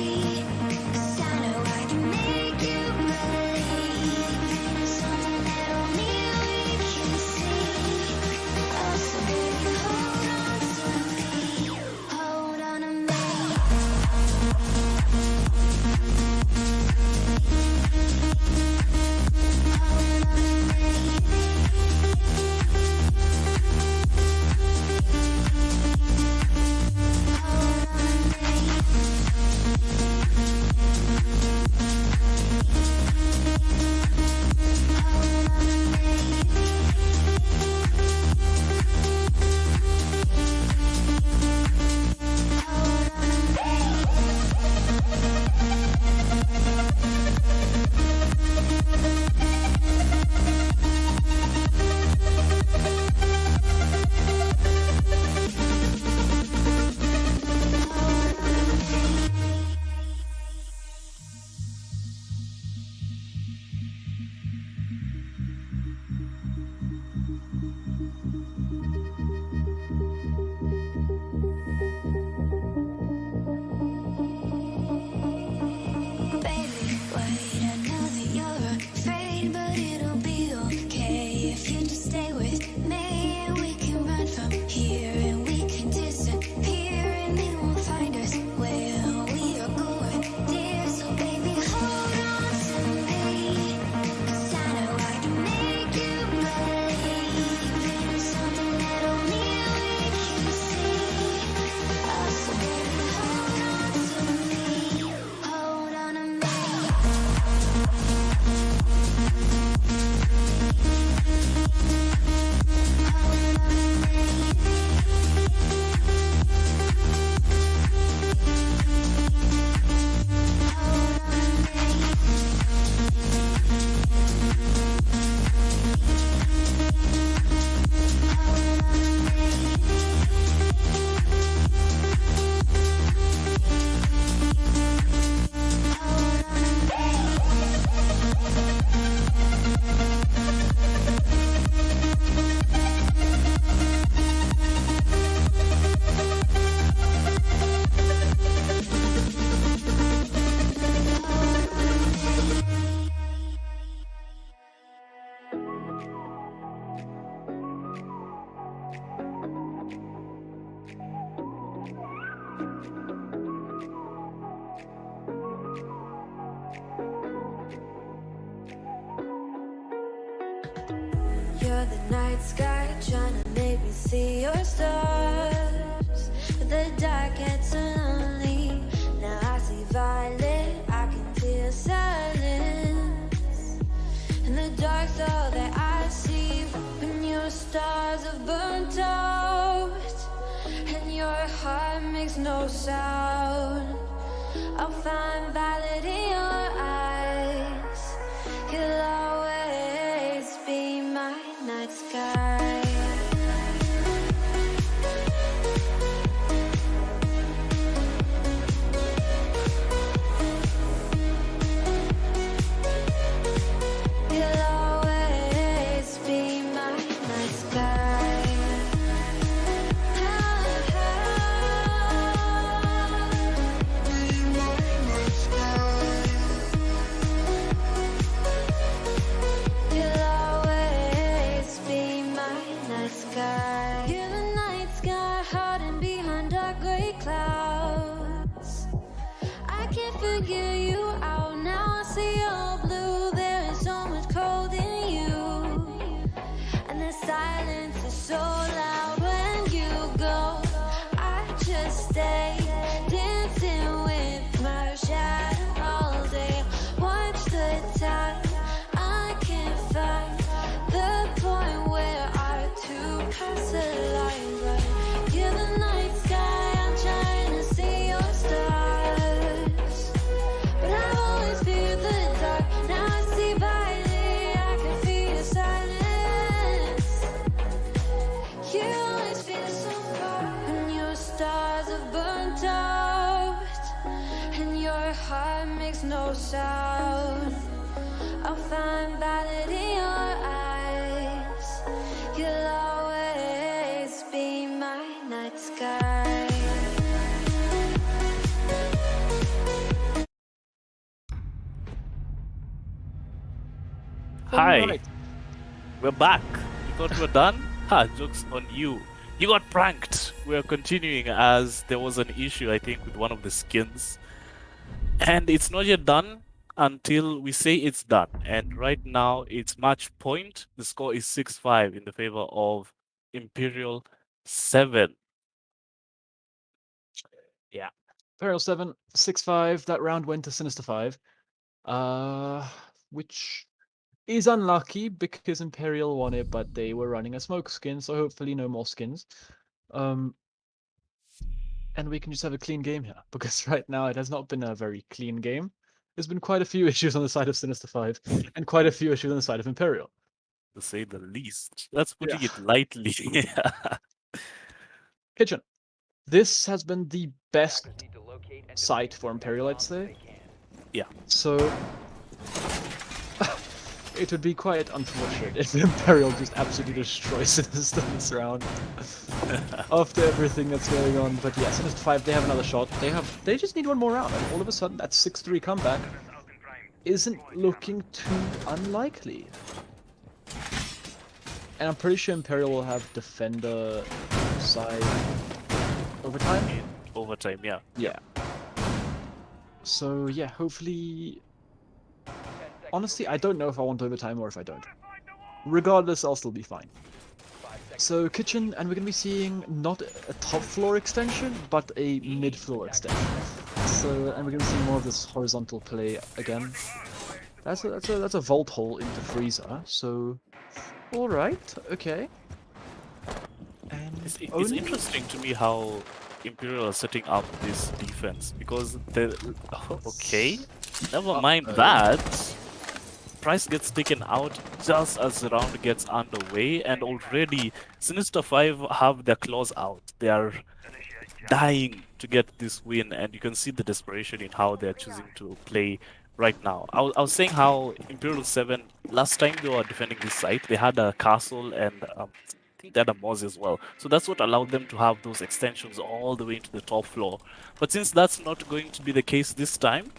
[SPEAKER 1] You're the night sky trying to make me see your stars. But the dark gets so lonely. Now I see violet, I can feel silence. And the dark's all that I see when your stars are burnt out. And your heart makes no sound. I'll find violet in your eyes. You'll always be my night sky. You'll always be my night sky. Be my night sky. You'll always be my night sky. You're the night sky hiding behind dark gray clouds. I can't figure you out now. I see all blue. There is so much cold in you, and the silence is so loud when you go. I just stay dancing with my shadow all day. Watch the time. I can't find the point where our two paths align. But you're the night sky. I'm trying to see your stars, but I've always feared the dark. Now I see violet. I can feel your silence. You always feel so far when your stars are burnt out and your heart makes no sound. I'll find violet in your eyes. You'll always be my night sky.
[SPEAKER 3] Hi,
[SPEAKER 4] Alright.
[SPEAKER 3] we're back. You thought we were done? Ha, joke's on you. You got pranked. We're continuing as there was an issue, I think, with one of the skins. And it's not yet done until we say it's done. And right now, it's match point. The score is 6-5 in the favor of Imperial 7.
[SPEAKER 4] Imperial 7, 6-5. That round went to Sinister 5. Which is unlucky because Imperial won it, but they were running a smoke skin, so hopefully no more skins. And we can just have a clean game here, because right now it has not been a very clean game. There's been quite a few issues on the side of Sinister 5, and quite a few issues on the side of Imperial.
[SPEAKER 3] To say the least. That's putting
[SPEAKER 4] Yeah.
[SPEAKER 3] it lightly.
[SPEAKER 4] Kitchen. This has been the best
[SPEAKER 5] Attackers need to locate and
[SPEAKER 4] site
[SPEAKER 5] defuse
[SPEAKER 4] for
[SPEAKER 5] the
[SPEAKER 4] Imperial, I'd
[SPEAKER 5] bombs
[SPEAKER 4] say.
[SPEAKER 5] if they can.
[SPEAKER 4] So it would be quite unfortunate if Imperial just absolutely destroys Sinister this round after everything that's going on. But yeah, Sinister 5, they have another shot. They just need one more round, and all of a sudden that 6-3 comeback isn't looking too unlikely. And I'm pretty sure Imperial will have defender side overtime.
[SPEAKER 3] In overtime, yeah.
[SPEAKER 4] Yeah. So yeah, hopefully.
[SPEAKER 5] 10 seconds
[SPEAKER 4] Honestly, I don't know if I want overtime or if I don't. Regardless, I'll still be fine.
[SPEAKER 5] 5 seconds.
[SPEAKER 4] So kitchen, and we're gonna be seeing not a top floor extension, but a mid floor extension. So, and we're gonna see more of this horizontal play again. That's a vault hole into freezer. So, all right, okay. And
[SPEAKER 3] It's
[SPEAKER 4] only-
[SPEAKER 3] interesting to me how Imperial are setting up this defense because they okay, never mind that. Price gets taken out just as the round gets underway, and already Sinister 5 have their claws out. They are dying to get this win, and you can see the desperation in how they're choosing to play right now. I was saying how Imperial 7, last time they were defending this site, they had a castle and I think they had a Moz as well. So that's what allowed them to have those extensions all the way into the top floor. But since that's not going to be the case this time,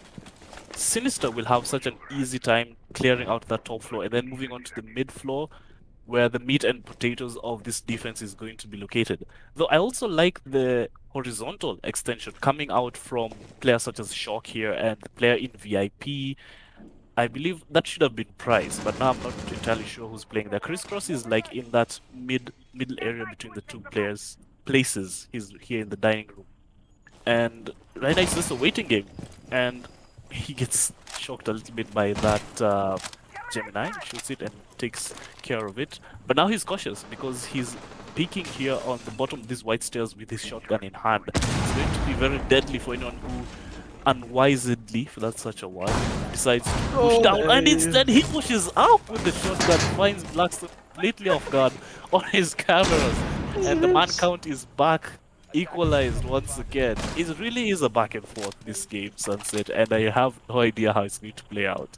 [SPEAKER 3] Sinister will have such an easy time clearing out that top floor and then moving on to the mid floor where the meat and potatoes of this defense is going to be located. Though I also like the horizontal extension coming out from players such as Shock here and the player in VIP. I believe that should have been Price, but now I'm not entirely sure who's playing there. Crisscross is like in that middle area between the two players places. He's here in the dining room. And right now it's just a waiting game. And he gets shocked a little bit by that Gemini, shoots it and takes care of it. But now he's cautious because he's peeking here on the bottom of these white stairs with his shotgun in hand. It's going to be very deadly for anyone who unwisely, if that's such a word, decides to push down, and instead he pushes up with the shotgun, finds Blackstone completely off guard on his cameras, and the man count is back, equalized once again. It really is a back and forth, this game, Sunset, and I have no idea how it's going to play out.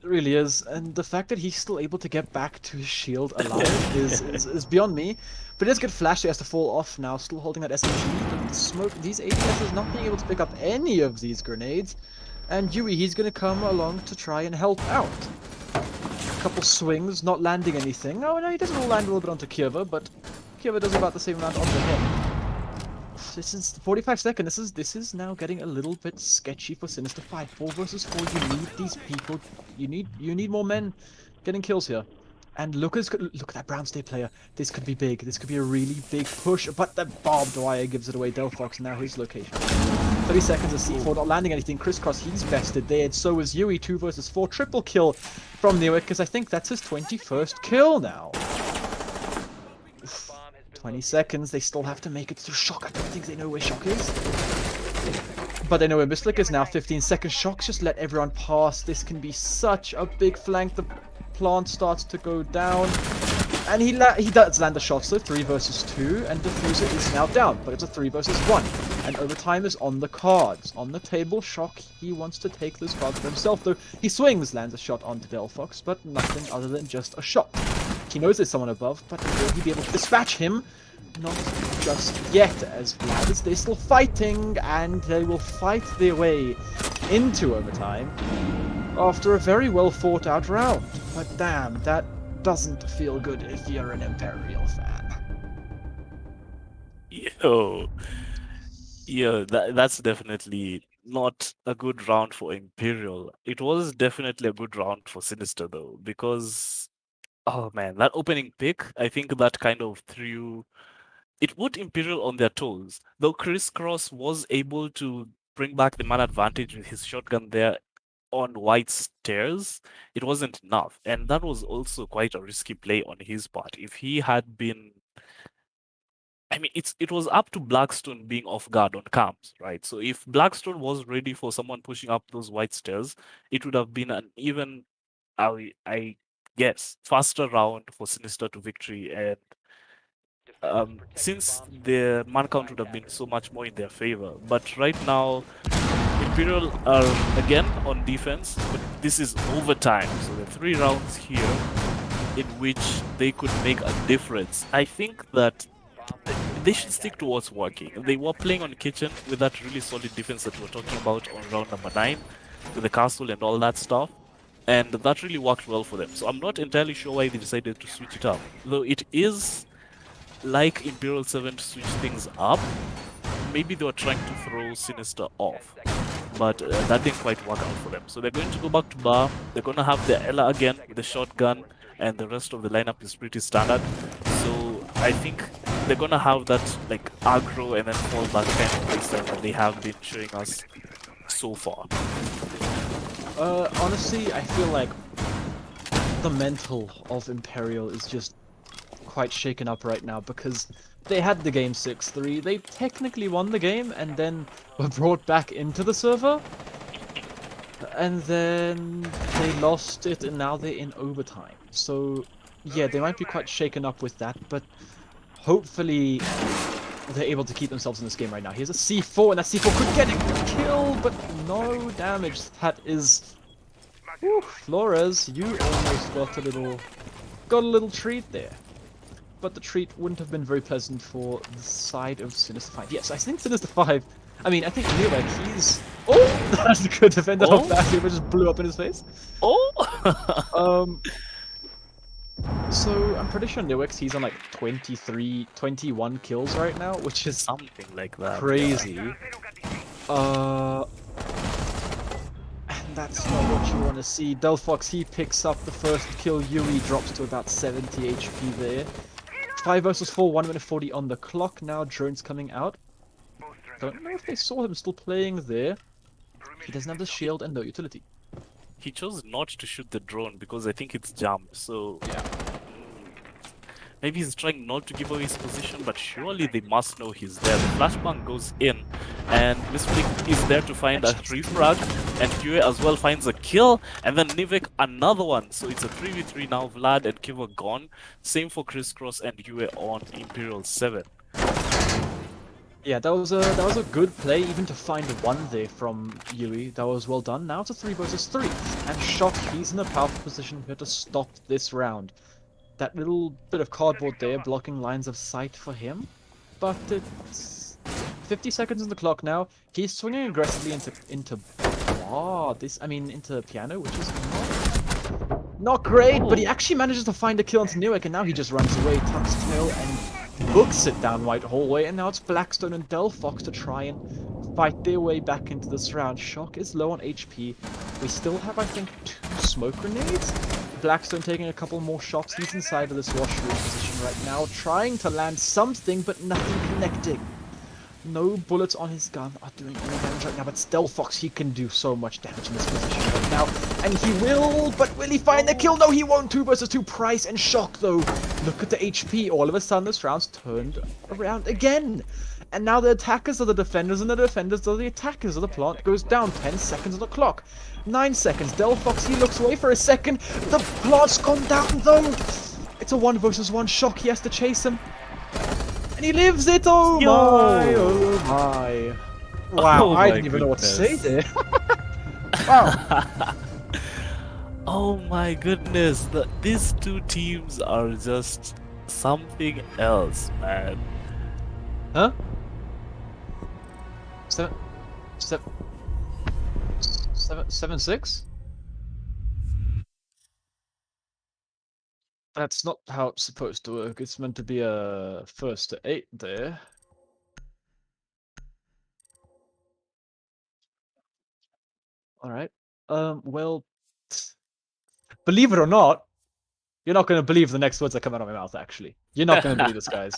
[SPEAKER 4] It really is, and the fact that he's still able to get back to his shield alive is beyond me. But he does get flashed, he has to fall off now, still holding that SMG, but smoke, these ADSs not being able to pick up any of these grenades. And Yui, he's gonna come along to try and help out. A couple swings, not landing anything. Oh no, he does all land a little bit onto Kieva, but Kieva does about the same amount onto him. This is 45 seconds. This is now getting a little bit sketchy for Sinister 5. 4 versus 4. You need these people. You need more men getting kills here. And look at that Brown State player. This could be big. This could be a really big push. But the barbed wire gives it away. Delphox now his location. 30 seconds of C4 not landing anything. Crisscross, he's bested there. So is Yui. 2 versus 4. Triple kill from Newick, because I think that's his 21st kill now. 20 seconds, they still have to make it to Shock. I don't think they know where Shock is. But they know where Mistlick is now. 15 seconds. Shock's just let everyone pass. This can be such a big flank. The plant starts to go down. And he does land the shot, so 3 versus 2. And Diffuser is now down. But it's a 3 versus 1. And overtime is on the cards. On the table, Shock, he wants to take those cards for himself. Though he swings, lands a shot onto Delphox, but nothing other than just a shot. He knows there's someone above, but will he be able to dispatch him? Not just yet, as Vlad is they're still fighting, and they will fight their way into overtime after a very well fought out round. But damn, that doesn't feel good if you're an Imperial fan.
[SPEAKER 3] That's definitely not a good round for Imperial. It was definitely a good round for Sinister though, because oh man, that opening pick, I think that kind of it put Imperial on their toes. Though Crisscross was able to bring back the man advantage with his shotgun there on white stairs, it wasn't enough. And that was also quite a risky play on his part. If he had been, I mean, it was up to Blackstone being off guard on cams, right? So if Blackstone was ready for someone pushing up those white stairs, it would have been an even, I guess, faster round for Sinister to victory. And since the man count would have been so much more in their favor. But right now, Imperial are again on defense, but this is overtime. So there are 3 rounds here in which they could make a difference. I think that they should stick to what's working. They were playing on Kitchen with that really solid defense that we were talking about on round number 9, with the castle and all that stuff. And that really worked well for them. So I'm not entirely sure why they decided to switch it up. Though it is like Imperial 7 to switch things up. Maybe they were trying to throw Sinister off. But that didn't quite work out for them. So they're going to go back to Bar. They're going to have their Ella again with the shotgun. And the rest of the lineup is pretty standard. So I think they're going to have that like aggro and then fall back kind of playstyle that they have been showing us so far.
[SPEAKER 4] Honestly, I feel like the mental of Imperial is just quite shaken up right now, because they had the game 6-3, they technically won the game and then were brought back into the server, and then they lost it and now they're in overtime. So yeah, they might be quite shaken up with that, but hopefully they're able to keep themselves in this game right now. Here's a C4, and that C4 could get a kill, but no damage. That is... Whew, Flores, you almost got a little treat there. But the treat wouldn't have been very pleasant for the side of Sinister 5. Yes, I think Sinister 5... I mean, I think Newick, he's... Oh! That's a good defender of that, but just blew up in his face.
[SPEAKER 3] Oh!
[SPEAKER 4] So I'm pretty sure Newix, he's on like 23, 21 kills right now, which is
[SPEAKER 3] Something like that. Yeah.
[SPEAKER 4] crazy. And that's not what you want to see. Delphox, he picks up the first kill. Yui drops to about 70 HP there. 5 versus 4, 1 minute 40 on the clock now. Drone's coming out. Don't know if they saw him still playing there. He doesn't have the shield and no utility.
[SPEAKER 3] He chose not to shoot the drone because I think it's jammed. So
[SPEAKER 4] Yeah.
[SPEAKER 3] maybe he's trying not to give away his position, but surely they must know he's there. The flashbang goes in, and Misflick is there to find a refrag, and Kue as well finds a kill, and then Nivek another one. So it's a 3v3 now. Vlad and Kiva gone. Same for Crisscross and Yue on Imperial 7.
[SPEAKER 4] Yeah, that was a good play, even to find one there from Yui. That was well done. Now it's a 3 versus 3, and Shock, he's in a powerful position here to stop this round. That little bit of cardboard there blocking lines of sight for him, but it's 50 seconds on the clock now. He's swinging aggressively into into piano, which is not great, but he actually manages to find a kill onto Newick, and now he just runs away, tucks tail, and books it down White Hallway, and now it's Blackstone and Delphox to try and fight their way back into this round. Shock is low on HP. We still have, I think, 2 smoke grenades. Blackstone taking a couple more shots. He's inside of this washroom position right now, trying to land something, but nothing connecting. No bullets on his gun are doing any damage right now, but Delphox, he can do so much damage in this position right now. And he will, but will he find the kill? No, he won't. 2 versus 2. Price and Shock, though. Look at the HP. All of a sudden, this round's turned around again. And now the attackers are the defenders, and the defenders are the attackers. The plant goes down. 10 seconds on the clock. 9 seconds. Delphox, he looks away for a second. The plant's gone down, though. It's a 1 versus 1. Shock, he has to chase him. And he lives it! Oh my! Oh my! Wow, I didn't even know what to say there. Wow!
[SPEAKER 3] Oh my goodness, these two teams are just something else, man.
[SPEAKER 4] Huh? 7-6? That's not how it's supposed to work. It's meant to be a first to 8 there. Alright. Well, believe it or not, you're not going to believe the next words that come out of my mouth, actually. You're not going to believe this, guys.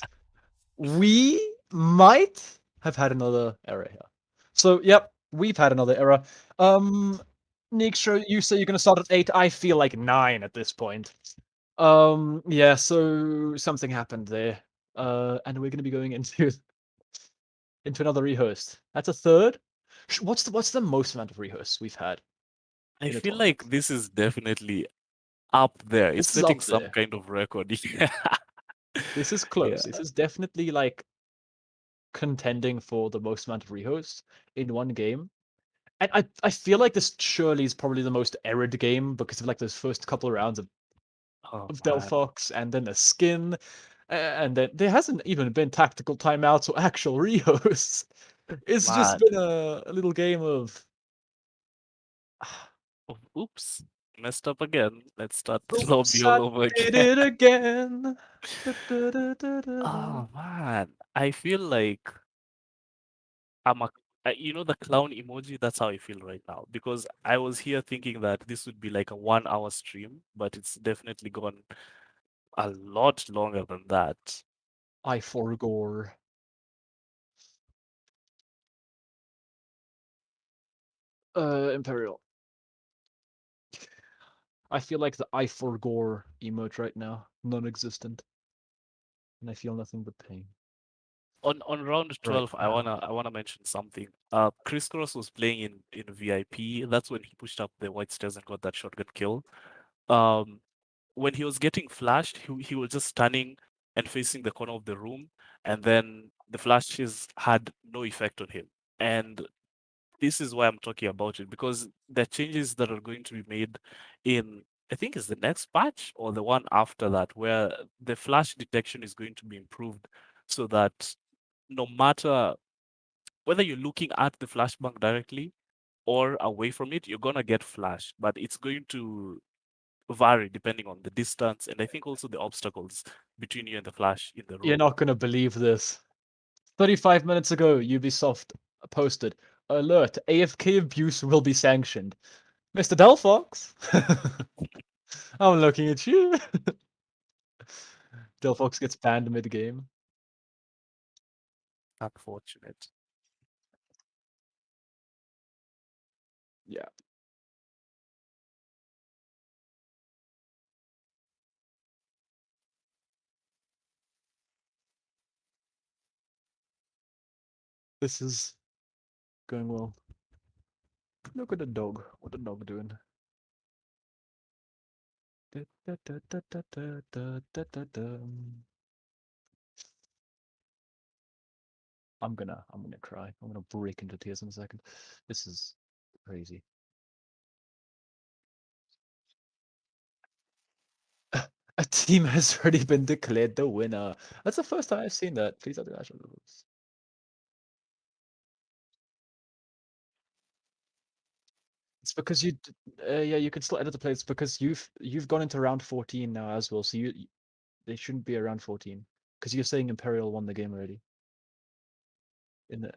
[SPEAKER 4] We might have had another error here. So, yep, we've had another error. Niksha, you say you're going to start at 8. I feel like 9 at this point. Yeah, so something happened there. And we're going to be going into another rehearsed. That's a third. What's the most amount of rehearse we've had?
[SPEAKER 3] I
[SPEAKER 4] in a
[SPEAKER 3] feel
[SPEAKER 4] tournament?
[SPEAKER 3] like this is definitely up there. It's
[SPEAKER 4] This is
[SPEAKER 3] setting
[SPEAKER 4] up
[SPEAKER 3] some
[SPEAKER 4] there.
[SPEAKER 3] kind of record. Yeah.
[SPEAKER 4] This is close.
[SPEAKER 3] Yeah.
[SPEAKER 4] This is definitely like contending for the most amount of rehosts in one game. And I feel like this surely is probably the most errored game because of like those first couple of rounds of
[SPEAKER 3] Oh, man.
[SPEAKER 4] Delphox and then the skin. And then there hasn't even been tactical timeouts or actual rehosts. It's just
[SPEAKER 3] Man.
[SPEAKER 4] been a little game of
[SPEAKER 3] Oh, oops. Messed up again. Let's start the
[SPEAKER 4] oops,
[SPEAKER 3] lobby
[SPEAKER 4] I
[SPEAKER 3] all over
[SPEAKER 4] did
[SPEAKER 3] again.
[SPEAKER 4] it again.
[SPEAKER 3] Oh, man. I feel like I'm a you know the clown emoji? That's how I feel right now. Because I was here thinking that this would be like a 1 hour stream, but it's definitely gone a lot longer than that.
[SPEAKER 4] I forgore. Imperial. I feel like the I forgore emote right now, non-existent, and I feel nothing but pain.
[SPEAKER 3] On round
[SPEAKER 4] Right
[SPEAKER 3] 12, I
[SPEAKER 4] now.
[SPEAKER 3] wanna mention something. Chris Cross was playing in VIP. That's when he pushed up the white stairs and got that shotgun kill. When he was getting flashed, he was just standing and facing the corner of the room, and then the flashes had no effect on him. And this is why I'm talking about it, because the changes that are going to be made in, I think it's the next patch or the one after that, where the flash detection is going to be improved so that no matter whether you're looking at the flashbang directly or away from it, you're gonna get flashed, but it's going to vary depending on the distance, and I think also the obstacles between you and the Flash in the
[SPEAKER 4] You're
[SPEAKER 3] room.
[SPEAKER 4] not gonna believe this. 35 minutes ago, Ubisoft posted, alert, AFK abuse will be sanctioned. Mr. Delphox? I'm looking at you. Delphox gets banned mid-game.
[SPEAKER 3] Unfortunate.
[SPEAKER 4] Yeah. This is going well. Look at the dog. What the dog doing? I'm gonna cry. I'm gonna break into tears in a second. This is crazy. A team has already been declared the winner. That's the first time I've seen that. Please don't do national rules. It's because yeah, you can still edit the plays because you've gone into round 14 now as well. So they shouldn't be around 14 because you're saying Imperial won the game already. In the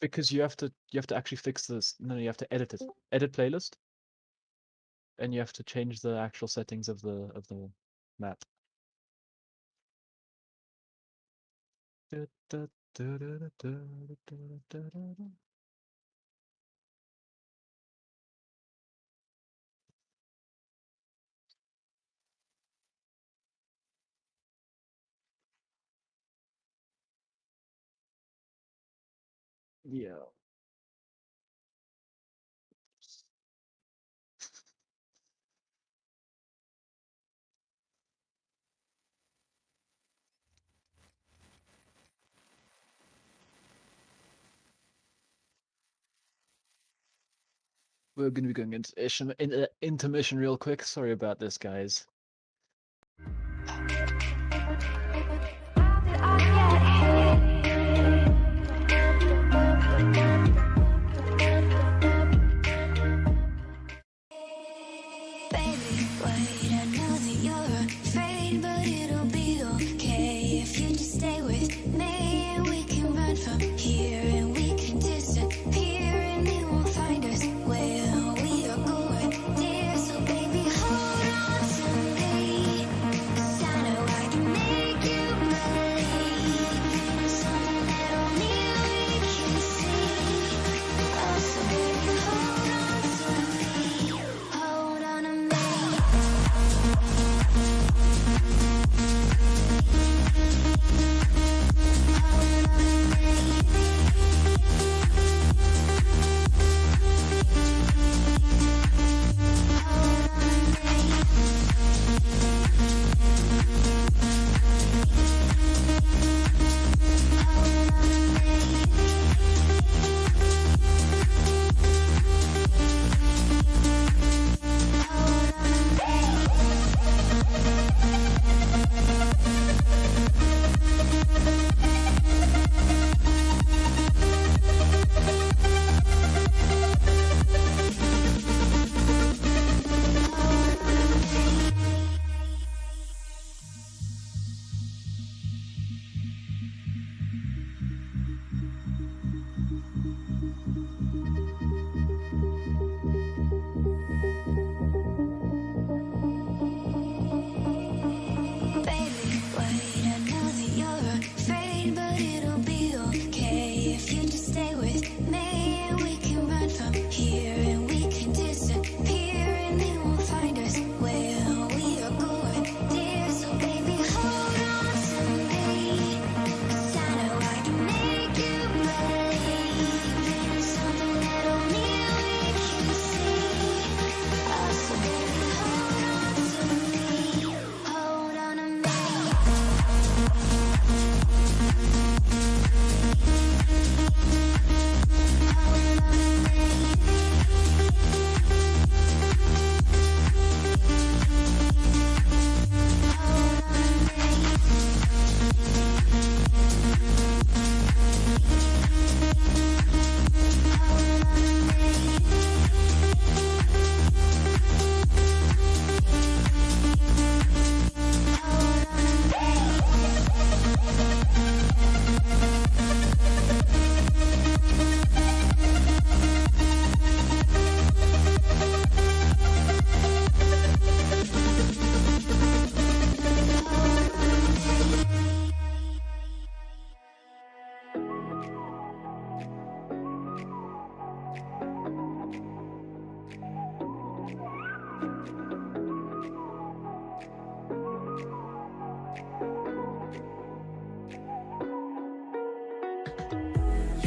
[SPEAKER 4] because you have to actually fix this. No, you have to edit it. Edit playlist, and you have to change the actual settings of the map. Yeah. We're gonna be going into intermission real quick. Sorry about this, guys.
[SPEAKER 1] Baby, wait, I know that you're afraid, but it'll be okay if you just stay with me. And we can run from here, and we can disappear, and they won't find us where we are going, dear. So baby, hold on to me.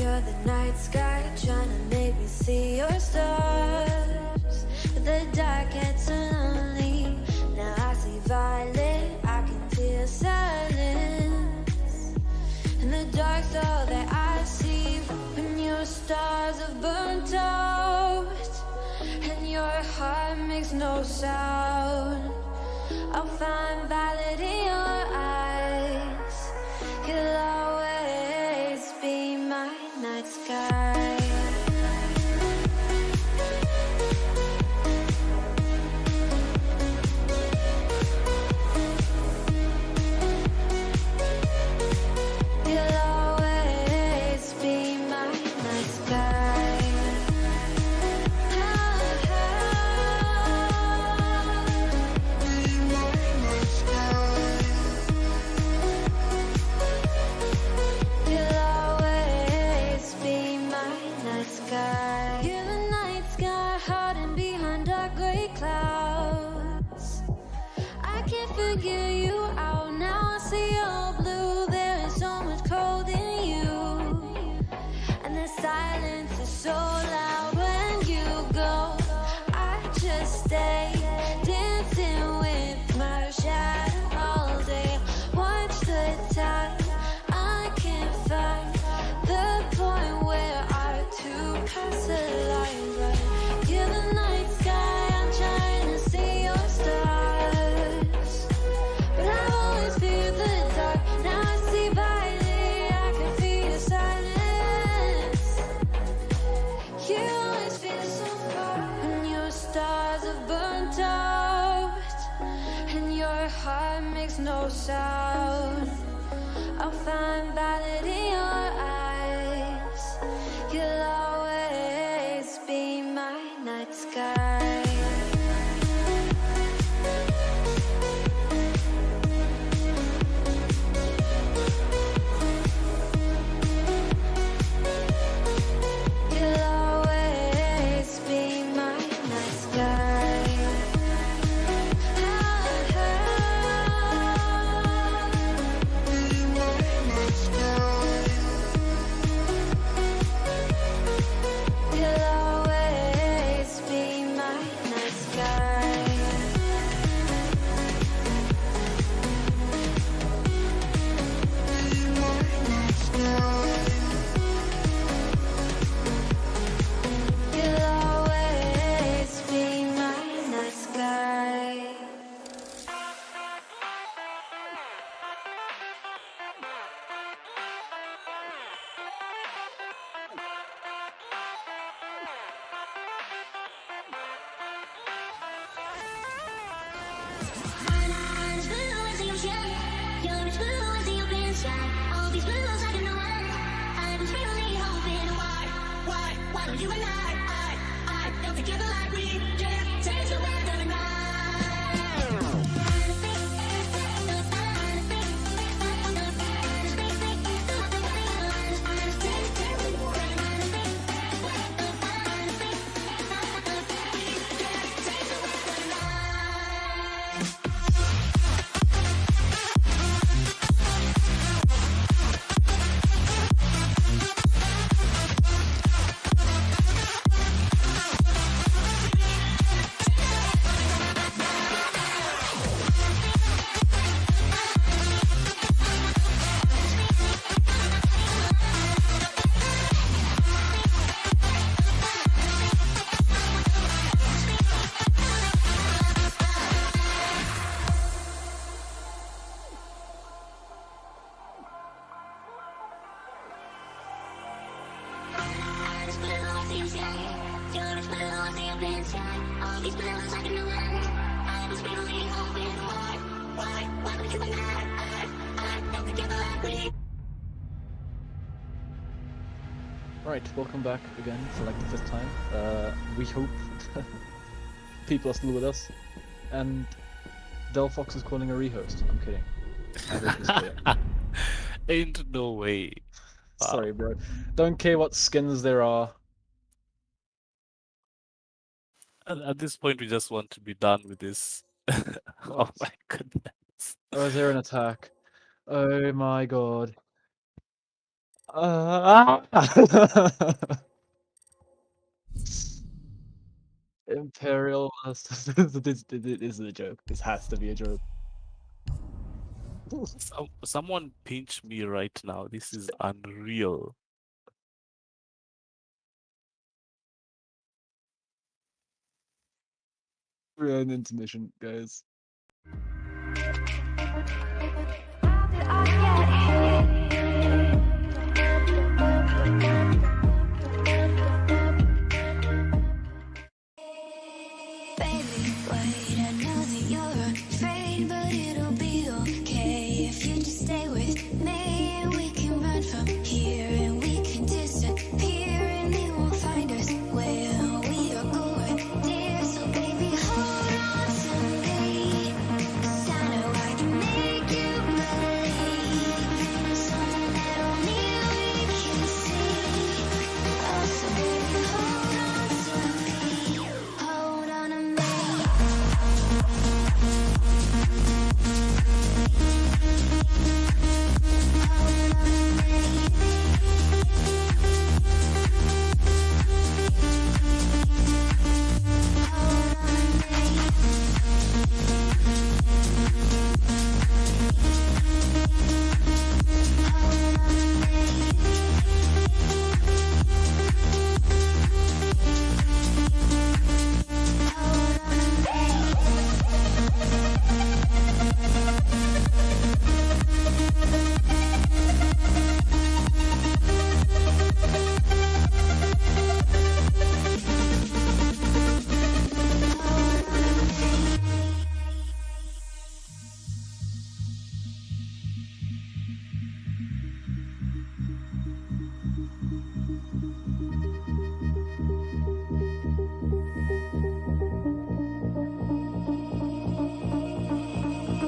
[SPEAKER 1] under the night sky, trying to make me see your stars. But the dark gets so lonely. Now I see violet, I can feel silence. And the dark's all that I see. When your stars have burnt out and your heart makes no sound, I'll find violet in your eyes. You'll always be my night sky. You'll always be my night sky. You'll always be my night sky. You're the night sky hiding behind dark gray clouds. I can't figure you out now. I see your blue. There is so much cold in you, and the silence is so loud when you go. I just stay dancing with my shadow all day. Watch the time. I can't find the point where our two paths align. But you're the night sky. I'm trying to see your stars, but I've always feared the dark. Now I see violet. I can feel your silence. You always feel so far when your stars have burnt out and your heart makes no sound. I'll find violet in your eyes. You'll always be my night sky. You'll always be my night sky. You'll always be my night sky. You'll always be my night sky.
[SPEAKER 6] You and I feel together like we can change the weather tonight.
[SPEAKER 4] Right, welcome back again for like the fifth time. We hope people are still with us. And Del Fox is calling a rehost. I'm kidding. I hope he's kidding.
[SPEAKER 3] Ain't no way. Wow.
[SPEAKER 4] Sorry, bro. Don't care what skins there are.
[SPEAKER 3] At this point, we just want to be done with this. Oh my goodness.
[SPEAKER 4] Oh, is there an attack? Oh my god. Uh, Imperial. This is a joke. This has to be a joke.
[SPEAKER 3] Someone pinch me right now. This is unreal.
[SPEAKER 4] We're in intermission, guys.
[SPEAKER 1] Baby, wait, I know that you're afraid, but it'll be okay if you just stay with me. And we can run from here, and we can disappear, and they won't find us where we are going, dear. So baby, hold on to me, 'cause I know I can make you believe something that only we can see. Oh, so baby, hold on to me, hold on to me.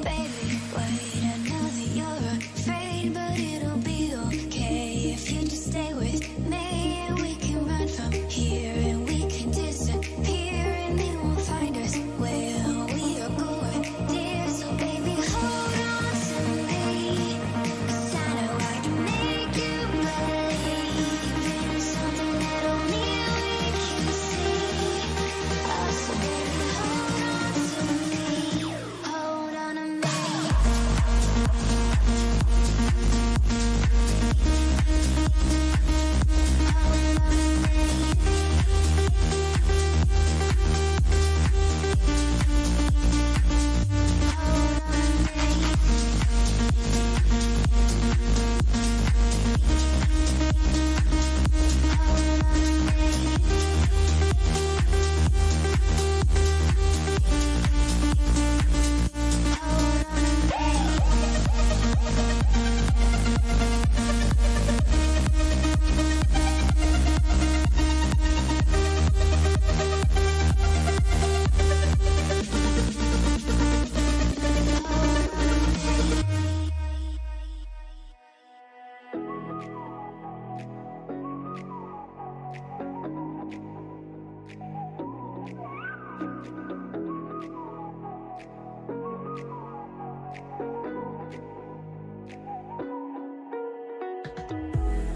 [SPEAKER 1] Baby, wait, I know that you're afraid, but it'll be okay if you just stay with me. And we can run from here, and we can disappear, and they won't find us where we are going, dear. So baby, hold on to me, 'cause I know I can make you believe something that only we can see. Oh, so baby, hold on to me, hold on to me.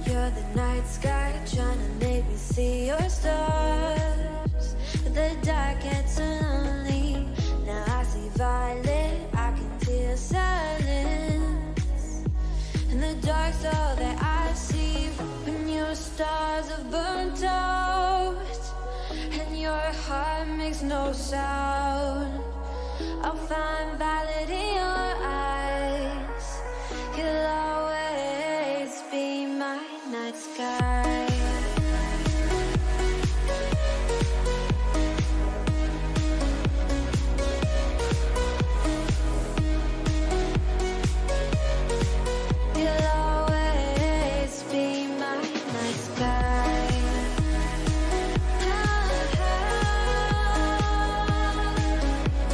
[SPEAKER 1] You're the night sky trying to make me see your stars, but the dark gets so lonely. Now I see violet, I can feel silence, and the dark's all that I see. When your stars are burnt out and your heart makes no sound, I'll find violet in your eyes. You'll always be my night sky. You'll always be my night sky.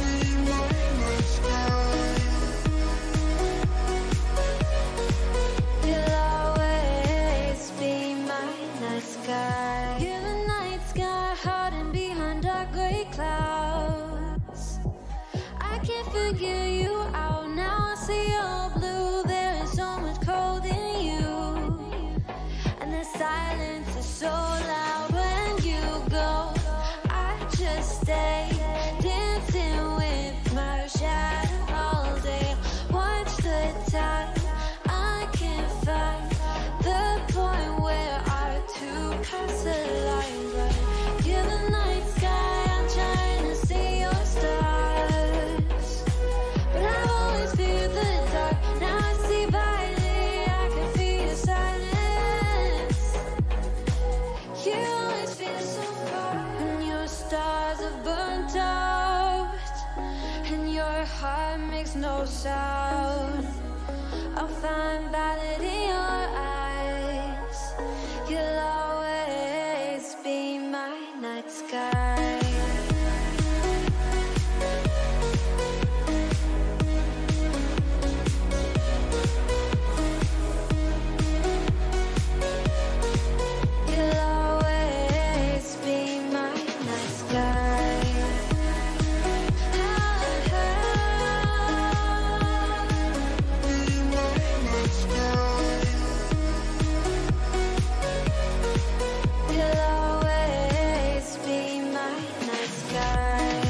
[SPEAKER 1] Be my night sky. sound. I'll find valid in your eyes. You'll always be my night sky. You'll always be my night sky. You'll always be my night sky.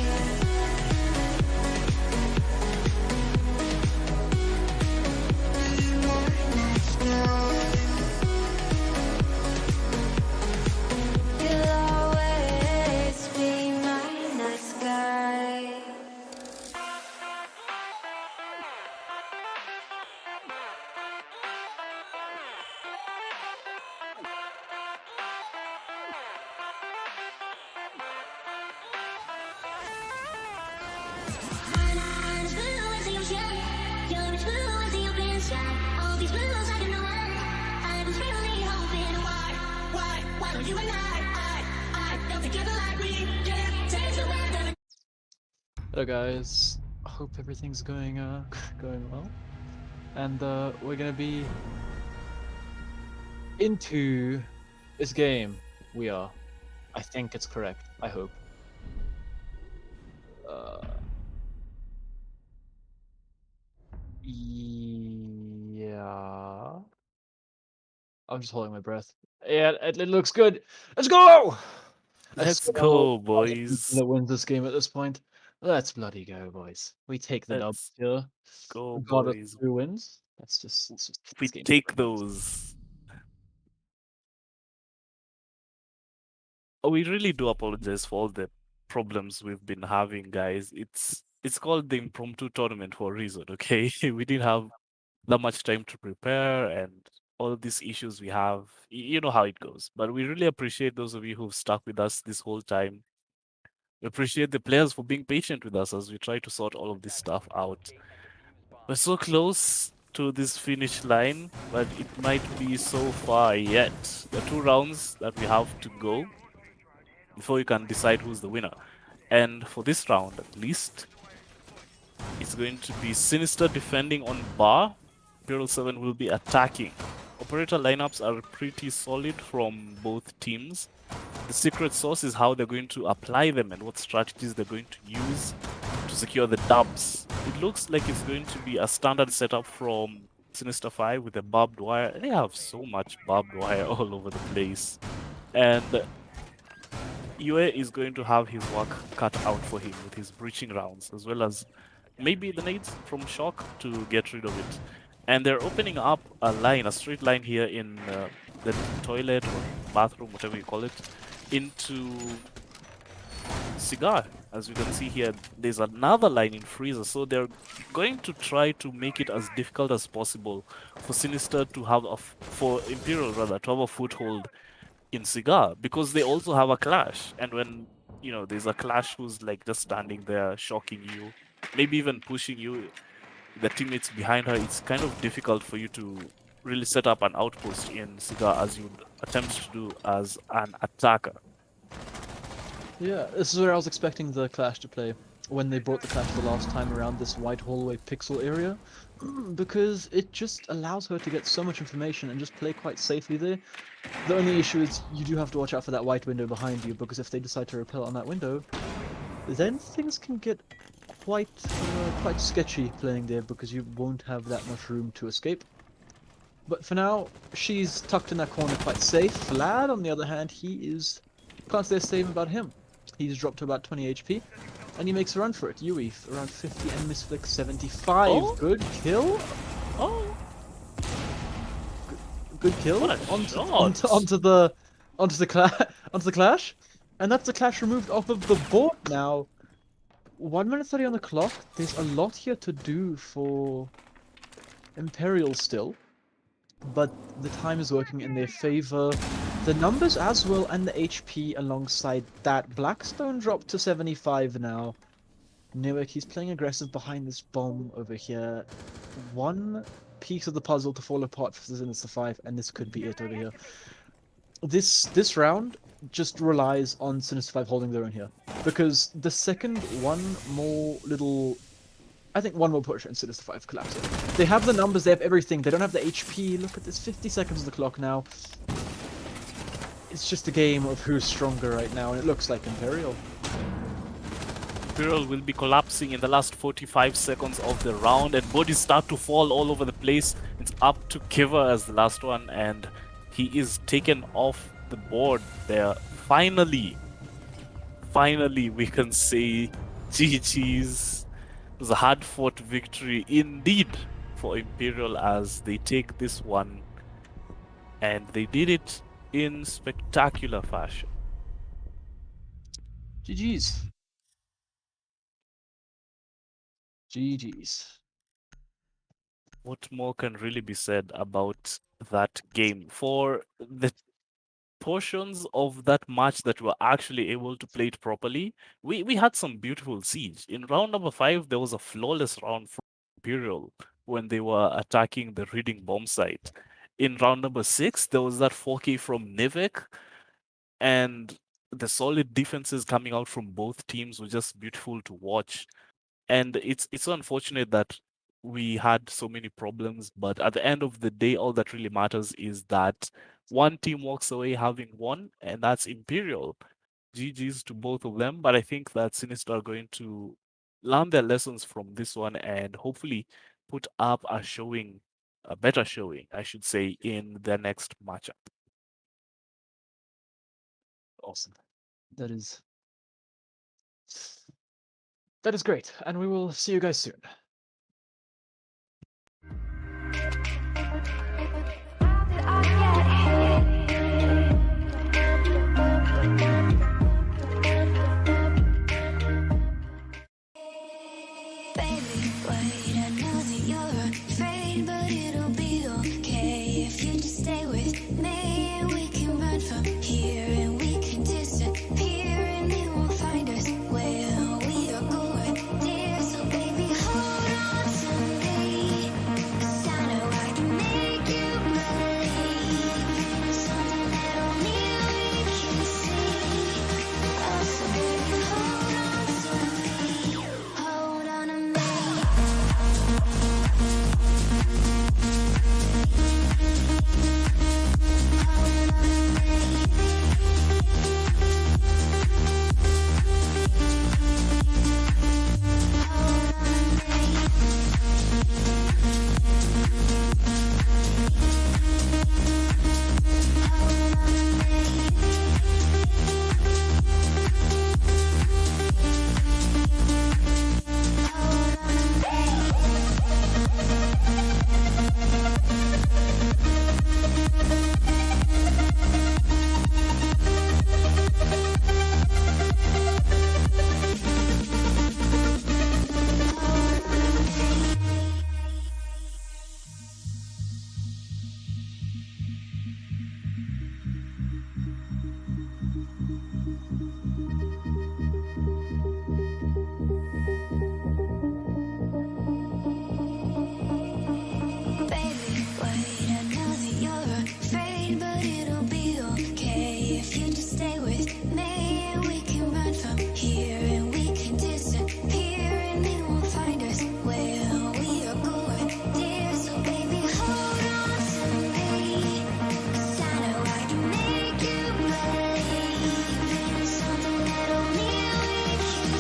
[SPEAKER 1] You'll always be my night sky.
[SPEAKER 4] Hello guys, hope everything's going going well, and we're gonna be into this game. We are. I think it's correct. I hope. Yeah. I'm just holding my breath. Yeah, it looks good. Let's go! I
[SPEAKER 3] Let's
[SPEAKER 4] swear
[SPEAKER 3] go,
[SPEAKER 4] I'm
[SPEAKER 3] boys.
[SPEAKER 4] that wins this game at this point. Let's bloody go, boys. We take the dub
[SPEAKER 3] Let's
[SPEAKER 4] here.
[SPEAKER 3] go,
[SPEAKER 4] Regardless
[SPEAKER 3] boys.
[SPEAKER 4] of who wins. That's just
[SPEAKER 3] We
[SPEAKER 4] this game's
[SPEAKER 3] take
[SPEAKER 4] great.
[SPEAKER 3] those. We really do apologize for all the problems we've been having, guys. It's called the Impromptu tournament for a reason, okay? We didn't have that much time to prepare and all these issues we have. You know how it goes. But we really appreciate those of you who've stuck with us this whole time. We appreciate the players for being patient with us as we try to sort all of this stuff out. We're so close to this finish line, but it might be so far yet. There are 2 rounds that we have to go before you can decide who's the winner. And for this round, at least, it's going to be Sinister defending on bar. Imperial 7 will be attacking. Operator lineups are pretty solid from both teams. The secret sauce is how they're going to apply them and what strategies they're going to use to secure the dubs. It looks like it's going to be a standard setup from Sinister 5 with a barbed wire. They have so much barbed wire all over the place. And Yue is going to have his work cut out for him with his breaching rounds, as well as maybe the nades from Shock to get rid of it. And they're opening up a line, a straight line here in the toilet or bathroom, whatever you call it, into Cigar. As you can see here, there's another line in Freezer, so they're going to try to make it as difficult as possible for Sinister to have for Imperial rather, to have a foothold in Cigar, because they also have a clash. And when, you know, there's a clash who's like just standing there, shocking you, maybe even pushing you, the teammates behind her, it's kind of difficult for you to really set up an outpost in Cigar as you'd attempt to do as an attacker.
[SPEAKER 4] Yeah, this is where I was expecting the Clash to play when they brought the Clash the last time around this white hallway pixel area, because it just allows her to get so much information and just play quite safely there. The only issue is you do have to watch out for that white window behind you, because if they decide to repel on that window, then things can get quite sketchy playing there, because you won't have that much room to escape. But for now, she's tucked in that corner quite safe. Vlad, on the other hand, can't say the same about him. He's dropped to about 20 HP, and he makes a run for it. Yui, around 50, and Misflick 75.
[SPEAKER 3] Oh.
[SPEAKER 4] Good kill.
[SPEAKER 3] Oh,
[SPEAKER 4] Good kill.
[SPEAKER 3] What a
[SPEAKER 4] onto
[SPEAKER 3] shot.
[SPEAKER 4] the clash, and that's the clash removed off of the board now. 1 minute 30 on the clock. There's a lot here to do for Imperial still, but the time is working in their favor. The numbers as well, and the HP alongside that. Blackstone dropped to 75 now. Newick, he's playing aggressive behind this bomb over here. One piece of the puzzle to fall apart for Sinister 5, and this could be it over here. This round just relies on Sinister 5 holding their own here. Because the second one more push and Sinister 5 collapsing. They have the numbers, they have everything, they don't have the HP. Look at this, 50 seconds on the clock now. It's just a game of who's stronger right now, and it looks like Imperial.
[SPEAKER 3] Imperial will be collapsing in the last 45 seconds of the round, and bodies start to fall all over the place. It's up to Kiva as the last one, and he is taken off the board there. Finally, we can say GG's. It was a hard-fought victory indeed for Imperial as they take this one, and they did it in spectacular fashion.
[SPEAKER 4] GG's. GG's.
[SPEAKER 3] What more can really be said about that game? For the portions of that match that were actually able to play it properly, we had some beautiful siege. In round number 5, there was a flawless round from Imperial when they were attacking the Reading bomb site. In round number 6, there was that 4K from Nivek, and the solid defenses coming out from both teams were just beautiful to watch. And it's so unfortunate that we had so many problems, but at the end of the day, all that really matters is that one team walks away having won, and that's Imperial. GG's to both of them, but I think that Sinister are going to learn their lessons from this one and hopefully put up a better showing, I should say, in their next matchup.
[SPEAKER 4] Awesome. That is great, and we will see you guys soon.
[SPEAKER 1] Baby, wait, I know that you're afraid, but it'll be okay if you just stay with me, and we can run from here, and we can disappear, and they won't find us where we are going, dear. So baby, hold on to me, 'cause I know I can make you believe something that only we can see. Oh, so baby, hold on to me, hold on to me. Baby, wait, I know that you're afraid, but it'll be okay if you just stay with me, and we can run from here, and we can disappear, and they won't find us where we are going, dear. So baby, hold on to me, 'cause I know I can make you believe something that only we can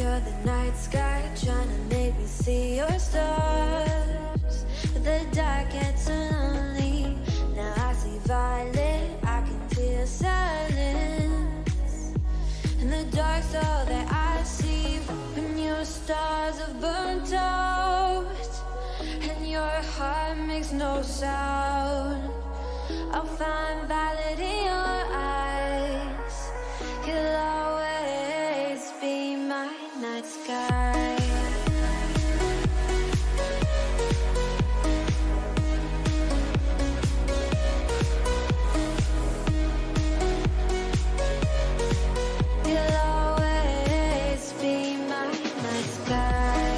[SPEAKER 1] You're the night sky trying to make me see your stars. But the dark gets so lonely. Now I see violet, I can feel silence. And the dark's all that I see. When your stars have burnt out and your heart makes no sound, I'll find violet in your eyes. You'll always be my night sky. You'll always be my night sky.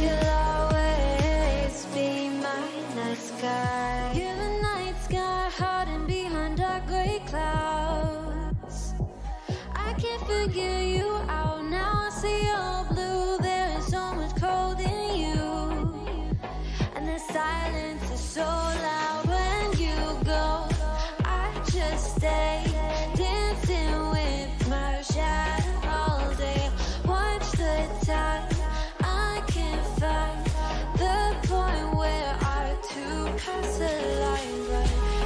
[SPEAKER 1] You'll always be my night sky. You're the night sky hiding behind dark gray clouds. I can't figure you out now. I see all blue. There is so much cold in you, and the silence is so loud when you go. I just stay dancing with my shadow all day. Watch the time. I can't find the point where our two paths align.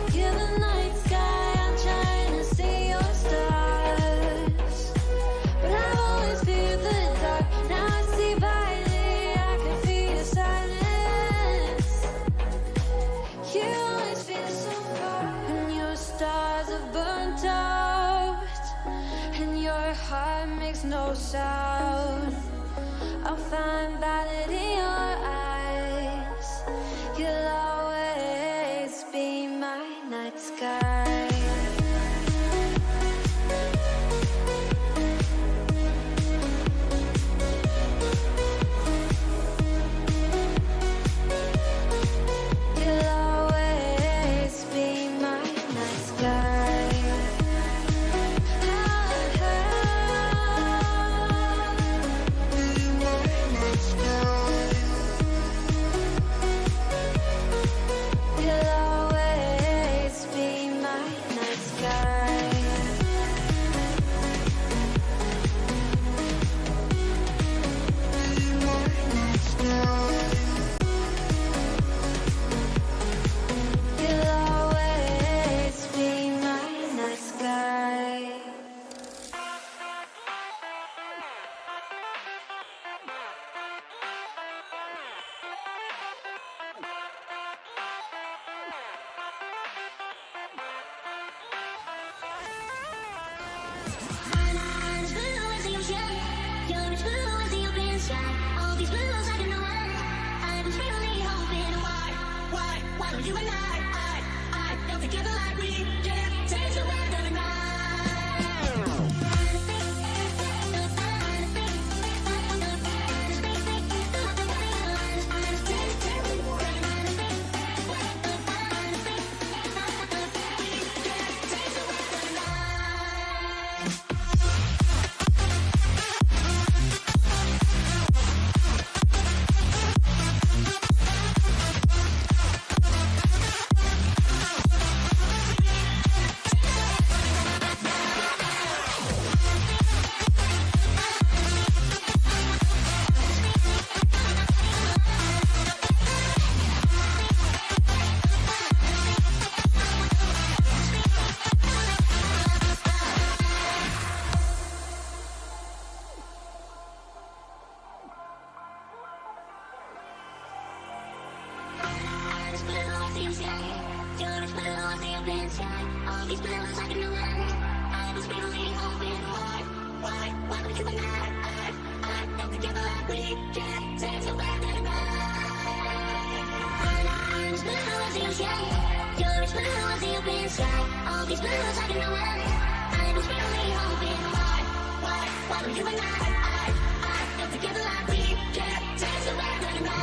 [SPEAKER 1] But you're the night sky. I'm trying to see your stars, but I've always feared the dark. Now I see violet. I can feel your silence. You always feel so far when your stars have burnt out and your heart makes no sound. I'll find violet in your eyes. You'll always be my night sky. You'll always be my night sky. You'll always be my night sky. You'll always be my night sky.
[SPEAKER 6] You and I don't together like we can change the weather all these bills I can do it. I was really hoping why would you and I don't together like we can change the weather I'm as blue as the ocean. You're as blue as the open sky. All these bills I can do it. I was really hoping why would you and I don't together like we can change the weather tonight.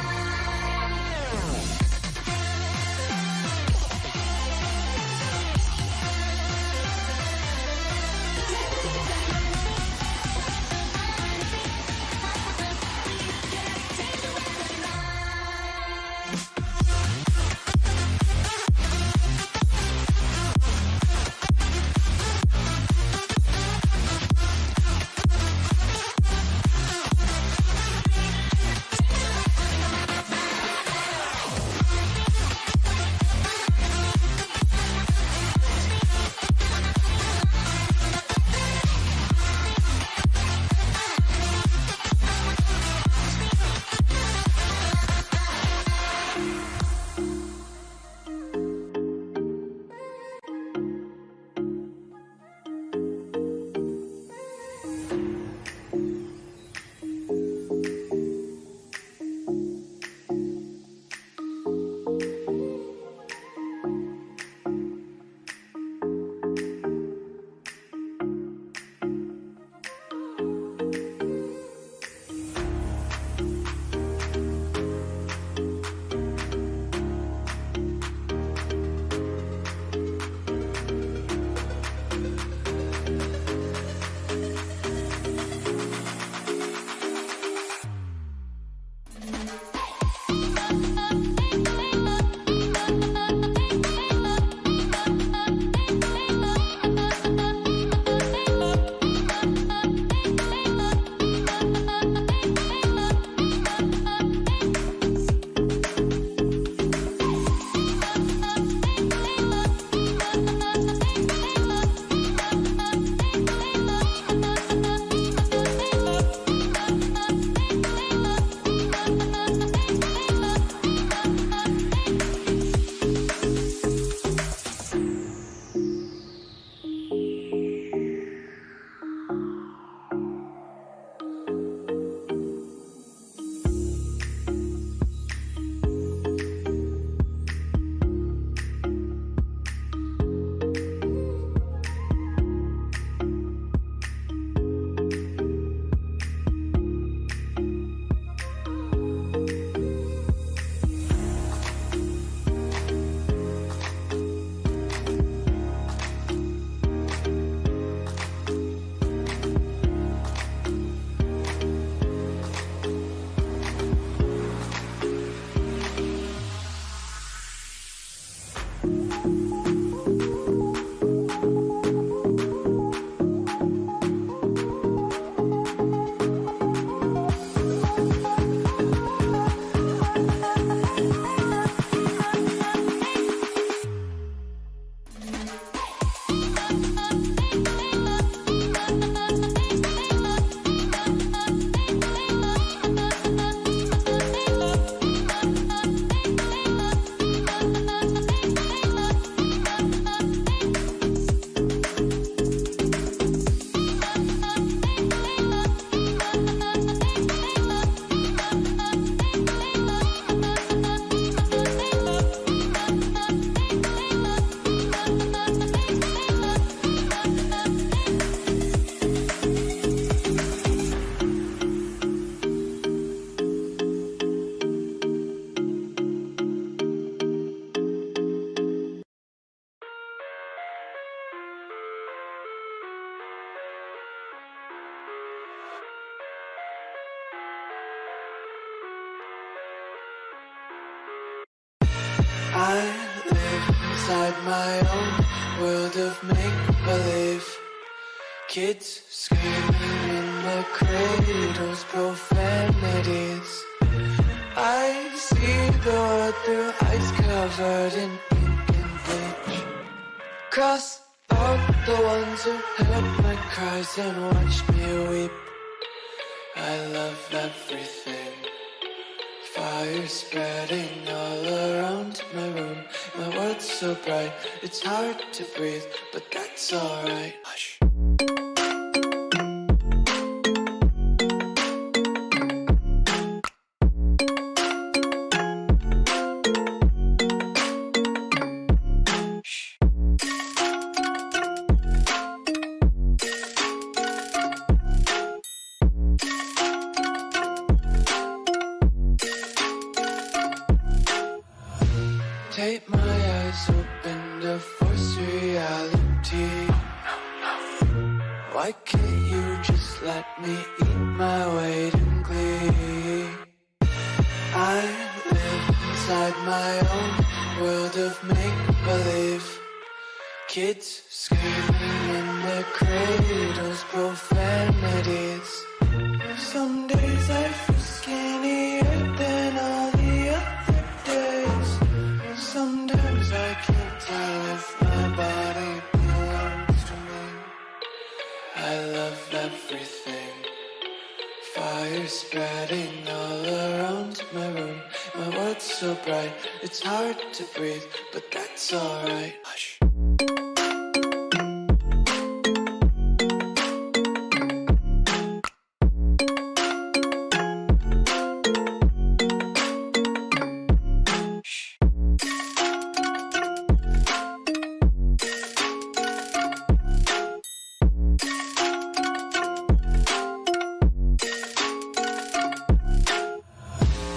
[SPEAKER 7] inside my own world of make-believe. Kids screaming in their cradles, profanities. I see the world through eyes covered in ink and bleach. Cross out the ones who heard my cries and watched me weep. I love everything. Fire spreading all around my room. My world's so bright, it's hard to breathe, but that's alright. Hush. Take my eyes open to force reality. Why can't you just let me eat my weight in glee? I live inside my own world of make-believe. Kids screaming in their cradles, profanities. Some days I feel skinnier than all the other days. Sometimes I can't tell if my body belongs to me. I love everything. Fire spreading all around my room. My world's so bright, it's hard to breathe, but that's alright. Hush.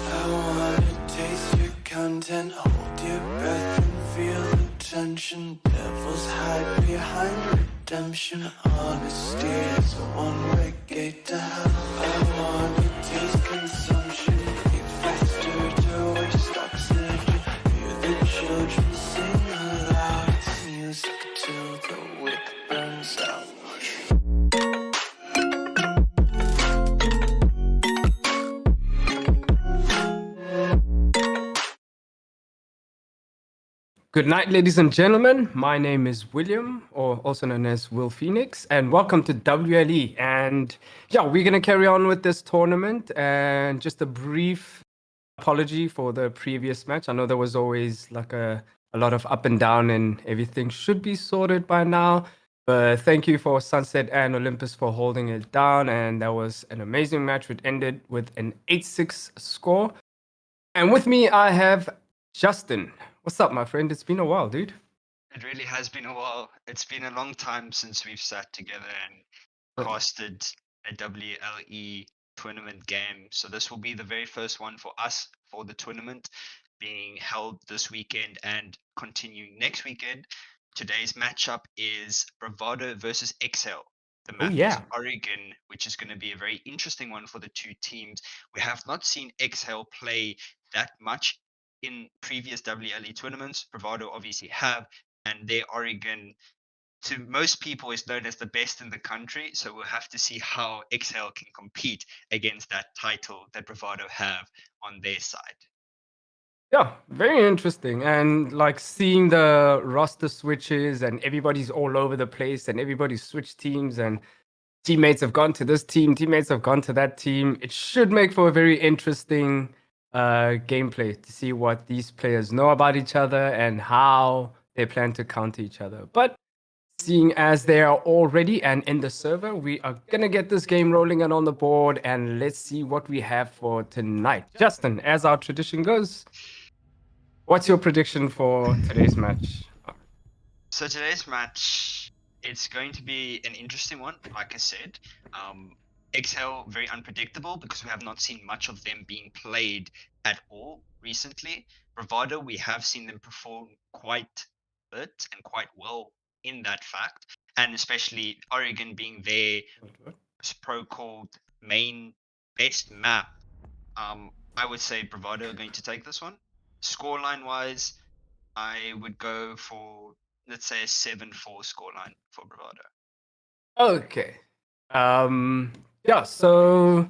[SPEAKER 7] I wanna taste your content, hold your breath and feel the tension. Devils hide behind redemption. Honesty is a one-way gate to hell. I wanna taste consumption, eat faster to waste oxygen. Hear the children sing aloud. It's music till the wick burns out.
[SPEAKER 8] Good night, ladies and gentlemen. My name is William, or also known as Will Phoenix, and welcome to WLE. And yeah, we're going to carry on with this tournament. And just a brief apology for the previous match. I know there was always like a lot of up and down, and everything should be sorted by now. But thank you for Sunset and Olympus for holding it down. And that was an amazing match. It ended with an 8-6 score. And with me, I have Justin. What's up, my friend? It's been a while, dude.
[SPEAKER 9] It really has been a while. It's been a long time since we've sat together and casted a WLE tournament game. So this will be the very first one for us for the tournament being held this weekend and continuing next weekend. Today's matchup is Bravado versus Excel. The map is Oregon, which is going to be a very interesting one for the two teams. We have not seen Excel play that much in previous WLE tournaments. Bravado obviously have, and their Oregon to most people is known as the best in the country. So we'll have to see how XL can compete against that title that Bravado have on their side.
[SPEAKER 8] Yeah, very interesting. And like seeing the roster switches and everybody's all over the place and everybody's switched teams and teammates have gone to this team, teammates have gone to that team. It should make for a very interesting gameplay to see what these players know about each other and how they plan to counter each other. But seeing as they are all ready and in the server, we are going to get this game rolling and on the board, and let's see what we have for tonight. Justin, as our tradition goes, what's your prediction for today's match?
[SPEAKER 9] So today's match, it's going to be an interesting one, like I said. XL, very unpredictable because we have not seen much of them being played at all recently. Bravado, we have seen them perform quite a bit and quite well in that fact, and especially Oregon being their pro-called main best map. I would say Bravado are going to take this one. Scoreline wise, I would go for, let's say, a 7-4 scoreline for Bravado.
[SPEAKER 8] Okay. Yeah, so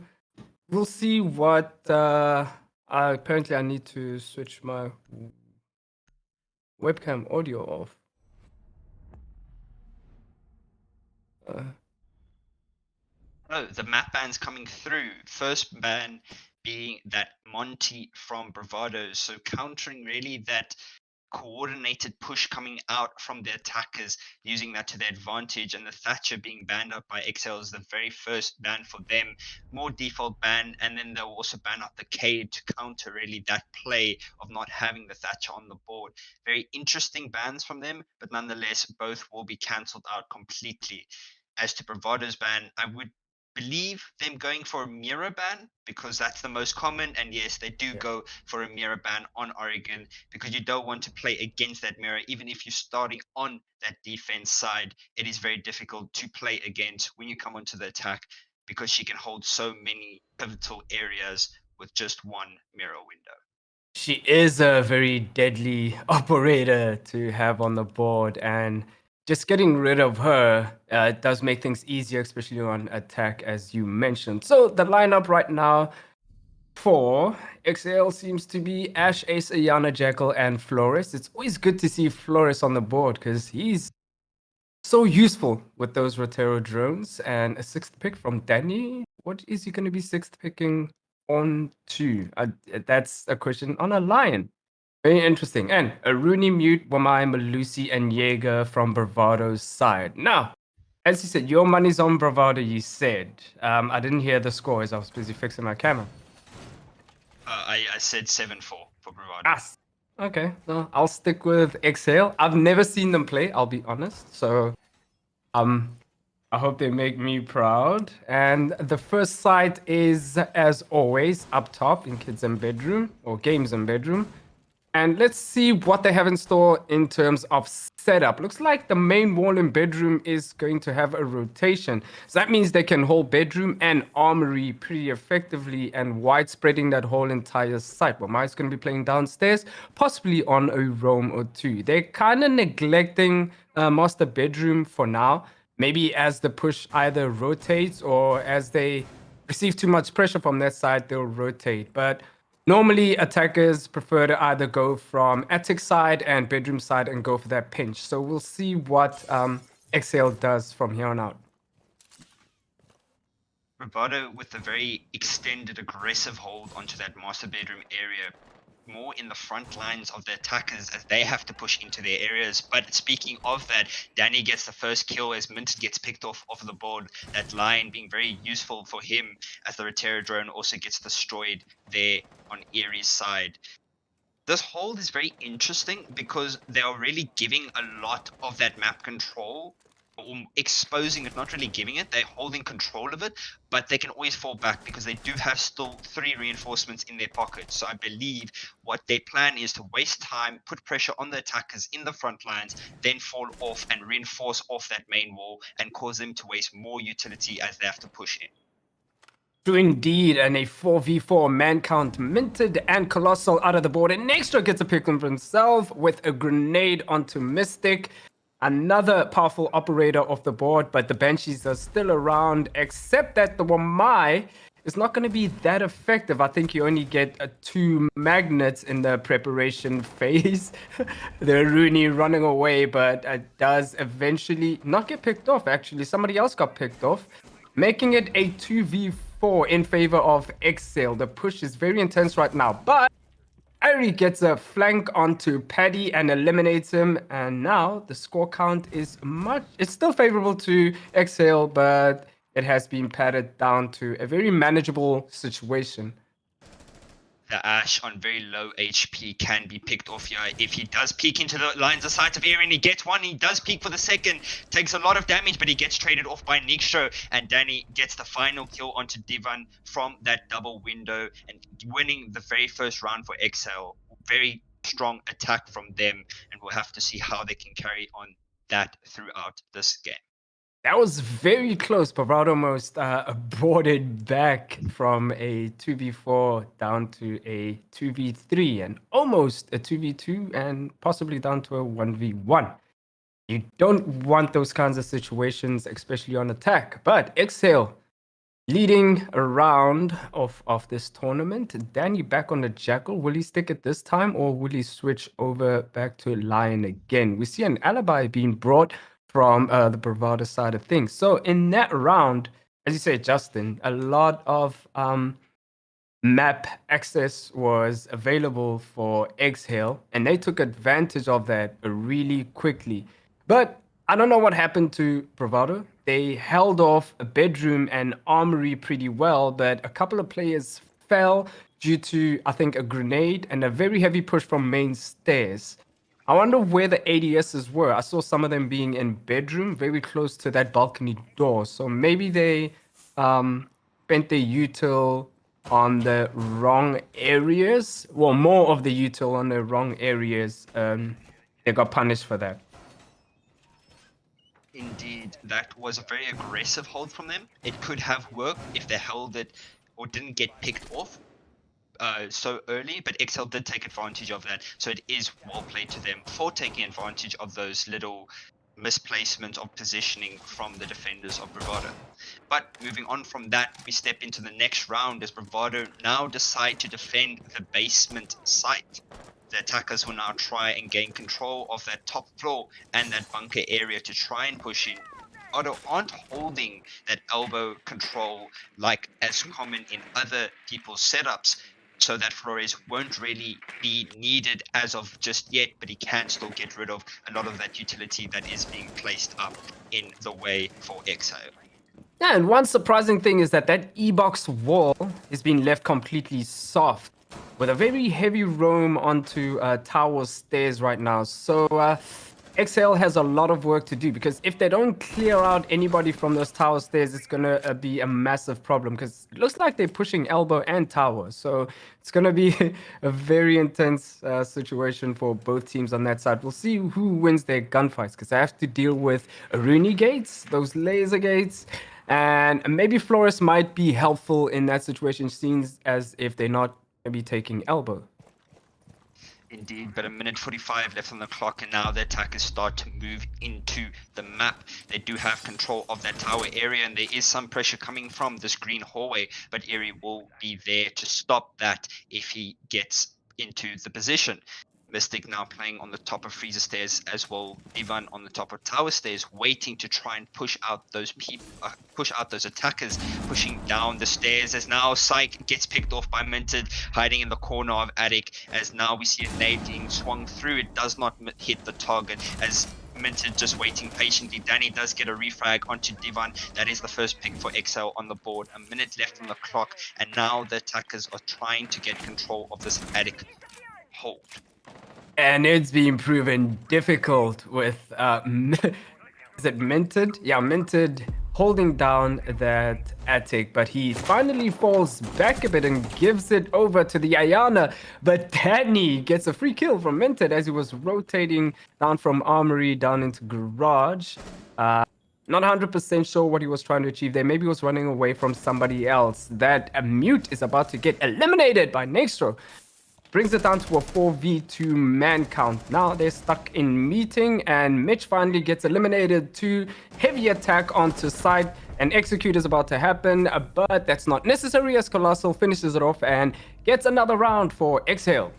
[SPEAKER 8] we'll see what apparently I need to switch my webcam audio off.
[SPEAKER 9] Oh, the map ban's coming through. First ban being that Monty from Bravado. So countering really that coordinated push coming out from the attackers, using that to their advantage, and the Thatcher being banned out by XL is the very first ban for them. More default ban, and then they'll also ban out the Cade to counter really that play of not having the Thatcher on the board. Very interesting bans from them, but nonetheless, both will be cancelled out completely. As to Bravado's ban, I would believe them going for a mirror ban because that's the most common, and yes, they do go for a mirror ban on Oregon because you don't want to play against that mirror. Even if you're starting on that defense side, it is very difficult to play against when you come onto the attack because she can hold so many pivotal areas with just one mirror window.
[SPEAKER 8] She is a very deadly operator to have on the board, and just getting rid of her does make things easier, especially on attack, as you mentioned. So the lineup right now for XL seems to be Ash, Ace, Ayana, Jackal, and Flores. It's always good to see Flores on the board because he's so useful with those Rotero drones. And a sixth pick from Danny. What is he going to be sixth picking on to? That's a question on a lion. Very interesting. And a Rooney, Mute, Wamai, Malusi, and Jaeger from Bravado's side. Now, as you said, your money's on Bravado, you said. I didn't hear the score as I was busy fixing my camera.
[SPEAKER 9] I said 7-4 for Bravado.
[SPEAKER 8] Okay, no, I'll stick with Exhale. I've never seen them play, I'll be honest. So, I hope they make me proud. And the first site is, as always, up top in Kids and Bedroom, or Games and Bedroom. And let's see what they have in store in terms of setup. Looks like the main wall in bedroom is going to have a rotation. So that means they can hold bedroom and armory pretty effectively and widespreading that whole entire site. But Mai's going to be playing downstairs, possibly on a roam or two. They're kind of neglecting master bedroom for now. Maybe as the push either rotates or as they receive too much pressure from that side, they'll rotate. But normally, attackers prefer to either go from attic side and bedroom side and go for that pinch. So we'll see what Exhale does from here on out.
[SPEAKER 9] Bravado with a very extended aggressive hold onto that master bedroom area, more in the front lines of the attackers as they have to push into their areas. But speaking of that, Danny gets the first kill as Mint gets picked off the board. That line being very useful for him as the Rotero drone also gets destroyed there on Erie's side. This hold is very interesting because they are really giving a lot of that map control, or exposing it, not really giving it. They're holding control of it, but they can always fall back because they do have still 3 reinforcements in their pocket. So I believe what their plan is to waste time, put pressure on the attackers in the front lines, then fall off and reinforce off that main wall and cause them to waste more utility as they have to push in.
[SPEAKER 8] True indeed, and a 4v4 man count minted and Colossal out of the board. And Nextra gets a pick on for himself with a grenade onto Mystic. Another powerful operator off the board, but the Banshees are still around, except that the Wamai is not going to be that effective. I think you only get 2 magnets in the preparation phase. The Rooney running away, but it does eventually not get picked off, actually. Somebody else got picked off, making it a 2v4 in favor of Exhale. The push is very intense right now, but Ari gets a flank onto Paddy and eliminates him, and now the score count is it's still favorable to Exhale, but it has been padded down to a very manageable situation.
[SPEAKER 9] The Ash on very low HP can be picked off here. If he does peek into the lines of sight of Aaron, he gets one. He does peek for the second. Takes a lot of damage, but he gets traded off by Nixtro. And Danny gets the final kill onto Divan from that double window and winning the very first round for XL. Very strong attack from them. And we'll have to see how they can carry on that throughout this game.
[SPEAKER 8] That was very close. Pavard almost brought it back from a 2v4 down to a 2v3 and almost a 2v2 and possibly down to a 1v1. You don't want those kinds of situations, especially on attack. But Exhale leading a round of this tournament. Danny back on the Jackal. Will he stick it this time or will he switch over back to Lion again? We see an alibi being brought from the Bravado side of things. So in that round, as you say, Justin, a lot of map access was available for Exhale, and they took advantage of that really quickly. But I don't know what happened to Bravado. They held off a bedroom and armory pretty well, but a couple of players fell due to, I think, a grenade and a very heavy push from main stairs. I wonder where the ADSs were. I saw some of them being in bedroom, very close to that balcony door. So maybe they spent their util on the wrong areas. Well, more of the util on the wrong areas. They got punished for that.
[SPEAKER 9] Indeed, that was a very aggressive hold from them. It could have worked if they held it or didn't get picked off so early, but Excel did take advantage of that. So it is well played to them for taking advantage of those little misplacements of positioning from the defenders of Bravado. But moving on from that, we step into the next round as Bravado now decide to defend the basement site. The attackers will now try and gain control of that top floor and that bunker area to try and push in. Bravado aren't holding that elbow control like as common in other people's setups, so that Flores won't really be needed as of just yet, but he can still get rid of a lot of that utility that is being placed up in the way for Exile.
[SPEAKER 8] Yeah, and one surprising thing is that E-box wall is being left completely soft with a very heavy roam onto tower stairs right now. So XL has a lot of work to do because if they don't clear out anybody from those tower stairs, it's going to be a massive problem because it looks like they're pushing elbow and tower. So it's going to be a very intense situation for both teams on that side. We'll see who wins their gunfights because they have to deal with Rooney gates, those laser gates. And maybe Flores might be helpful in that situation, seems as if they're not maybe taking elbow.
[SPEAKER 9] Indeed, but a minute 45 left on the clock, and now the attackers start to move into the map. They do have control of that tower area, and there is some pressure coming from this green hallway, but Eerie will be there to stop that if he gets into the position. Mystic now playing on the top of freezer stairs as well. Ivan on the top of tower stairs, waiting to try and push out those people, push out those attackers, pushing down the stairs. As now Psych gets picked off by Minted, hiding in the corner of Attic. As now we see a nade being swung through. It does not hit the target. As Minted just waiting patiently. Danny does get a refrag onto Divan. That is the first pick for XL on the board. A minute left on the clock, and now the attackers are trying to get control of this Attic hold.
[SPEAKER 8] And it's been proven difficult with, is it Minted? Yeah, Minted holding down that Attic, but he finally falls back a bit and gives it over to the Ayana. But Danny gets a free kill from Minted as he was rotating down from Armory down into Garage. Not 100% sure what he was trying to achieve there. Maybe he was running away from somebody else. That Mute is about to get eliminated by Nextro. Brings it down to a 4v2 man count. Now they're stuck in meeting, and Mitch finally gets eliminated to heavy attack onto side. And execute is about to happen, but that's not necessary as Colossal finishes it off and gets another round for Exhale.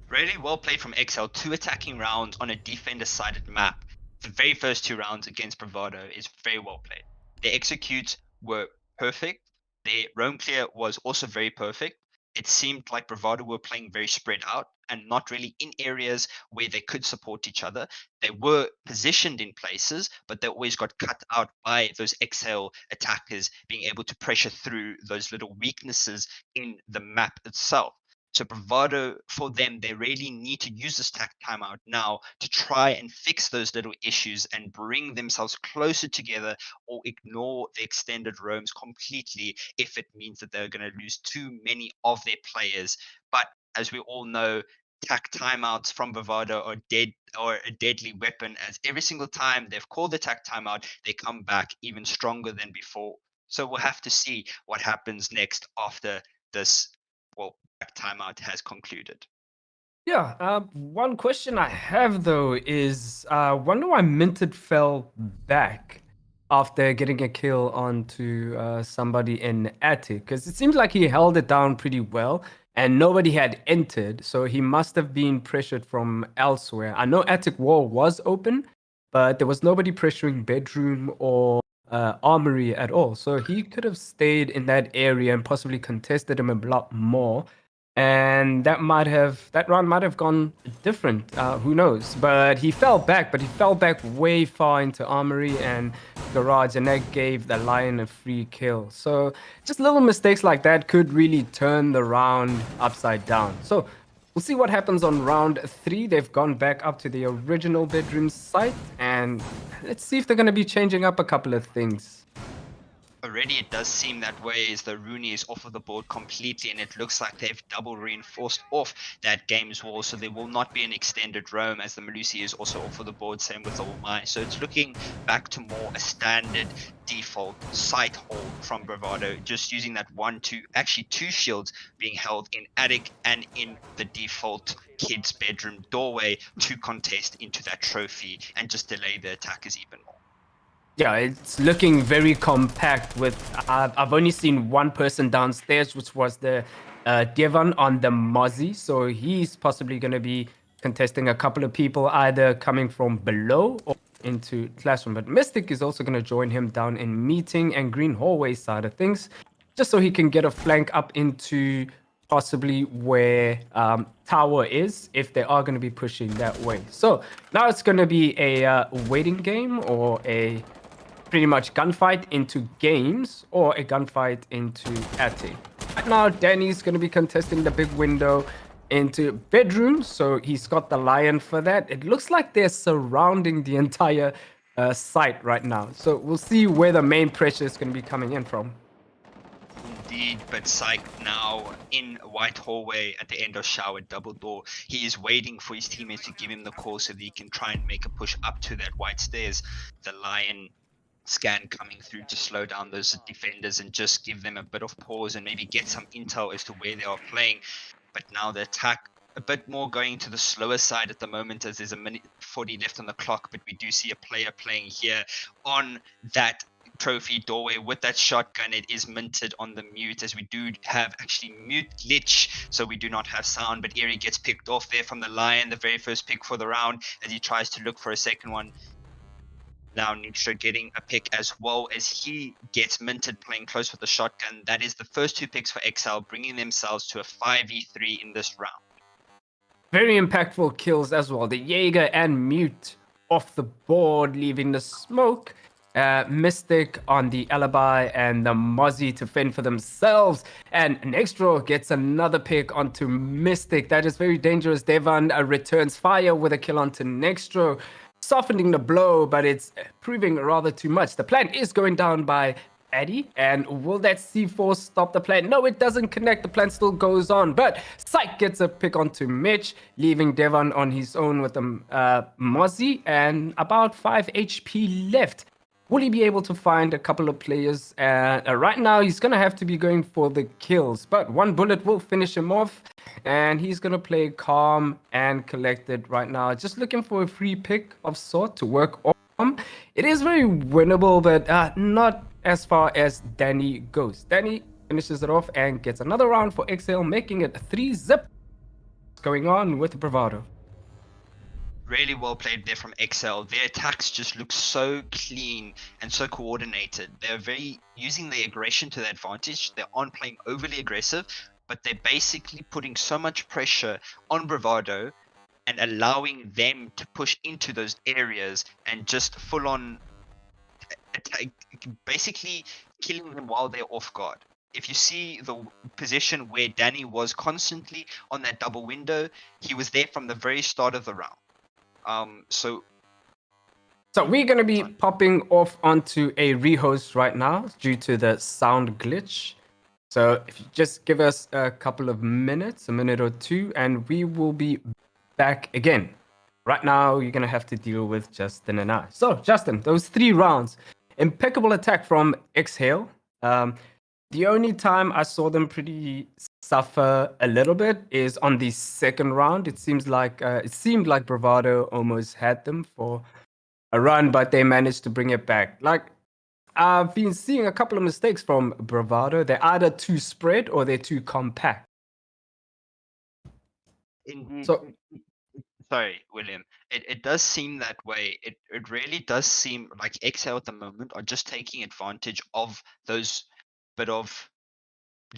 [SPEAKER 9] Really well played from XL. 2 attacking rounds on a defender-sided map. The very first 2 rounds against Bravado is very well played. Their executes were perfect. Their roam clear was also very perfect. It seemed like Bravado were playing very spread out and not really in areas where they could support each other. They were positioned in places, but they always got cut out by those XL attackers being able to pressure through those little weaknesses in the map itself. So Bravado, for them, they really need to use this timeout now to try and fix those little issues and bring themselves closer together, or ignore the extended roams completely if it means that they're going to lose too many of their players. But as we all know, attack timeouts from Bravado are dead or a deadly weapon, as every single time they've called the attack timeout, they come back even stronger than before. So we'll have to see what happens next after this timeout has concluded.
[SPEAKER 8] Yeah, one question I have though is wonder why Minted fell back after getting a kill onto somebody in Attic, because it seems like he held it down pretty well and nobody had entered, so he must have been pressured from elsewhere. I know Attic wall was open, but there was nobody pressuring bedroom or armory at all, so he could have stayed in that area and possibly contested him a lot more, and that round might have gone different. Who knows? But he fell back, way far into armory and garage, and that gave the lion a free kill. So just little mistakes like that could really turn the round upside down. So we'll see what happens on round 3. They've gone back up to the original bedroom site, and let's see if they're going to be changing up a couple of things.
[SPEAKER 9] Already it does seem that way, as the Rooney is off of the board completely, and it looks like they've double reinforced off that games wall, so there will not be an extended roam, as the Malusi is also off of the board, same with Olmai. So it's looking back to more a standard default site hold from Bravado, just using that 2 shields being held in attic and in the default kid's bedroom doorway to contest into that trophy and just delay the attackers even more.
[SPEAKER 8] Yeah, it's looking very compact with, I've only seen one person downstairs, which was the Devon on the Mozzie. So he's possibly going to be contesting a couple of people either coming from below or into classroom. But Mystic is also going to join him down in meeting and green hallway side of things, just so he can get a flank up into possibly where tower is, if they are going to be pushing that way. So now it's going to be a waiting game, or a pretty much gunfight into games, or a gunfight into attic. Right now, Danny's going to be contesting the big window into bedroom, so he's got the lion for that. It looks like they're surrounding the entire site right now, so we'll see where the main pressure is going to be coming in from.
[SPEAKER 9] Indeed, but Psych now in white hallway at the end of shower double door. He is waiting for his teammates to give him the call so that he can try and make a push up to that white stairs. The lion scan coming through to slow down those defenders and just give them a bit of pause and maybe get some intel as to where they are playing. But now the attack a bit more going to the slower side at the moment, as there's a minute 40 left on the clock, but we do see a player playing here on that trophy doorway with that shotgun. It is minted on the mute, as we do have actually mute glitch, so we do not have sound, but Eerie gets picked off there from the lion, the very first pick for the round, as he tries to look for a second one. Now Nitra getting a pick as well, as he gets minted playing close with the shotgun. That is the first 2 picks for XL, bringing themselves to a 5v3 in this round.
[SPEAKER 8] Very impactful kills as well. The Jaeger and Mute off the board, leaving the smoke. Mystic on the alibi and the Mozzie to fend for themselves. And Nextro gets another pick onto Mystic. That is very dangerous. Devon returns fire with a kill onto Nextro, softening the blow, but it's proving rather too much. The plant is going down by Addy, and will that C4 stop the plant? No, it doesn't connect. The plant still goes on, but Psych gets a pick onto Mitch, leaving Devon on his own with the Mozzie and about 5 HP left. Will he be able to find a couple of players? Right now, he's going to have to be going for the kills, but one bullet will finish him off, and he's going to play calm and collected right now. Just looking for a free pick of sort to work on. It is very winnable, but not as far as Danny goes. Danny finishes it off and gets another round for XL, making it 3-zip. What's going on with Bravado?
[SPEAKER 9] Really well played there from XL. Their attacks just look so clean and so coordinated. They're very using their aggression to their advantage. They aren't playing overly aggressive, but they're basically putting so much pressure on Bravado and allowing them to push into those areas and just full on attack, basically killing them while they're off guard. If you see the position where Danny was constantly on that double window, he was there from the very start of the round. So
[SPEAKER 8] we're going to be popping off onto a rehost right now due to the sound glitch. So if you just give us a couple of minutes, a minute or two, and we will be back again. Right now, you're going to have to deal with Justin and I. So, Justin, those 3 rounds, impeccable attack from Exhale. The only time I saw them pretty suffer a little bit is on the second round. It seemed like Bravado almost had them for a run, but they managed to bring it back. Like, I've been seeing a couple of mistakes from Bravado. They're either too spread or they're too compact.
[SPEAKER 9] Indeed.
[SPEAKER 8] So
[SPEAKER 9] Sorry, William. It does seem that way. It really does seem like Excel at the moment are just taking advantage of those bit of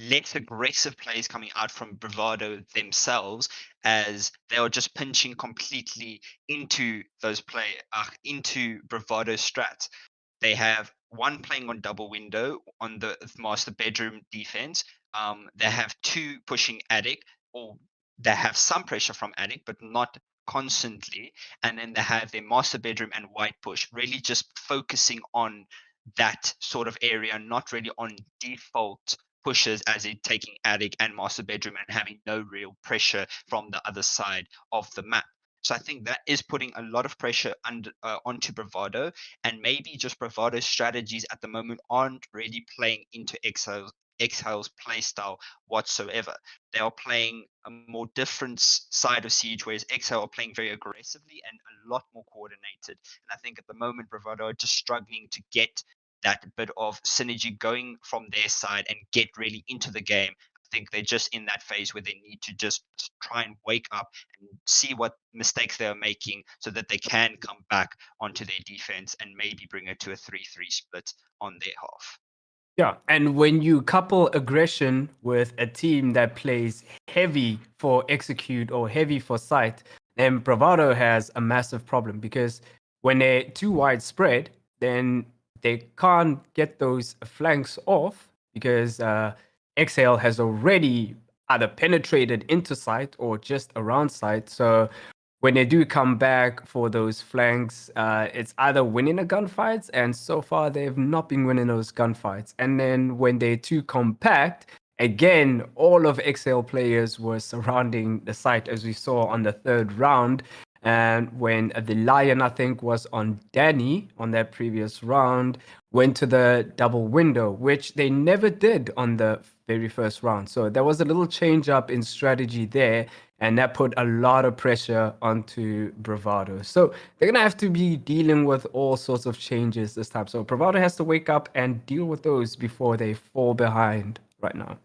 [SPEAKER 9] less aggressive plays coming out from Bravado themselves, as they are just pinching completely into those into Bravado strats. They have one playing on double window on the master bedroom defense. They have 2 pushing attic, or they have some pressure from attic, but not constantly. And then they have their master bedroom and white push, really just focusing on that sort of area, not really on default pushes as in taking attic and master bedroom and having no real pressure from the other side of the map. So I think that is putting a lot of pressure onto Bravado, and maybe just Bravado's strategies at the moment aren't really playing into Exhale's play style whatsoever. They are playing a more different side of Siege, whereas Exhale are playing very aggressively and a lot more coordinated. And I think at the moment Bravado are just struggling to get that bit of synergy going from their side and get really into the game. I think they're just in that phase where they need to just try and wake up and see what mistakes they are making so that they can come back onto their defense and maybe bring it to a 3-3 split on their half.
[SPEAKER 8] yeah, and when you couple aggression with a team that plays heavy for execute or heavy for sight, then Bravado has a massive problem, because when they're too widespread, then they can't get those flanks off, because Exhale has already either penetrated into sight or just around sight. So when they do come back for those flanks, it's either winning the gunfights, and so far they've not been winning those gunfights. And then when they're too compact, again, all of XL players were surrounding the site, as we saw on the 3rd round. And when the Lion, I think, was on Danny on that previous round, went to the double window, which they never did on the very first round. So there was a little change up in strategy there, and that put a lot of pressure onto Bravado. So they're gonna have to be dealing with all sorts of changes this time. So Bravado has to wake up and deal with those before they fall behind right now.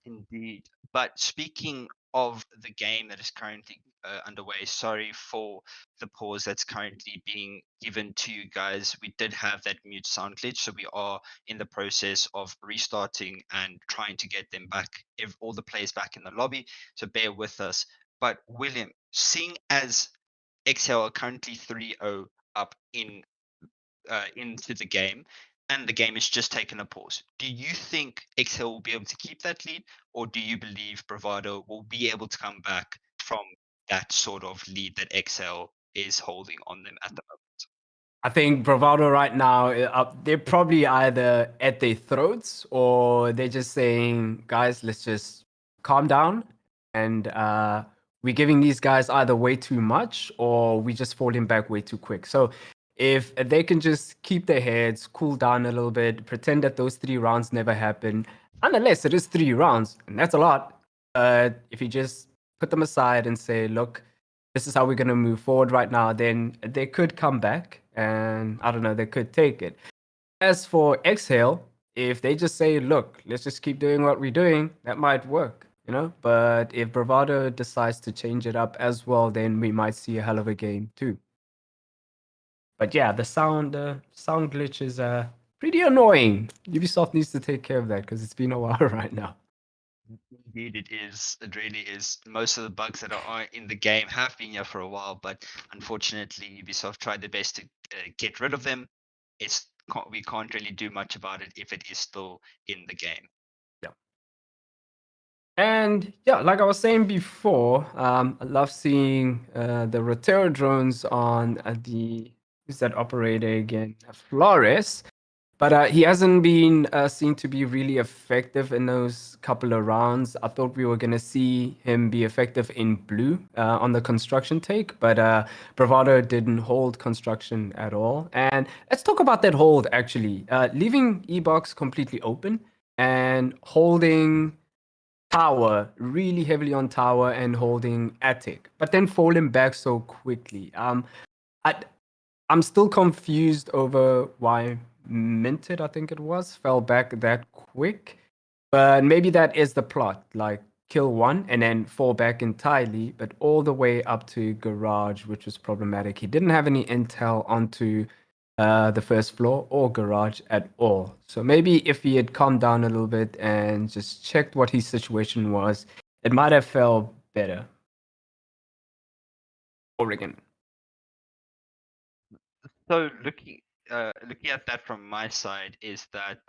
[SPEAKER 9] Indeed. But speaking of the game that is currently underway, sorry for the pause that's currently being given to you guys. We did have that mute sound glitch, so we are in the process of restarting and trying to get them back, all the players back in the lobby. So bear with us. But William, seeing as XL are currently 3-0 up into the game, and the game has just taken a pause. Do you think Excel will be able to keep that lead, or do you believe Bravado will be able to come back from that sort of lead that Excel is holding on them at the moment?
[SPEAKER 8] I think Bravado right now, they're probably either at their throats, or they're just saying, guys, let's just calm down. And we're giving these guys either way too much, or we just falling back way too quick. So if they can just keep their heads, cool down a little bit, pretend that those 3 rounds never happened, unless it is 3 rounds, and that's a lot. If you just put them aside and say, look, this is how we're going to move forward right now, then they could come back, and I don't know, they could take it. As for Exhale, if they just say, look, let's just keep doing what we're doing, that might work, you know? But if Bravado decides to change it up as well, then we might see a hell of a game too. But yeah, the sound glitch is pretty annoying. Ubisoft needs to take care of that, because it's been a while right now.
[SPEAKER 9] Indeed, it is. It really is. Most of the bugs that are in the game have been here for a while, but unfortunately, Ubisoft tried their best to get rid of them. We can't really do much about it if it is still in the game.
[SPEAKER 8] Yeah. And yeah, like I was saying before, I love seeing the Rotero drones on who's that operator again? Flores. But he hasn't been seen to be really effective in those couple of rounds. I thought we were going to see him be effective in blue on the construction take, but Bravado didn't hold construction at all. And let's talk about that hold, actually. Leaving E-Box completely open and holding tower really heavily on tower and holding attic, but then falling back so quickly. I, I'm still confused over why Minted, I think it was, fell back that quick. But maybe that is the plot, like kill one and then fall back entirely, but all the way up to garage, which was problematic. He didn't have any intel onto the first floor or garage at all. So maybe if he had calmed down a little bit and just checked what his situation was, it might have felt better. Oregon.
[SPEAKER 9] So looking at that from my side is that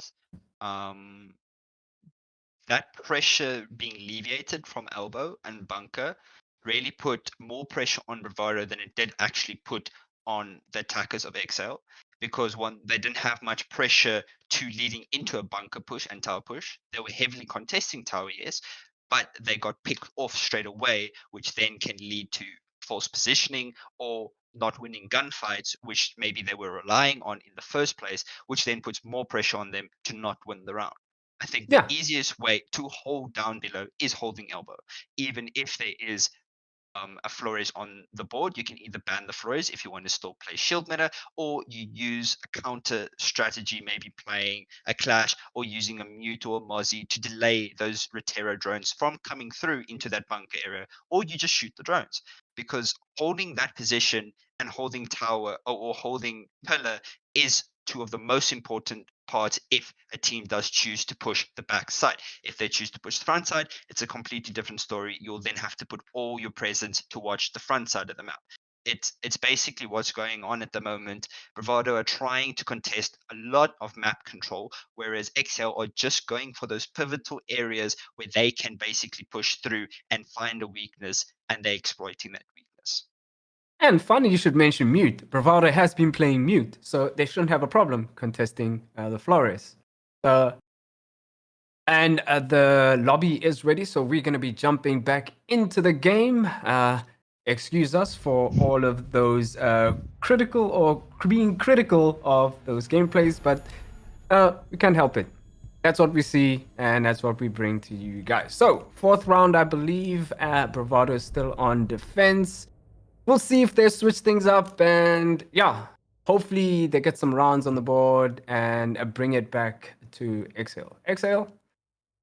[SPEAKER 9] that pressure being alleviated from elbow and bunker really put more pressure on Bravado than it did actually put on the attackers of XL, because one, they didn't have much pressure to leading into a bunker push and tower push. They were heavily contesting tower, yes, but they got picked off straight away, which then can lead to false positioning or not winning gunfights, which maybe they were relying on in the first place, which then puts more pressure on them to not win the round. I think the
[SPEAKER 8] Yeah.
[SPEAKER 9] easiest way to hold down below is holding elbow. Even if there is a Flores on the board, you can either ban the Flores if you want to still play shield meta, or you use a counter strategy, maybe playing a clash or using a mute or a mozzie to delay those Rotero drones from coming through into that bunker area, or you just shoot the drones. Because holding that position and holding tower or holding pillar is two of the most important parts if a team does choose to push the back side. If they choose to push the front side, it's a completely different story. You'll then have to put all your presence to watch the front side of the map. It's basically what's going on at the moment. Bravado are trying to contest a lot of map control, whereas XL are just going for those pivotal areas where they can basically push through and find a weakness, and they're exploiting that weakness.
[SPEAKER 8] And funny you should mention mute. Bravado has been playing mute, so they shouldn't have a problem contesting the Flores. And the lobby is ready, so we're going to be jumping back into the game. Excuse us for all of those critical or being critical of those gameplays, but we can't help it. That's what we see, and that's what we bring to you guys. So, fourth round, I believe, Bravado is still on defense. We'll see if they switch things up, and yeah, hopefully they get some rounds on the board and bring it back to XL. XL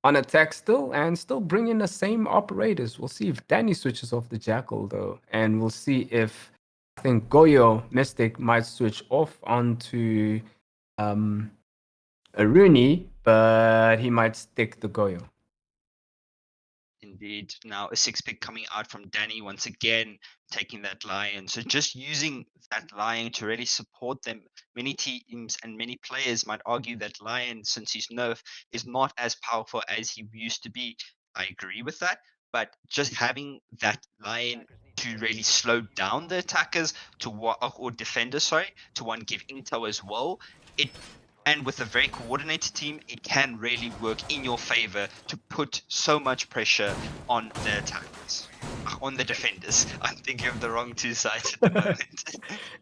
[SPEAKER 8] on attack still, and still bring in the same operators. We'll see if Danny switches off the Jackal, though, and we'll see if I think Goyo Mystic might switch off onto a Rooney, but he might stick the Goyo.
[SPEAKER 9] Indeed. Now a 6-pick coming out from Danny once again, taking that Lion. So just using that Lion to really support them. Many teams and many players might argue that Lion, since he's nerf, is not as powerful as he used to be. I agree with that. But just having that Lion to really slow down the attackers or defenders, sorry, to one give intel as well. And with a very coordinated team, it can really work in your favor to put so much pressure on the attackers, on the defenders. I'm thinking of the wrong two sides at the moment.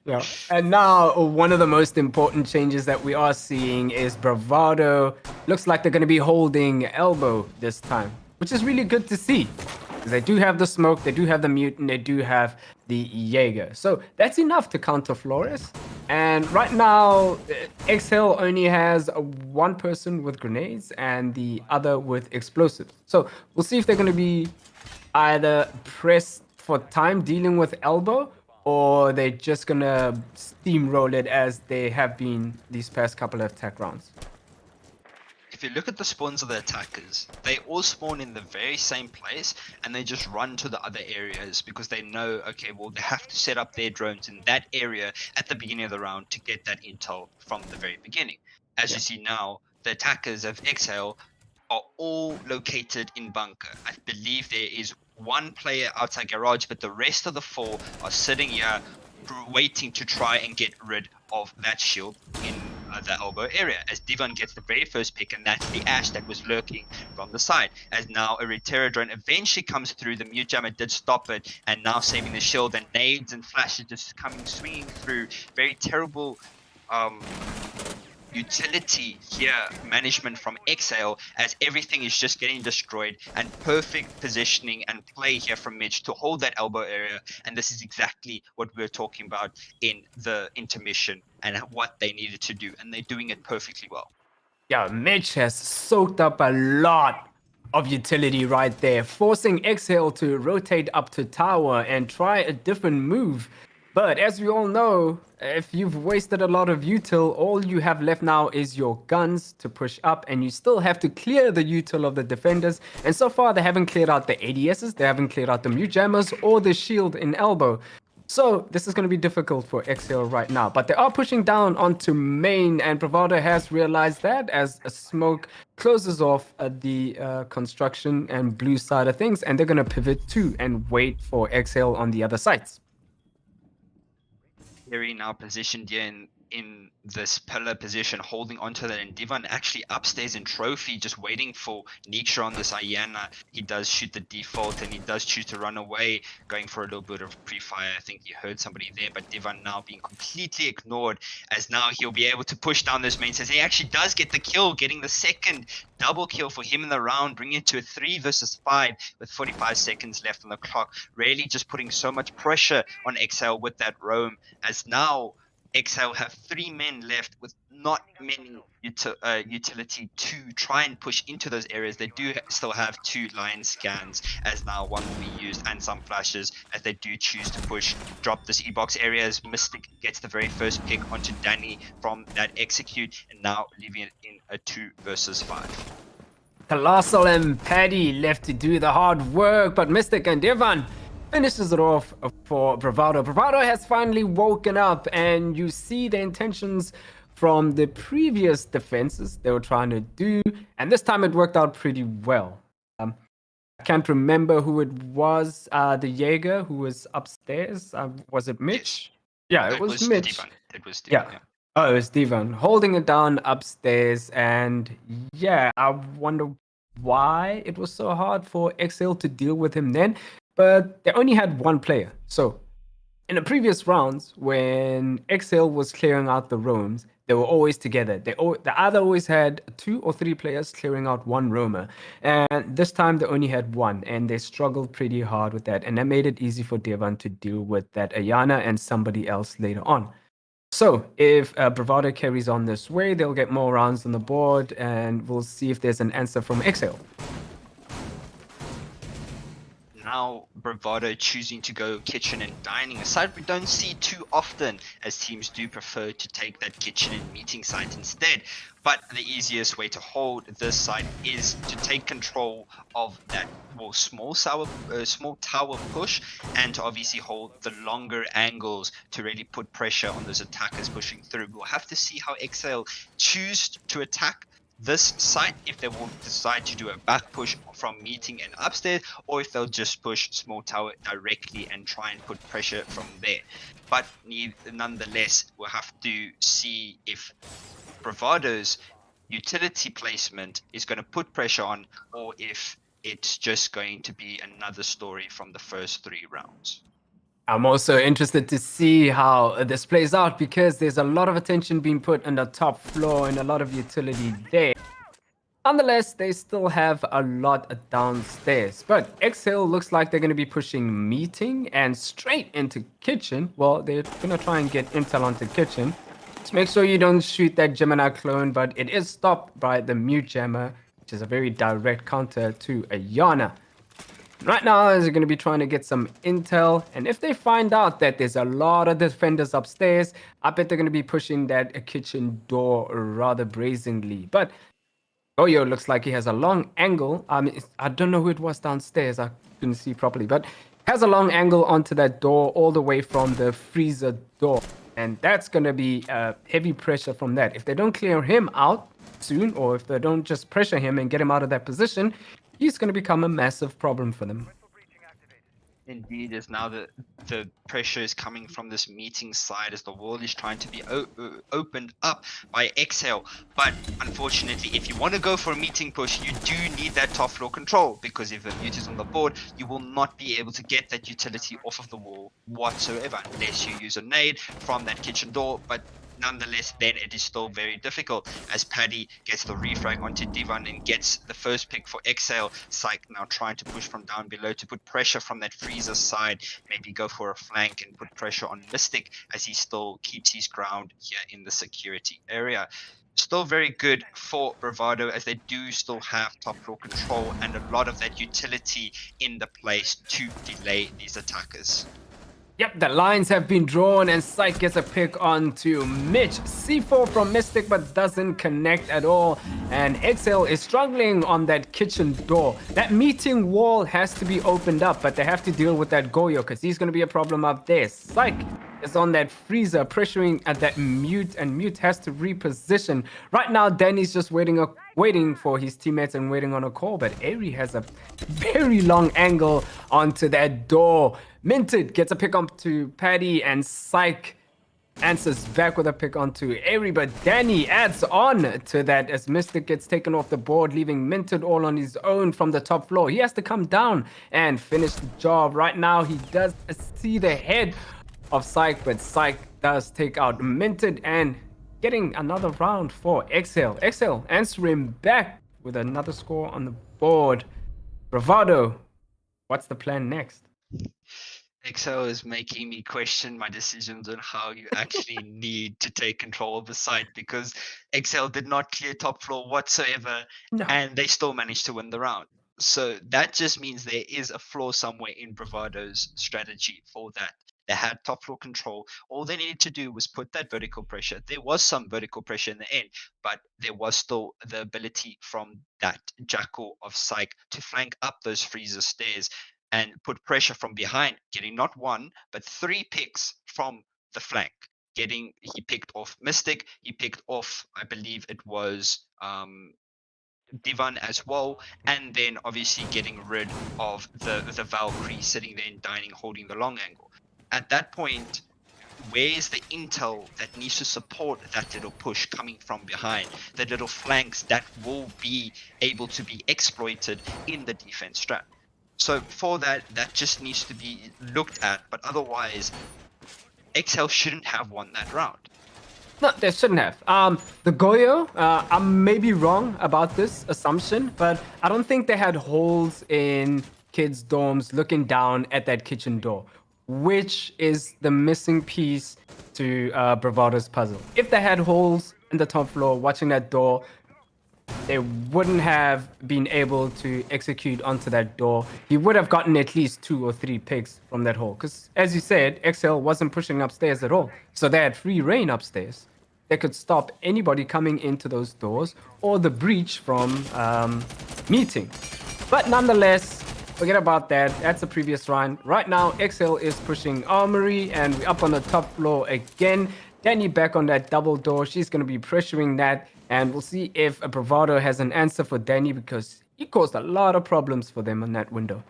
[SPEAKER 8] Yeah. And now one of the most important changes that we are seeing is Bravado. Looks like they're going to be holding elbow this time, which is really good to see. They do have the smoke, they do have the mutant, they do have the Jaeger. So that's enough to counter Flores. And right now, XL only has one person with grenades and the other with explosives. So we'll see if they're going to be either pressed for time dealing with elbow, or they're just going to steamroll it as they have been these past couple of attack rounds.
[SPEAKER 9] If you look at the spawns of the attackers, they all spawn in the very same place and they just run to the other areas because they know, okay, well, they have to set up their drones in that area at the beginning of the round to get that intel from the very beginning. As you see now, the attackers of Exhale are all located in bunker. I believe there is one player outside garage, but the rest of the 4 are sitting here waiting to try and get rid of that shield in the elbow area as Devon gets the very first pick, and that's the Ash that was lurking from the side. As now a Reterra drone eventually comes through, the Mute Jammer did stop it, and now saving the shield, and nades and flashes just coming swinging through. Very terrible utility here management from Exhale as everything is just getting destroyed, and perfect positioning and play here from Mitch to hold that elbow area. And this is exactly what we were talking about in the intermission and what they needed to do, and they're doing it perfectly well.
[SPEAKER 8] Yeah, Mitch has soaked up a lot of utility right there, forcing Exhale to rotate up to tower and try a different move. But as we all know, if you've wasted a lot of util, all you have left now is your guns to push up, and you still have to clear the util of the defenders. And so far, they haven't cleared out the ADSs, they haven't cleared out the Mute Jammers or the shield in elbow. So this is going to be difficult for Exhale right now. But they are pushing down onto main, and Bravado has realized that as a smoke closes off the construction and blue side of things, and they're going to pivot too and wait for Exhale on the other sides.
[SPEAKER 9] Very now positioned here in this pillar position, holding onto that, and Devon actually upstairs in trophy, just waiting for Nietzsche on this Ayana. He does shoot the default, and he does choose to run away, going for a little bit of pre-fire. I think he heard somebody there, but Devon now being completely ignored, as now he'll be able to push down those main sets. He actually does get the kill, getting the second double kill for him in the round, bringing it to a 3 versus 5 with 45 seconds left on the clock. Really just putting so much pressure on Exhale with that roam, as now Exhale have 3 men left with not many utility to try and push into those areas. They do still have 2 line scans, as now 1 will be used, and some flashes as they do choose to push, drop this E-box area as Mystic gets the very first pick onto Danny from that execute, and now leaving it in a 2 versus 5.
[SPEAKER 8] Colossal and Paddy left to do the hard work, but Mystic and Devon finishes it off for Bravado. Bravado has finally woken up, and you see the intentions from the previous defenses they were trying to do, and this time it worked out pretty well. I can't remember who it was, the Jaeger who was upstairs. Was it Mitch? Yeah, it was Mitch.
[SPEAKER 9] Devon. It was Devon, yeah.
[SPEAKER 8] Oh, it was Devon holding it down upstairs, and yeah, I wonder why it was so hard for Exhale to deal with him then. But they only had 1 player. So in the previous rounds, when Exhale was clearing out the roams, they were always together. They either always had 2 or 3 players clearing out 1 roamer. And this time they only had 1, and they struggled pretty hard with that. And that made it easy for Devon to deal with that Ayana and somebody else later on. So if Bravado carries on this way, they'll get more rounds on the board, and we'll see if there's an answer from Exhale.
[SPEAKER 9] Now Bravado choosing to go kitchen and dining, a site we don't see too often, as teams do prefer to take that kitchen and meeting site instead. But the easiest way to hold this site is to take control of that small tower push, and to obviously hold the longer angles to really put pressure on those attackers pushing through. We'll have to see how Exhale choose to attack this site, if they will decide to do a back push from meeting and upstairs, or if they'll just push small tower directly and try and put pressure from there. But nonetheless, we'll have to see if Bravado's utility placement is going to put pressure on, or if it's just going to be another story from the first 3 rounds.
[SPEAKER 8] I'm also interested to see how this plays out, because there's a lot of attention being put on the top floor and a lot of utility there. Nonetheless, they still have a lot downstairs. But Exhale looks like they're going to be pushing meeting and straight into kitchen. Well, they're going to try and get intel onto kitchen. Just make sure you don't shoot that Gemini clone, but it is stopped by the Mute Jammer, which is a very direct counter to Ayana. Right now, they're going to be trying to get some intel, and if they find out that there's a lot of defenders upstairs, I bet they're going to be pushing that kitchen door rather brazenly. But Oyo looks like he has a long angle. I don't know who it was downstairs. I couldn't see properly, but has a long angle onto that door all the way from the freezer door, and that's going to be heavy pressure from that. If they don't clear him out soon, or if they don't just pressure him and get him out of that position, he's going to become a massive problem for them.
[SPEAKER 9] Indeed, as now the pressure is coming from this meeting side as the wall is trying to be opened up by Exhale. But unfortunately, if you want to go for a meeting push, you do need that top floor control, because if the mute is on the board, you will not be able to get that utility off of the wall whatsoever unless you use a nade from that kitchen door. But nonetheless, then it is still very difficult as Paddy gets the refrag onto Divan and gets the first pick for Exhale. Psych now trying to push from down below to put pressure from that freezer side, maybe go for a flank and put pressure on Mystic as he still keeps his ground here in the security area. Still very good for Bravado as they do still have top floor control and a lot of that utility in the place to delay these attackers.
[SPEAKER 8] Yep, the lines have been drawn and Psych gets a pick onto Mitch. C4 from Mystic but doesn't connect at all. And Exhale is struggling on that kitchen door. That meeting wall has to be opened up, but they have to deal with that Goyo because he's going to be a problem up there. Psych is on that freezer pressuring at that Mute, and Mute has to reposition. Right now, Danny's just waiting for his teammates and waiting on a call, but Airy has a very long angle onto that door. Minted gets a pick onto Paddy, and Psych answers back with a pick onto Airy, but Danny adds on to that as Mystic gets taken off the board, leaving Minted all on his own from the top floor. He has to come down and finish the job. Right now, he does see the head of Psych, but Psych does take out Minted and getting another round for Exhale. Exhale answering back with another score on the board. Bravado, what's the plan next?
[SPEAKER 9] Exhale is making me question my decisions on how you actually need to take control of the site, because Exhale did not clear top floor whatsoever, and they still managed to win the round. So that just means there is a flaw somewhere in Bravado's strategy for that. They had top floor control. All they needed to do was put that vertical pressure. There was some vertical pressure in the end, but there was still the ability from that Jackal of Psych to flank up those freezer stairs and put pressure from behind, getting not one, but 3 picks from the flank. He picked off Mystic, he picked off, I believe it was Divan as well, and then obviously getting rid of the Valkyrie sitting there and dining, holding the long angle. At that point, where's the intel that needs to support that little push coming from behind, the little flanks that will be able to be exploited in the defense strat? So for that just needs to be looked at, but otherwise, Exhale shouldn't have won that round.
[SPEAKER 8] No, they shouldn't have. The Goyo, I may be wrong about this assumption, but I don't think they had holes in kids' dorms looking down at that kitchen door, which is the missing piece to Bravado's puzzle. If they had holes in the top floor watching that door, they wouldn't have been able to execute onto that door. He would have gotten at least 2 or 3 picks from that hole. Because, as you said, XL wasn't pushing upstairs at all. So they had free reign upstairs. They could stop anybody coming into those doors or the breach from meeting. But nonetheless, forget about that. That's a previous round. Right now, XL is pushing Armory, and we're up on the top floor again. Danny back on that double door. She's going to be pressuring that. And we'll see if Bravado has an answer for Danny, because he caused a lot of problems for them on that window.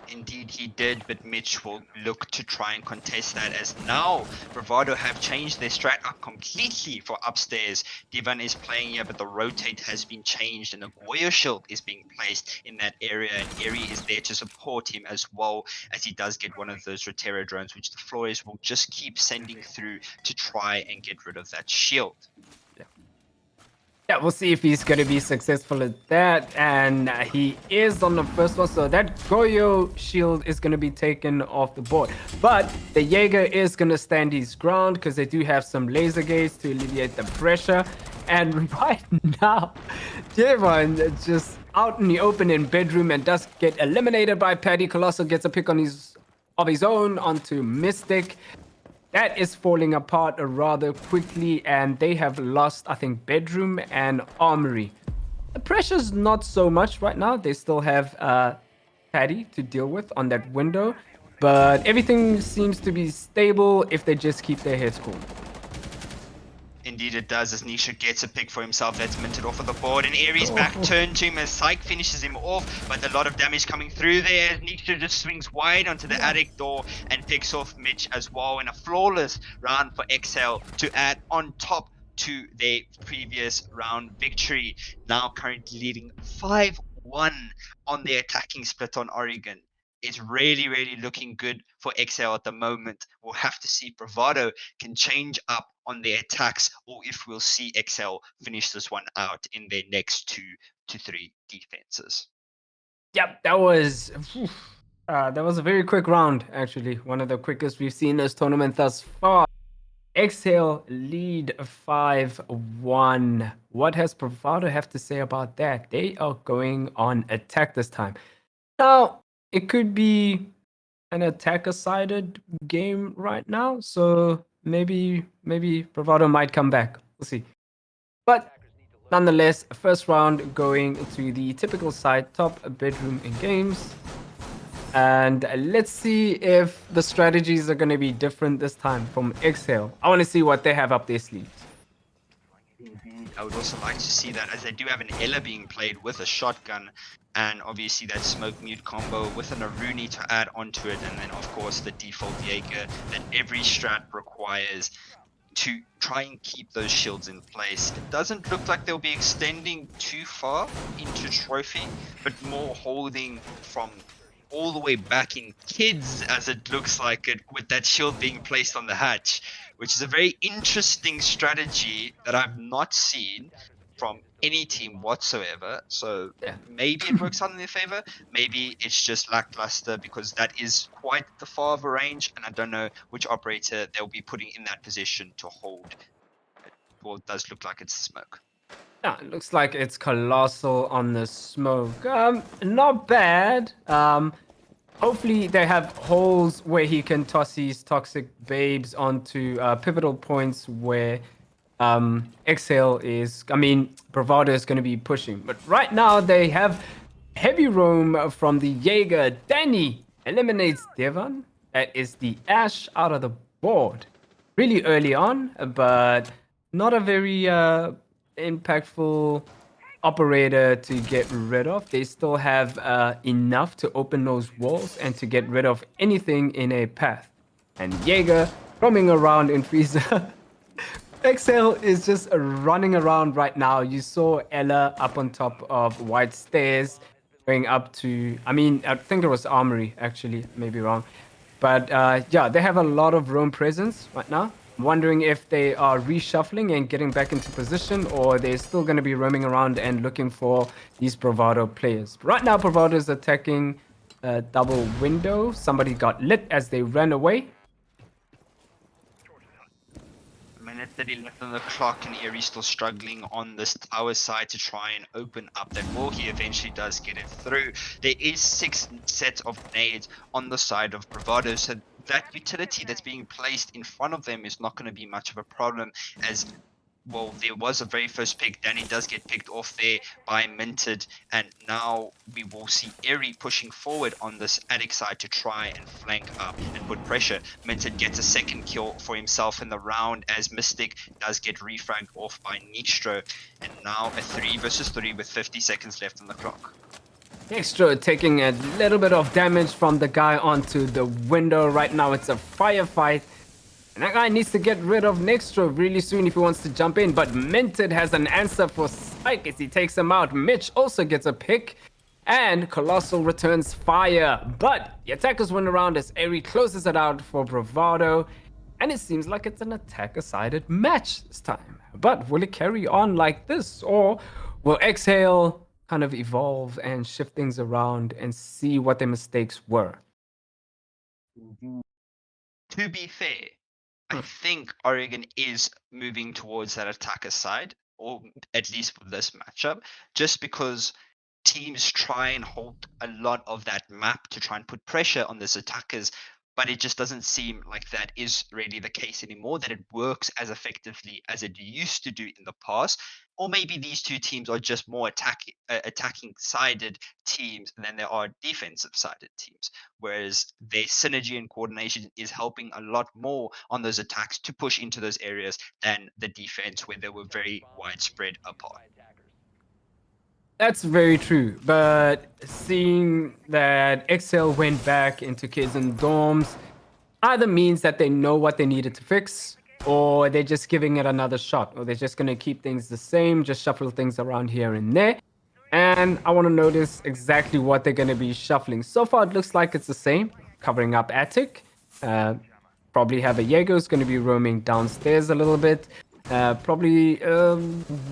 [SPEAKER 9] Indeed he did, but Mitch will look to try and contest that, as now Bravado have changed their strat up completely for upstairs. Divan is playing here, but the rotate has been changed and a Goyo shield is being placed in that area, and Eri is there to support him as well, as he does get one of those Rotero drones, which the Flores will just keep sending through to try and get rid of that shield.
[SPEAKER 8] Yeah, we'll see if he's going to be successful at that. And he is on the first one. So that Goyo shield is going to be taken off the board. But the Jaeger is going to stand his ground, because they do have some laser gates to alleviate the pressure. And right now, Devon just out in the open in bedroom and does get eliminated by Paddy. Colossal gets a pick on his own onto Mystic. That is falling apart rather quickly, and they have lost, I think, Bedroom and Armory. The pressure's not so much right now. They still have Paddy to deal with on that window, but everything seems to be stable if they just keep their heads cool.
[SPEAKER 9] Indeed. Indeed it does, as Nisha gets a pick for himself. That's minted off of the board, and Aries back turn to him as Psych finishes him off, but a lot of damage coming through there. Nisha just swings wide onto the attic door and picks off Mitch as well in a flawless round for Exhale to add on top to their previous round victory. Now currently leading 5-1 on their attacking split on Oregon. It's really, really looking good for Exhale at the moment. We'll have to see if Bravado can change up on their attacks, or if we'll see Exhale finish this one out in their next 2 to 3 defenses.
[SPEAKER 8] Yep, that was a very quick round, actually. One of the quickest we've seen this tournament thus far. Exhale lead 5-1. What has Bravado have to say about that? They are going on attack this time. Now, it could be an attacker-sided game right now, so maybe Bravado might come back. We'll see. But nonetheless, first round going to the typical side, top bedroom in games. And let's see if the strategies are going to be different this time from Exhale. I want to see what they have up their sleeves.
[SPEAKER 9] I would also like to see that, as they do have an Ella being played with a shotgun, and obviously that smoke mute combo with an Aruni to add onto it, and then of course the default Jaeger that every strat requires to try and keep those shields in place. It doesn't look like they'll be extending too far into trophy, but more holding from all the way back in kids, as it looks like it, with that shield being placed on the hatch, which is a very interesting strategy that I've not seen from any team whatsoever. So maybe it works out in their favor, maybe it's just lackluster, because that is quite the far of a range, and I don't know which operator they'll be putting in that position to hold. Well, it does look like it's the smoke.
[SPEAKER 8] Yeah, it looks like it's Colossal on the smoke. Not bad. Hopefully they have holes where he can toss these toxic babes onto pivotal points where Exhale is, Bravado is going to be pushing. But right now they have heavy roam from the Jaeger. Danny eliminates Devon. That is the Ash out of the board. Really early on, but not a very impactful operator to get rid of. They still have enough to open those walls and to get rid of anything in a path. And Jaeger roaming around in Frieza. Exhale is just running around right now. You saw Ella up on top of White Stairs going up to, I think it was Armory, actually, maybe wrong. But yeah, they have a lot of roam presence right now. I'm wondering if they are reshuffling and getting back into position, or they're still going to be roaming around and looking for these Bravado players. But right now, Bravado is attacking double window. Somebody got lit as they ran away.
[SPEAKER 9] Minute 30 left on the clock, and Aries still struggling on this tower side to try and open up that wall. He eventually does get it through. There is 6 sets of nades on the side of Bravado, so that utility that's being placed in front of them is not going to be much of a problem, as well, there was a very first pick. Danny does get picked off there by Minted, and now we will see Eri pushing forward on this attic side to try and flank up and put pressure. Minted gets a second kill for himself in the round, as Mystic does get refragged off by Nistro, and now a 3 versus 3 with 50 seconds left on the clock.
[SPEAKER 8] Nistro taking a little bit of damage from the guy onto the window. Right now it's a firefight. And that guy needs to get rid of Nistro really soon if he wants to jump in. But Minted has an answer for Spike as he takes him out. Mitch also gets a pick. And Colossal returns fire. But the attackers win around as Eri closes it out for Bravado. And it seems like it's an attacker-sided match this time. But will it carry on like this? Or will Exhale kind of evolve and shift things around and see what their mistakes were?
[SPEAKER 9] To be fair, I think Oregon is moving towards that attacker side, or at least for this matchup, just because teams try and hold a lot of that map to try and put pressure on these attackers. but it just doesn't seem like that is really the case anymore, that it works as effectively as it used to do in the past. Or maybe these two teams are just more attacking sided teams than they are defensive sided teams, whereas their synergy and coordination is helping a lot more on those attacks to push into those areas than the defense, where they were very widespread apart.
[SPEAKER 8] That's very true. But seeing that Excel went back into kids and dorms either means that they know what they needed to fix, or they're just giving it another shot, or they're just going to keep things the same, just shuffle things around here and there. And I want to notice exactly what they're going to be shuffling. So far, it looks like it's the same, covering up attic. Probably have a Jaeger who's going to be roaming downstairs a little bit. Probably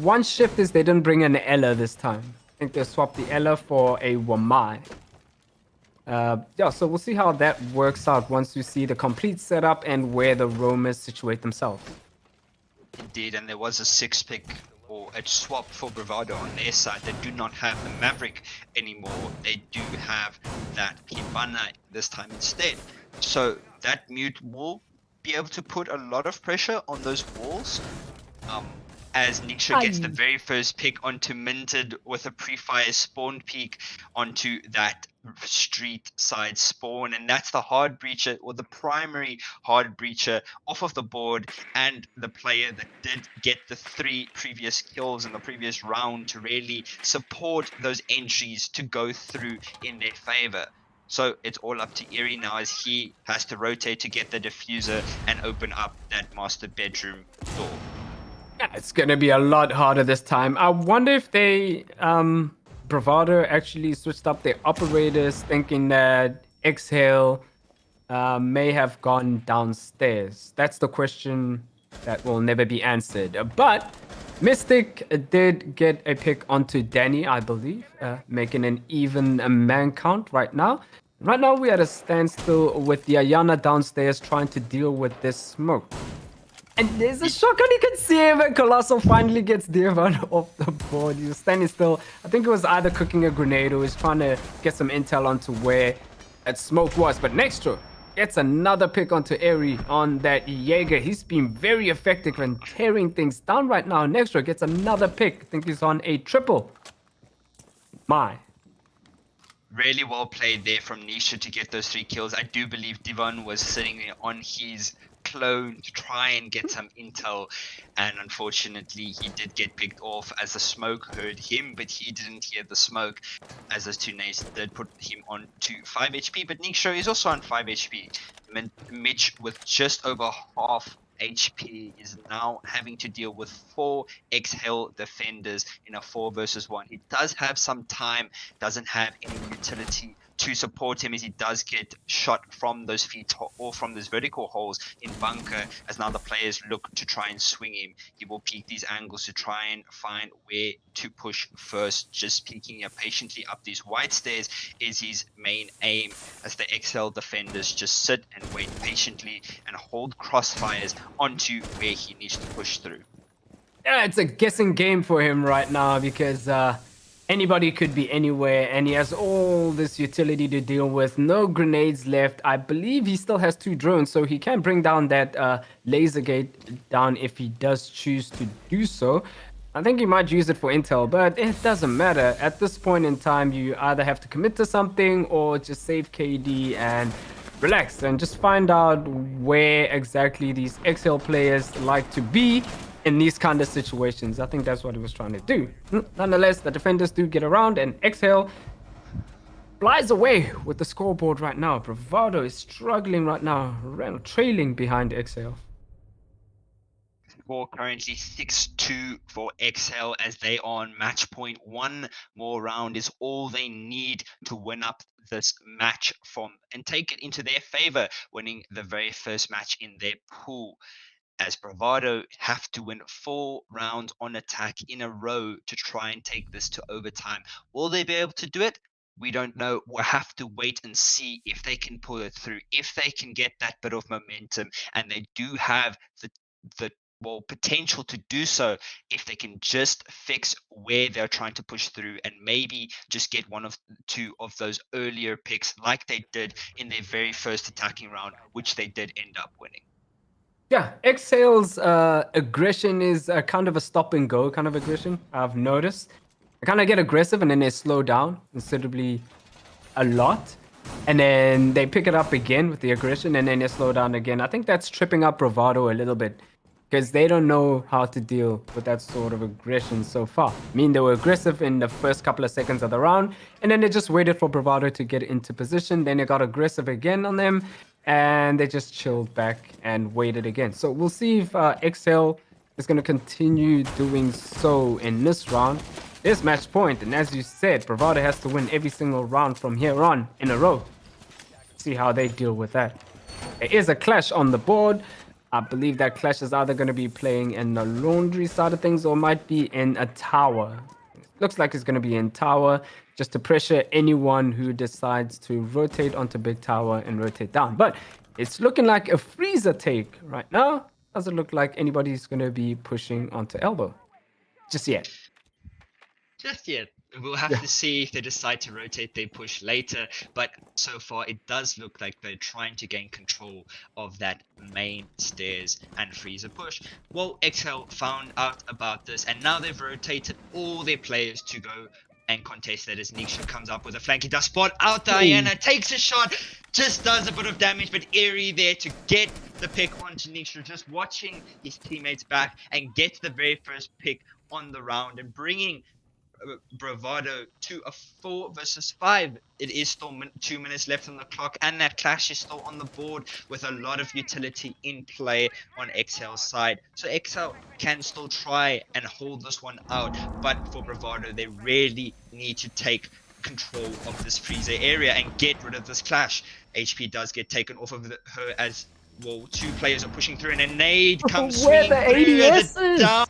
[SPEAKER 8] one shift is they didn't bring an Ella this time. I think they swapped the Ella for a Wamai. Yeah, so we'll see how that works out once we see the complete setup and where the roamers situate themselves.
[SPEAKER 9] Indeed, and there was a 6-pick or a swap for Bravado on their side. They do not have the Maverick anymore. They do have that Hibana this time instead. So that mute will be able to put a lot of pressure on those walls. As Niksha gets the very first pick onto Minted with a pre-fire spawn peak onto that street side spawn, and that's the hard breacher, or the primary hard breacher, off of the board, and the player that did get the 3 previous kills in the previous round to really support those entries to go through in their favor. So it's all up to Eerie now, as he has to rotate to get the diffuser and open up that master bedroom door.
[SPEAKER 8] Yeah, it's gonna be a lot harder this time. I wonder if they Bravado actually switched up their operators, thinking that Exhale may have gone downstairs. That's the question that will never be answered. But Mystic did get a pick onto Danny, I believe, making an even man count right now. Right now, we're at a standstill with the Ayana downstairs trying to deal with this smoke. And there's a shotgun, you can see him, and Colossal finally gets Devon off the board. He was standing still. I think it was either cooking a grenade or he's trying to get some intel onto where that smoke was. But Nextro gets another pick onto Eri on that Jaeger. He's been very effective in tearing things down right now. Nextro gets another pick. I think he's on a triple.
[SPEAKER 9] Really well played there from Nisha to get those 3 kills. I do believe Devon was sitting there on his clone to try and get some intel, and unfortunately he did get picked off, as the smoke heard him but he didn't hear the smoke, as those 2 nades did put him on to 5 HP. But Niksho is also on 5 HP. Mitch, with just over half HP, is now having to deal with 4 Exhale defenders in a 4 versus 1. He does have some time, doesn't have any utility to support him, as he does get shot from those feet or from those vertical holes in bunker, as now the players look to try and swing him. He will peek these angles to try and find where to push first. Just peeking patiently up these white stairs is his main aim, as the XL defenders just sit and wait patiently and hold crossfires onto where he needs to push through.
[SPEAKER 8] Yeah, it's a guessing game for him right now, because anybody could be anywhere, and he has all this utility to deal with. No grenades left. I believe he still has 2 drones, so he can bring down that laser gate down if he does choose to do so. I think he might use it for intel, but it doesn't matter. At this point in time, you either have to commit to something or just save KD and relax and just find out where exactly these XL players like to be in these kind of situations. I think that's what he was trying to do. Nonetheless, the defenders do get around, and Exhale flies away with the scoreboard right now. Bravado is struggling right now, trailing behind Exhale.
[SPEAKER 9] Score currently 6-2 for Exhale, as they are on match point. 1 more round is all they need to win up this match from and take it into their favor, winning the very first match in their pool, as Bravado have to win 4 rounds on attack in a row to try and take this to overtime. Will they be able to do it? We don't know. We'll have to wait and see if they can pull it through, if they can get that bit of momentum, and they do have the potential to do so if they can just fix where they're trying to push through and maybe just get one of two of those earlier picks like they did in their very first attacking round, which they did end up winning.
[SPEAKER 8] Yeah, Exhale's aggression is kind of a stop and go kind of aggression, I've noticed. They kind of get aggressive and then they slow down considerably a lot. And then they pick it up again with the aggression and then they slow down again. I think that's tripping up Bravado a little bit because they don't know how to deal with that sort of aggression so far. I mean, they were aggressive in the first couple of seconds of the round and then they just waited for Bravado to get into position. Then they got aggressive again on them and they just chilled back and waited again. So we'll see if XL is going to continue doing so in this round. This match point, and as you said, Bravado has to win every single round from here on in a row. See how they deal with that. There is a clash on the board. I believe that clash is either going to be playing in the laundry side of things or might be in a tower. Looks like it's going to be in tower just to pressure anyone who decides to rotate onto big tower and rotate down. But it's looking like a freezer take right now. Doesn't look like anybody's going to be pushing onto elbow just yet.
[SPEAKER 9] Just yet. We'll have to see if they decide to rotate their push later, but so far it does look like they're trying to gain control of that main stairs and freezer push. Well, XL found out about this and now they've rotated all their players to go and contest that as Nisha comes up with a flank. He does spot out Diana, takes a shot, just does a bit of damage, but Airy there to get the pick onto Nisha, just watching his teammates back and get the very first pick on the round and bringing Bravado to a 4 versus 5. It is still 2 minutes left on the clock and that clash is still on the board with a lot of utility in play on XL's side. So XL can still try and hold this one out, but for Bravado they really need to take control of this freezer area and get rid of this clash. HP does get taken off of her as well. 2 players are pushing through and a nade comes swinging through as it down.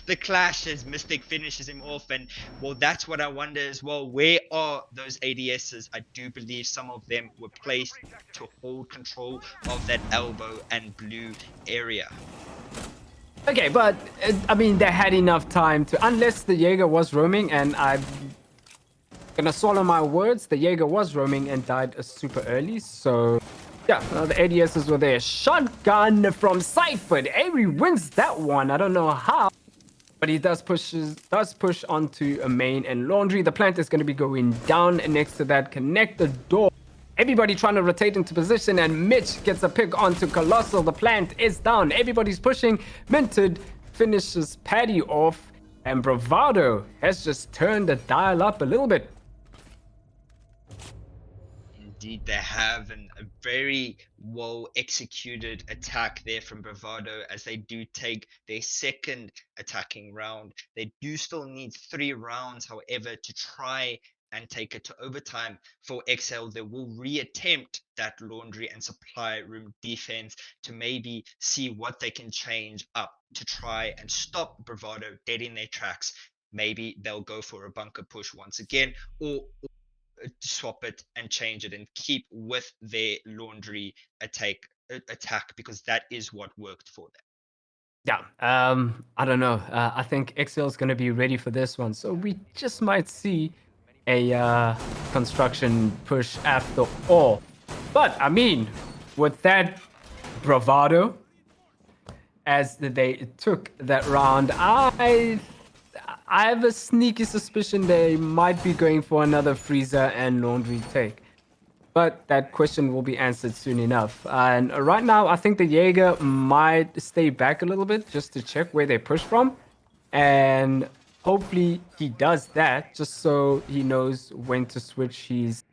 [SPEAKER 9] The clash as Mystic finishes him off, and well, that's what I wonder as well. Where are those ADSs? I do believe some of them were placed to hold control of that elbow and blue area.
[SPEAKER 8] Okay, but I mean, they had enough time to, unless the Jaeger was roaming, and I'm gonna swallow my words, the Jaeger was roaming and died super early, so yeah, the ADSs were there. Shotgun from Cypher. Avery wins that one. I don't know how, but he does push onto a main and laundry. The plant is going to be going down next to that connector door. Everybody trying to rotate into position, and Mitch gets a pick onto Colossal. The plant is down. Everybody's pushing. Minted finishes Paddy off, and Bravado has just turned the dial up a little bit.
[SPEAKER 9] Indeed, they have a very well executed attack there from Bravado as they do take their second attacking round. They do still need 3 rounds, however, to try and take it to overtime. For XL, they will reattempt that laundry and supply room defense to maybe see what they can change up to try and stop Bravado dead in their tracks. Maybe they'll go for a bunker push once again, or swap it and change it and keep with their laundry attack because that is what worked for them.
[SPEAKER 8] Yeah, I don't know. I think XL is going to be ready for this one, so we just might see a construction push after all. But I mean, with that Bravado, as they took that round, I have a sneaky suspicion they might be going for another freezer and laundry take. But that question will be answered soon enough. And right now, I think the Jaeger might stay back a little bit just to check where they push from. And hopefully he does that just so he knows when to switch his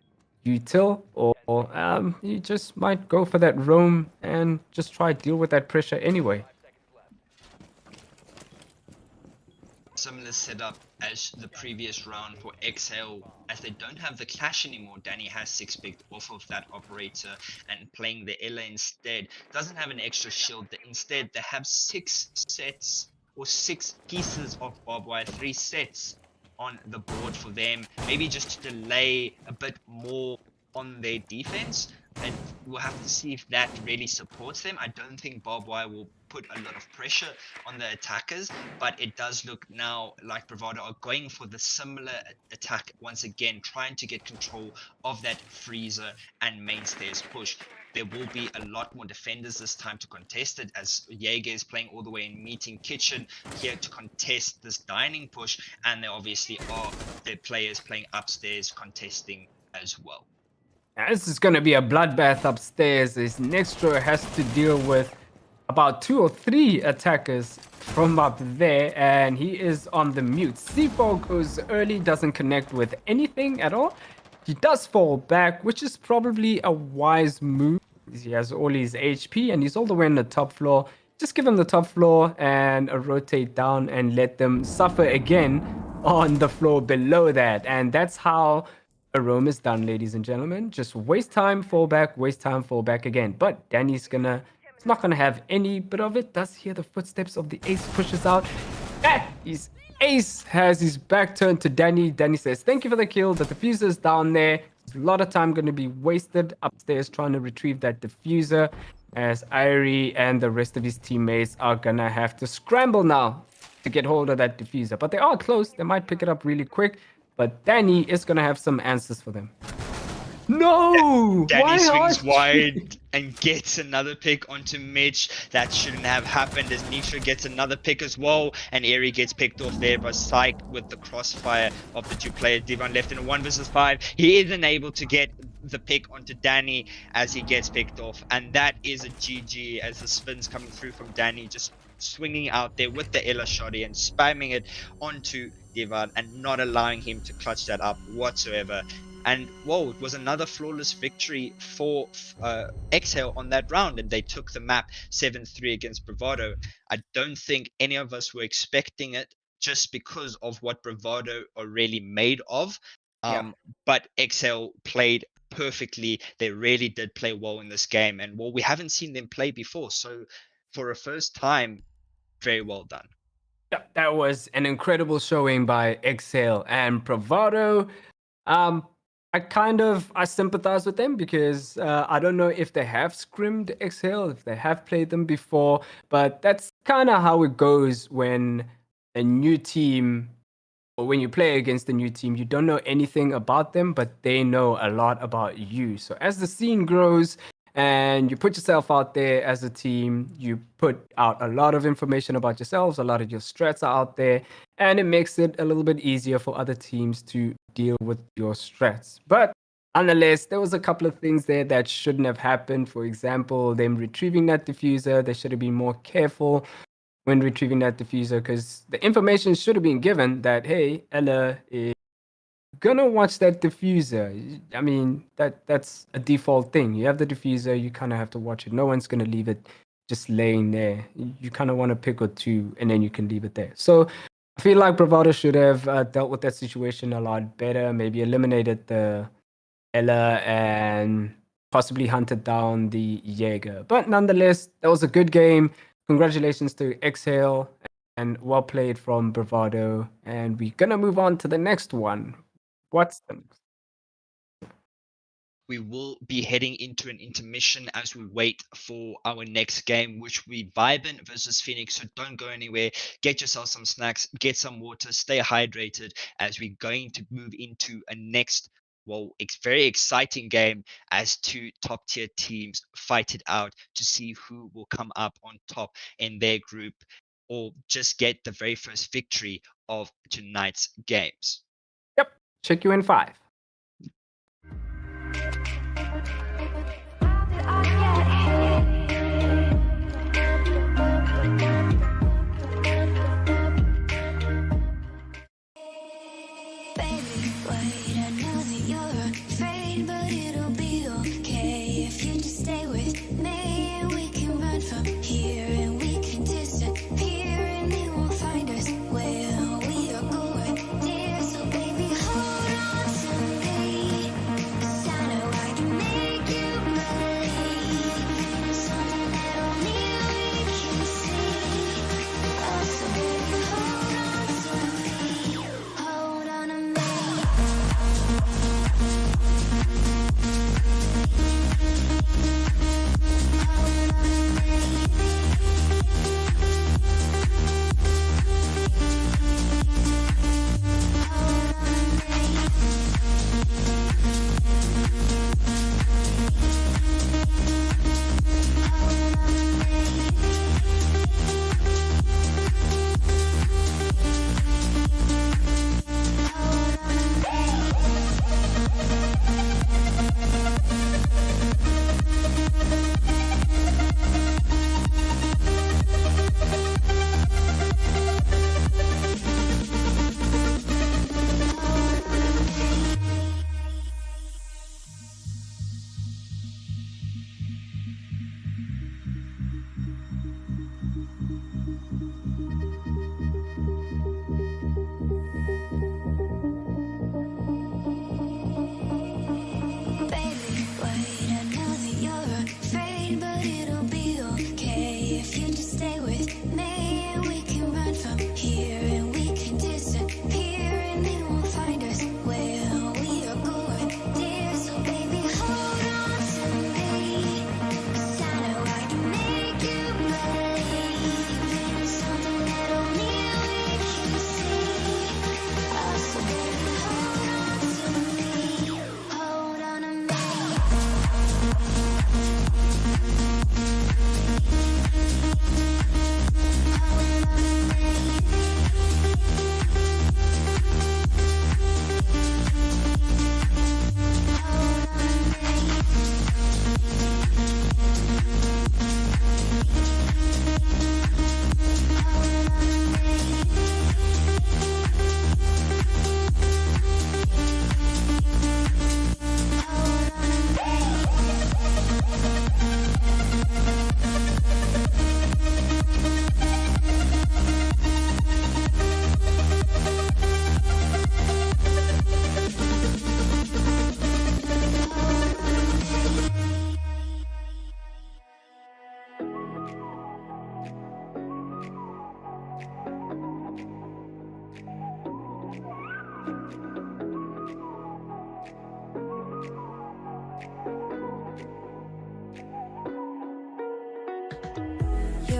[SPEAKER 8] util. Or he just might go for that roam and just try to deal with that pressure anyway.
[SPEAKER 9] Similar setup as the previous round for XL, as they don't have the clash anymore. Danny has 6 picked off of that operator and playing the Ella instead. Doesn't have an extra shield. Instead, they have 6 sets or 6 pieces of barbed wire, 3 sets on the board for them. Maybe just to delay a bit more on their defense. and we'll have to see if that really supports them. I don't think barbed wire will put a lot of pressure on the attackers, but it does look now like Bravado are going for the similar attack once again, trying to get control of that freezer and mainstays push. There will be a lot more defenders this time to contest it, as Jaeger is playing all the way in meeting kitchen here to contest this dining push, and there obviously are the players playing upstairs contesting as well.
[SPEAKER 8] Now, this is going to be a bloodbath upstairs as Nextro has to deal with about 2 or 3 attackers from up there, and he is on the mute. C4 goes early, doesn't connect with anything at all. He does fall back, which is probably a wise move. He has all his HP and he's all the way on the top floor. Just give him the top floor and a rotate down and let them suffer again on the floor below that. And that's how a roam is done, ladies and gentlemen. Just waste time, fall back, waste time, fall back again. But Danny's not gonna have any bit of it. Does hear the footsteps of the ace, pushes out. That is Ace has his back turned to Danny. Danny says, thank you for the kill. The diffuser's down there. There's a lot of time going to be wasted upstairs trying to retrieve that diffuser, as Irie and the rest of his teammates are going to have to scramble now to get hold of that diffuser. But they are close. They might pick it up really quick. But Danny is going to have some answers for them. No!
[SPEAKER 9] Danny swings wide and gets another pick onto Mitch. That shouldn't have happened, as Nitra gets another pick as well, and Airy gets picked off there by Psych with the crossfire of the 2 players. Devon left in a 1 versus 5. He isn't able to get the pick onto Danny as he gets picked off, and that is a GG as the spins coming through from Danny, just swinging out there with the Ella Shoddy and spamming it onto Devon and not allowing him to clutch that up whatsoever. And whoa, it was another flawless victory for Exhale on that round, and they took the map 7-3 against Bravado. I don't think any of us were expecting it, just because of what Bravado are really made of. But Exhale played perfectly. They really did play well in this game, and well, we haven't seen them play before, so for a first time, very well done.
[SPEAKER 8] Yeah, that was an incredible showing by Exhale and Bravado. I sympathize with them because I don't know if they have scrimmed Exhale, if they have played them before, but that's kind of how it goes when a new team, or when you play against a new team, you don't know anything about them, but they know a lot about you. So as the scene grows and you put yourself out there as a team, you put out a lot of information about yourselves, a lot of your strats are out there, and it makes it a little bit easier for other teams to deal with your strats. But nonetheless, there was a couple of things there that shouldn't have happened. For example, them retrieving that diffuser. They should have been more careful when retrieving that diffuser, because the information should have been given that, hey, Ella is gonna watch that diffuser. I mean, that's a default thing. You have the diffuser, you kind of have to watch it. No one's gonna leave it just laying there. You kind of want to pick or 2, and then you can leave it there. So I feel like Bravado should have dealt with that situation a lot better. Maybe eliminated the Ella and possibly hunted down the Jaeger. But nonetheless, that was a good game. Congratulations to Exhale and well played from Bravado. And we're gonna move on to the next one. What's the next?
[SPEAKER 9] We will be heading into an intermission as we wait for our next game, which will be Vibin versus Phoenix. So don't go anywhere. Get yourself some snacks, get some water, stay hydrated, as we're going to move into a next, well, it's very exciting game as 2 top tier teams fight it out to see who will come up on top in their group, or just get the very first victory of tonight's games.
[SPEAKER 8] Yep. Check you in 5.
[SPEAKER 1] Baby, wait, I know that you're afraid, but it'll be okay if you just stay with me, and we can run from here, and we can disappear, and they won't find us where we are going, dear. So baby, hold on to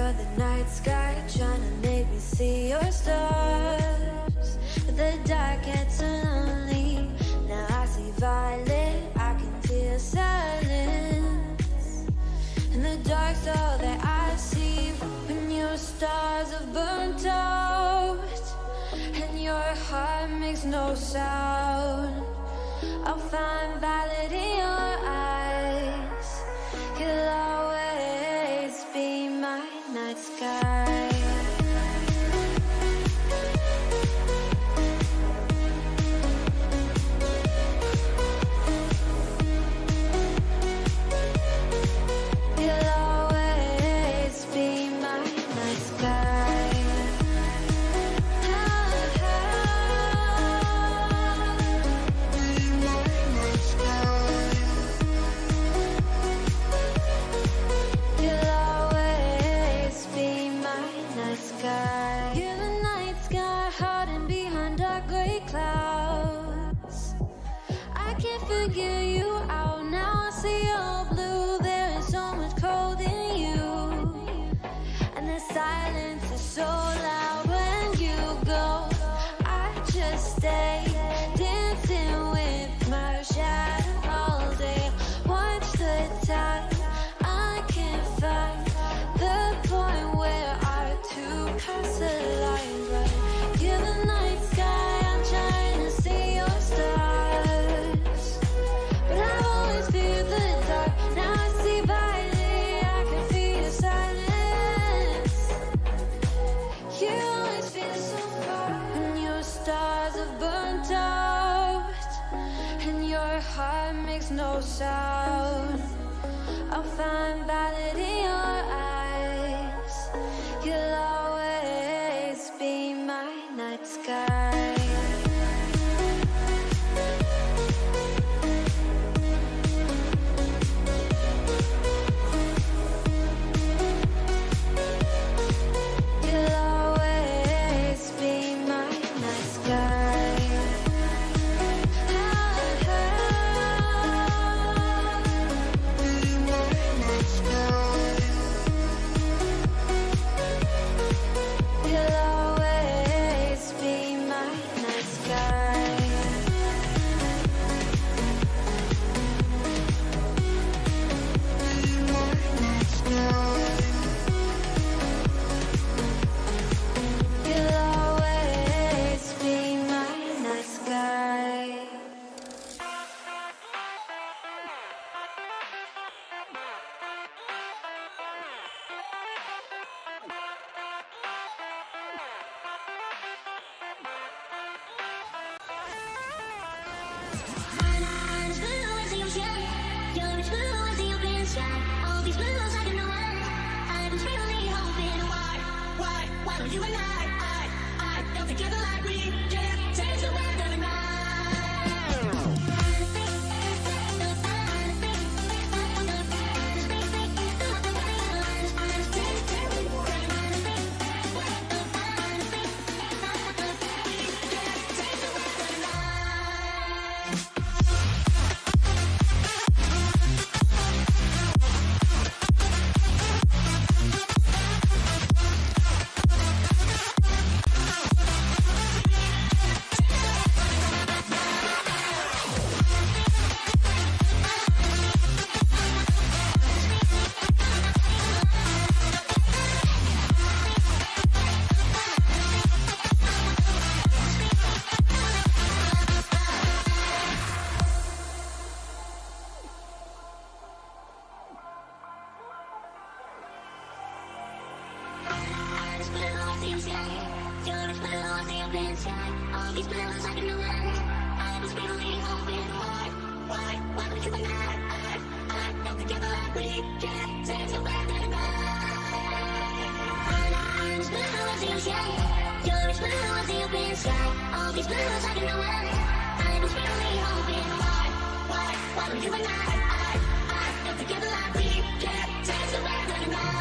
[SPEAKER 1] You're the night sky trying to make me see your stars. But the dark gets so lonely. Now I see violet, I can feel silence. And the dark's all that I see. When your stars are burnt out and your heart makes no sound, I'll find violet in your eyes. You'll always be my night sky. You'll always be my night sky. You'll always be my night sky. You're the night sky hiding behind dark gray clouds. I can't figure you out now. I see your blue. There is so much cold in you, and the silence is so loud when you go. I just stay dancing with my shadow all day. Watch the time. I can't find the point where our two paths align. But you're the night sky. I'm trying to see your stars, but I always fear the dark. Now I see violet. I can feel your silence. You always feel so far when your stars have burnt out and your heart makes no sound. I'll find violet in your eyes. You'll always be my night sky. You'll always be my night sky. You'll always be my night sky. You'll always be my night sky.
[SPEAKER 6] You and I don't together like we can change the weather all these bills I can know I was really hoping why would you and I don't together like we can change the weather I'm as blue as you shine, you're as blue as the open sky. All these bills I can know I was really hoping why would you and I don't together like we can change the weather tonight.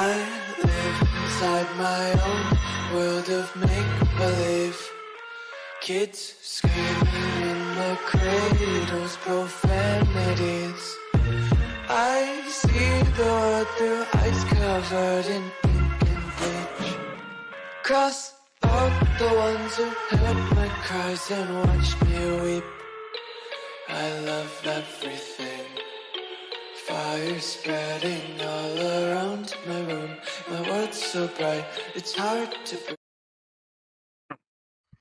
[SPEAKER 7] I live inside my own world of make-believe. Kids screaming in the cradles, profanities. I see the world through eyes covered in ink and bleach. Cross out the ones who heard my cries and watched me weep. I love everything. Fire spreading all around my room. My world's so bright, it's hard to breathe.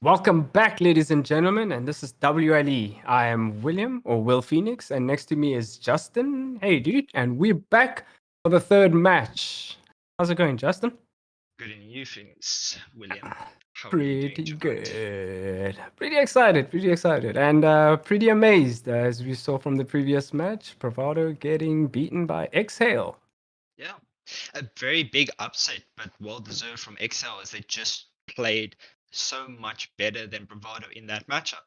[SPEAKER 8] Welcome back, ladies and gentlemen, and this is WLE. I am William, or Will Phoenix, and next to me is Justin. Hey, dude, and we're back for the third match. How's it going, Justin?
[SPEAKER 9] Good in you, Phoenix, William. How are you doing
[SPEAKER 8] Pretty
[SPEAKER 9] tonight?
[SPEAKER 8] good. Pretty excited, and pretty amazed, as we saw from the previous match, Bravado getting beaten by Exhale.
[SPEAKER 9] Yeah, a very big upset, but well deserved from Excel as they just played so much better than Bravado in that matchup.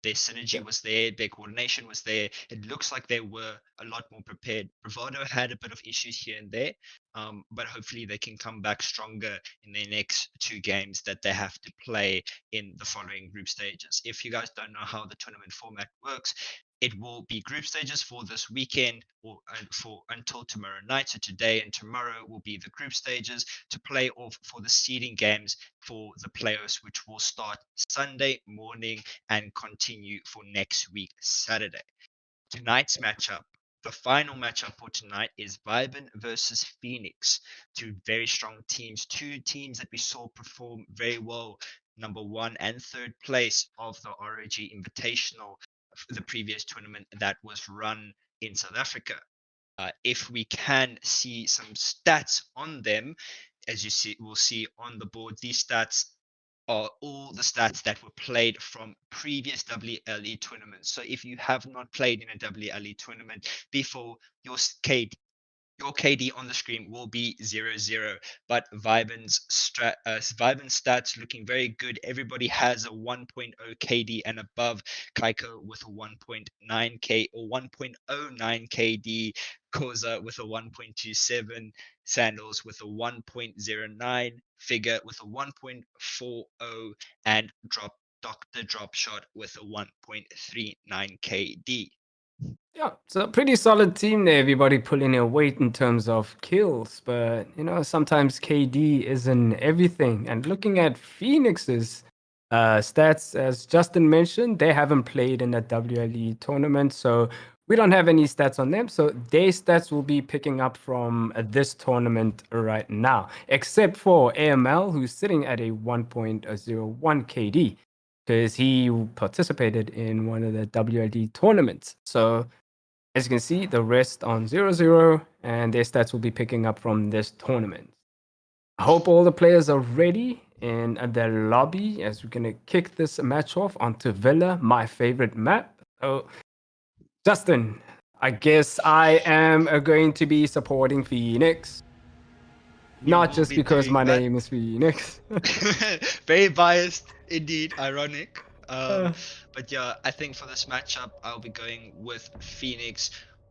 [SPEAKER 9] Their synergy was there, their coordination was there. It looks like they were a lot more prepared. Bravado had a bit of issues here and there, but hopefully they can come back stronger in their next two games that they have to play in the following group stages. If you guys don't know how the tournament format works, it will be group stages for this weekend or for until tomorrow night. So today and tomorrow will be the group stages to play off for the seeding games for the playoffs, which will start Sunday morning and continue for next week, Saturday. Tonight's matchup, the final matchup for tonight is Vibin versus Phoenix. Two very strong teams, two teams that we saw perform very well, number 1 and 3rd place of the ROG Invitational, the previous tournament that was run in South Africa. If we can see some stats on them, as you see, we'll see on the board, these stats are all the stats that were played from previous WLE tournaments. So if you have not played in a WLE tournament before, your KD on the screen will be 0-0, but Vibin's stats looking very good. Everybody has a 1.0 KD and above. Kaiko with a 1.9 K or 1.09 KD. Koza with a 1.27. Sandals with a 1.09. Figure with a 1.40, and Dr. Dropshot with a 1.39 KD.
[SPEAKER 8] Yeah, so a pretty solid team there. Everybody pulling their weight in terms of kills, but sometimes KD isn't everything. And looking at Phoenix's stats, as Justin mentioned, they haven't played in the WLE tournament, so we don't have any stats on them. So their stats will be picking up from this tournament right now, except for AML, who's sitting at a 1.01 KD because he participated in one of the WLE tournaments. So as you can see, the rest on 0-0, and their stats will be picking up from this tournament. I hope all the players are ready in their lobby as we're going to kick this match off onto Villa, my favorite map. So, Justin, I guess I am going to be supporting Phoenix. Not just because my name is Phoenix.
[SPEAKER 9] Very biased indeed, ironic. But yeah, I think for this matchup, I'll be going with Phoenix.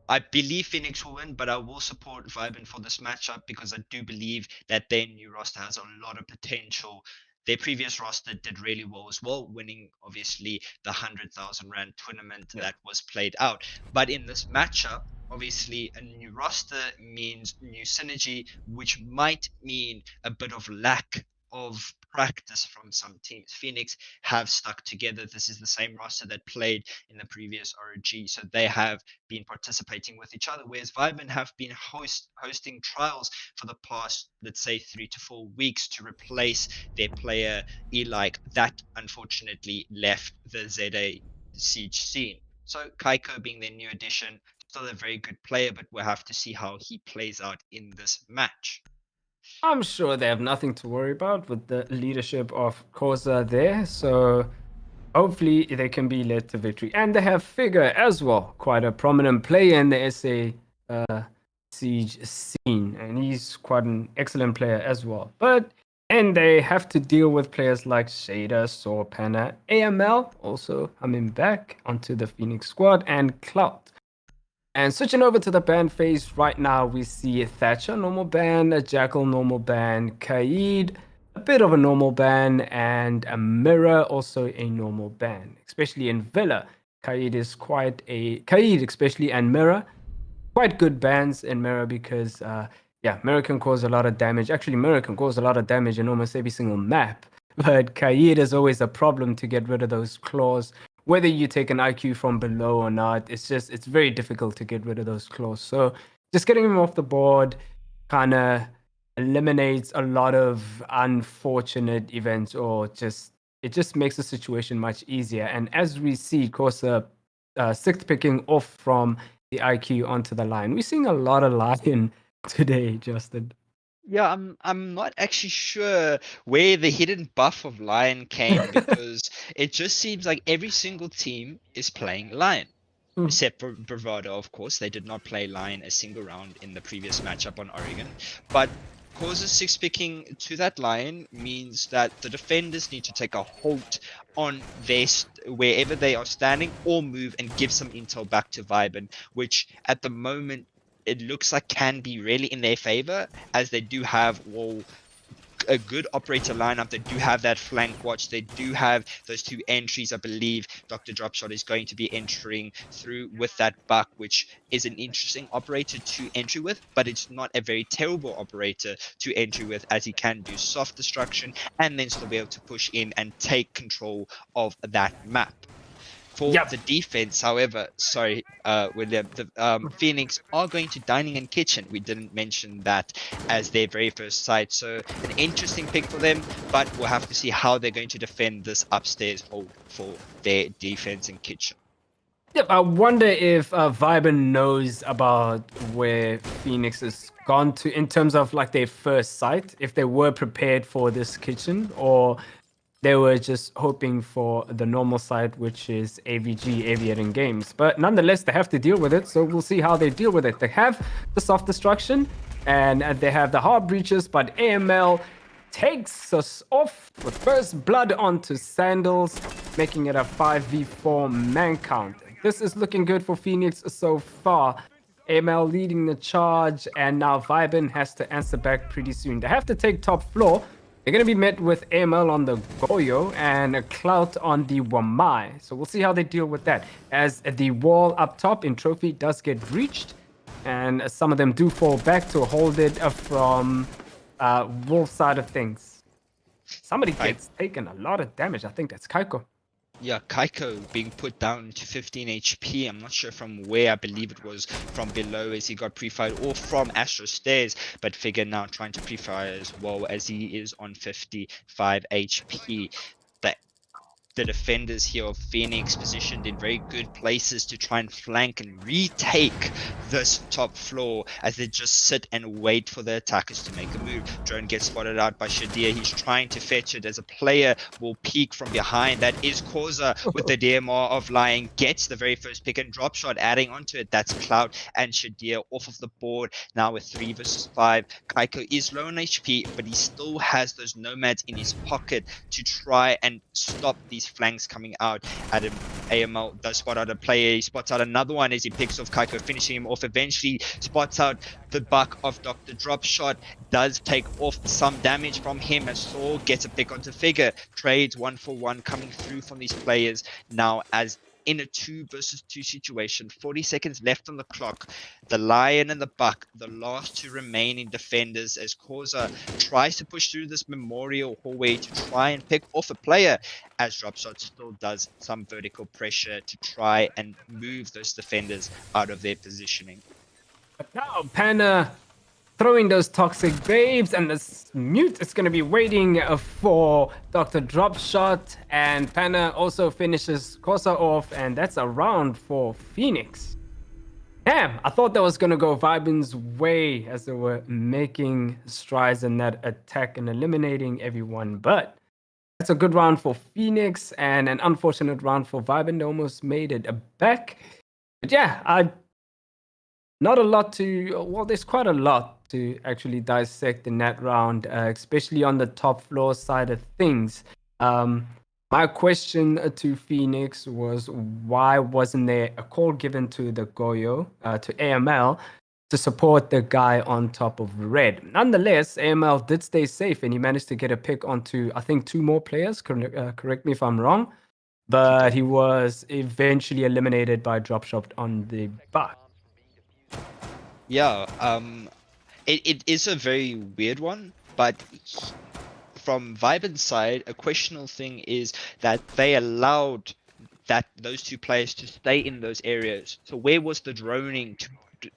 [SPEAKER 9] I believe Phoenix will win, but I will support Vibin for this matchup because I do believe that their new roster has a lot of potential. Their previous roster did really well as well, winning obviously the 100,000 Rand tournament that was played out. But in this matchup, obviously a new roster means new synergy, which might mean a bit of lack of practice from some teams. Phoenix have stuck together. This is the same roster that played in the previous ROG, so they have been participating with each other, whereas Vibin have been hosting trials for the past, let's say, 3 to 4 weeks to replace their player Eli that unfortunately left the ZA Siege scene. So Kaiko being their new addition, still a very good player, but we'll have to see how he plays out in this match.
[SPEAKER 8] I'm sure they have nothing to worry about with the leadership of Koza there, so hopefully they can be led to victory. And they have Figure as well, quite a prominent player in the SA Siege scene, and he's quite an excellent player as well. And they have to deal with players like Shader, Sorpana, AML, also coming back onto the Phoenix squad, and Clout. And switching over to the ban phase right now, we see Thatcher, normal ban, a Jackal, normal ban, Kaid, a bit of a normal ban, and a Mirror, also a normal ban. Especially in Villa, Kaid, especially, and Mirror, quite good bans in Mirror because, Mirror can cause a lot of damage. Actually, Mirror can cause a lot of damage in almost every single map. But Kaid is always a problem to get rid of those claws. Whether you take an IQ from below or not, it's very difficult to get rid of those claws. So just getting him off the board kind of eliminates a lot of unfortunate events, or it just makes the situation much easier. And as we see Corsa sixth picking off from the IQ onto the line, we're seeing a lot of Lion today, Justin.
[SPEAKER 9] Yeah, I'm not actually sure where the hidden buff of Lion came because it just seems like every single team is playing Lion. Except for Bravado, of course. They did not play Lion a single round in the previous matchup on Oregon. But Cause's six picking to that Lion means that the defenders need to take a halt on wherever they are standing, or move and give some intel back to Viben, which at the moment it looks like can be really in their favor, as they do have a good operator lineup. They do have that flank watch. They do have those two entries. I believe Dr. Dropshot is going to be entering through with that buck, which is an interesting operator to entry with, but it's not a very terrible operator to entry with, as he can do soft destruction and then still be able to push in and take control of that map. For the defense, however, William, the Phoenix are going to Dining and Kitchen. We didn't mention that as their very first site, so an interesting pick for them, but we'll have to see how they're going to defend this upstairs hold for their defense in Kitchen.
[SPEAKER 8] Yep, I wonder if Viben knows about where Phoenix has gone to in terms of like their first site, if they were prepared for this Kitchen, or they were just hoping for the normal site, which is AVG, Aviating Games. But nonetheless, they have to deal with it, so we'll see how they deal with it. They have the soft destruction, and they have the hard breaches, but AML takes us off with first blood onto Sandals, making it a 5v4 man count. This is looking good for Phoenix so far. AML leading the charge, and now Viben has to answer back pretty soon. They have to take top floor. They're going to be met with AML on the Goyo and a Clout on the Wamai. So we'll see how they deal with that. As the wall up top in Trophy does get breached, and some of them do fall back to hold it from Wolf side of things. Somebody gets taken a lot of damage. I think that's Kaiko.
[SPEAKER 9] Yeah, Kaiko being put down to 15 HP. I'm not sure from where. I believe it was from below as he got pre-fired, or from Astro Stairs, but Figure now trying to pre-fire as well as he is on 55 HP. The defenders here of Phoenix positioned in very good places to try and flank and retake this top floor as they just sit and wait for the attackers to make a move. Drone gets spotted out by Shadir. He's trying to fetch it as a player will peek from behind. That is Causa with the DMR of Lying. Gets the very first pick and drop shot, adding onto it. That's Cloud and Shadir off of the board. Now with 3 versus 5. Kaiko is low on HP, but he still has those nomads in his pocket to try and stop these flanks coming out at him. AML does spot out a player. He spots out another one as he picks off Kaiko, finishing him off. Eventually spots out the buck of Dr. Dropshot. Does take off some damage from him as Saul gets a pick onto Figure. Trades 1-for-1 coming through from these players now as in a 2 versus 2 situation. 40 seconds left on the clock. The Lion and the Buck, the last two remaining defenders, as Causa tries to push through this memorial hallway to try and pick off a player, as Dropshot still does some vertical pressure to try and move those defenders out of their positioning.
[SPEAKER 8] But now Panda throwing those toxic babes, and this mute is going to be waiting for Dr. Dropshot, and Panda also finishes Kosa off, and that's a round for Phoenix. Damn, I thought that was going to go Viben's way as they were making strides in that attack and eliminating everyone, but that's a good round for Phoenix and an unfortunate round for Viben. They almost made it back. But yeah, not a lot to, well, there's quite a lot to actually dissect in that round, especially on the top floor side of things. My question to Phoenix was, why wasn't there a call given to the Goyo, to AML, to support the guy on top of red? Nonetheless, AML did stay safe and he managed to get a pick onto, I think, 2 more players. Correct me if I'm wrong. But he was eventually eliminated by drop shot on the buck.
[SPEAKER 9] Yeah, it is a very weird one, but from Vibin's side, a questionable thing is that they allowed those 2 players to stay in those areas. So where was the droning to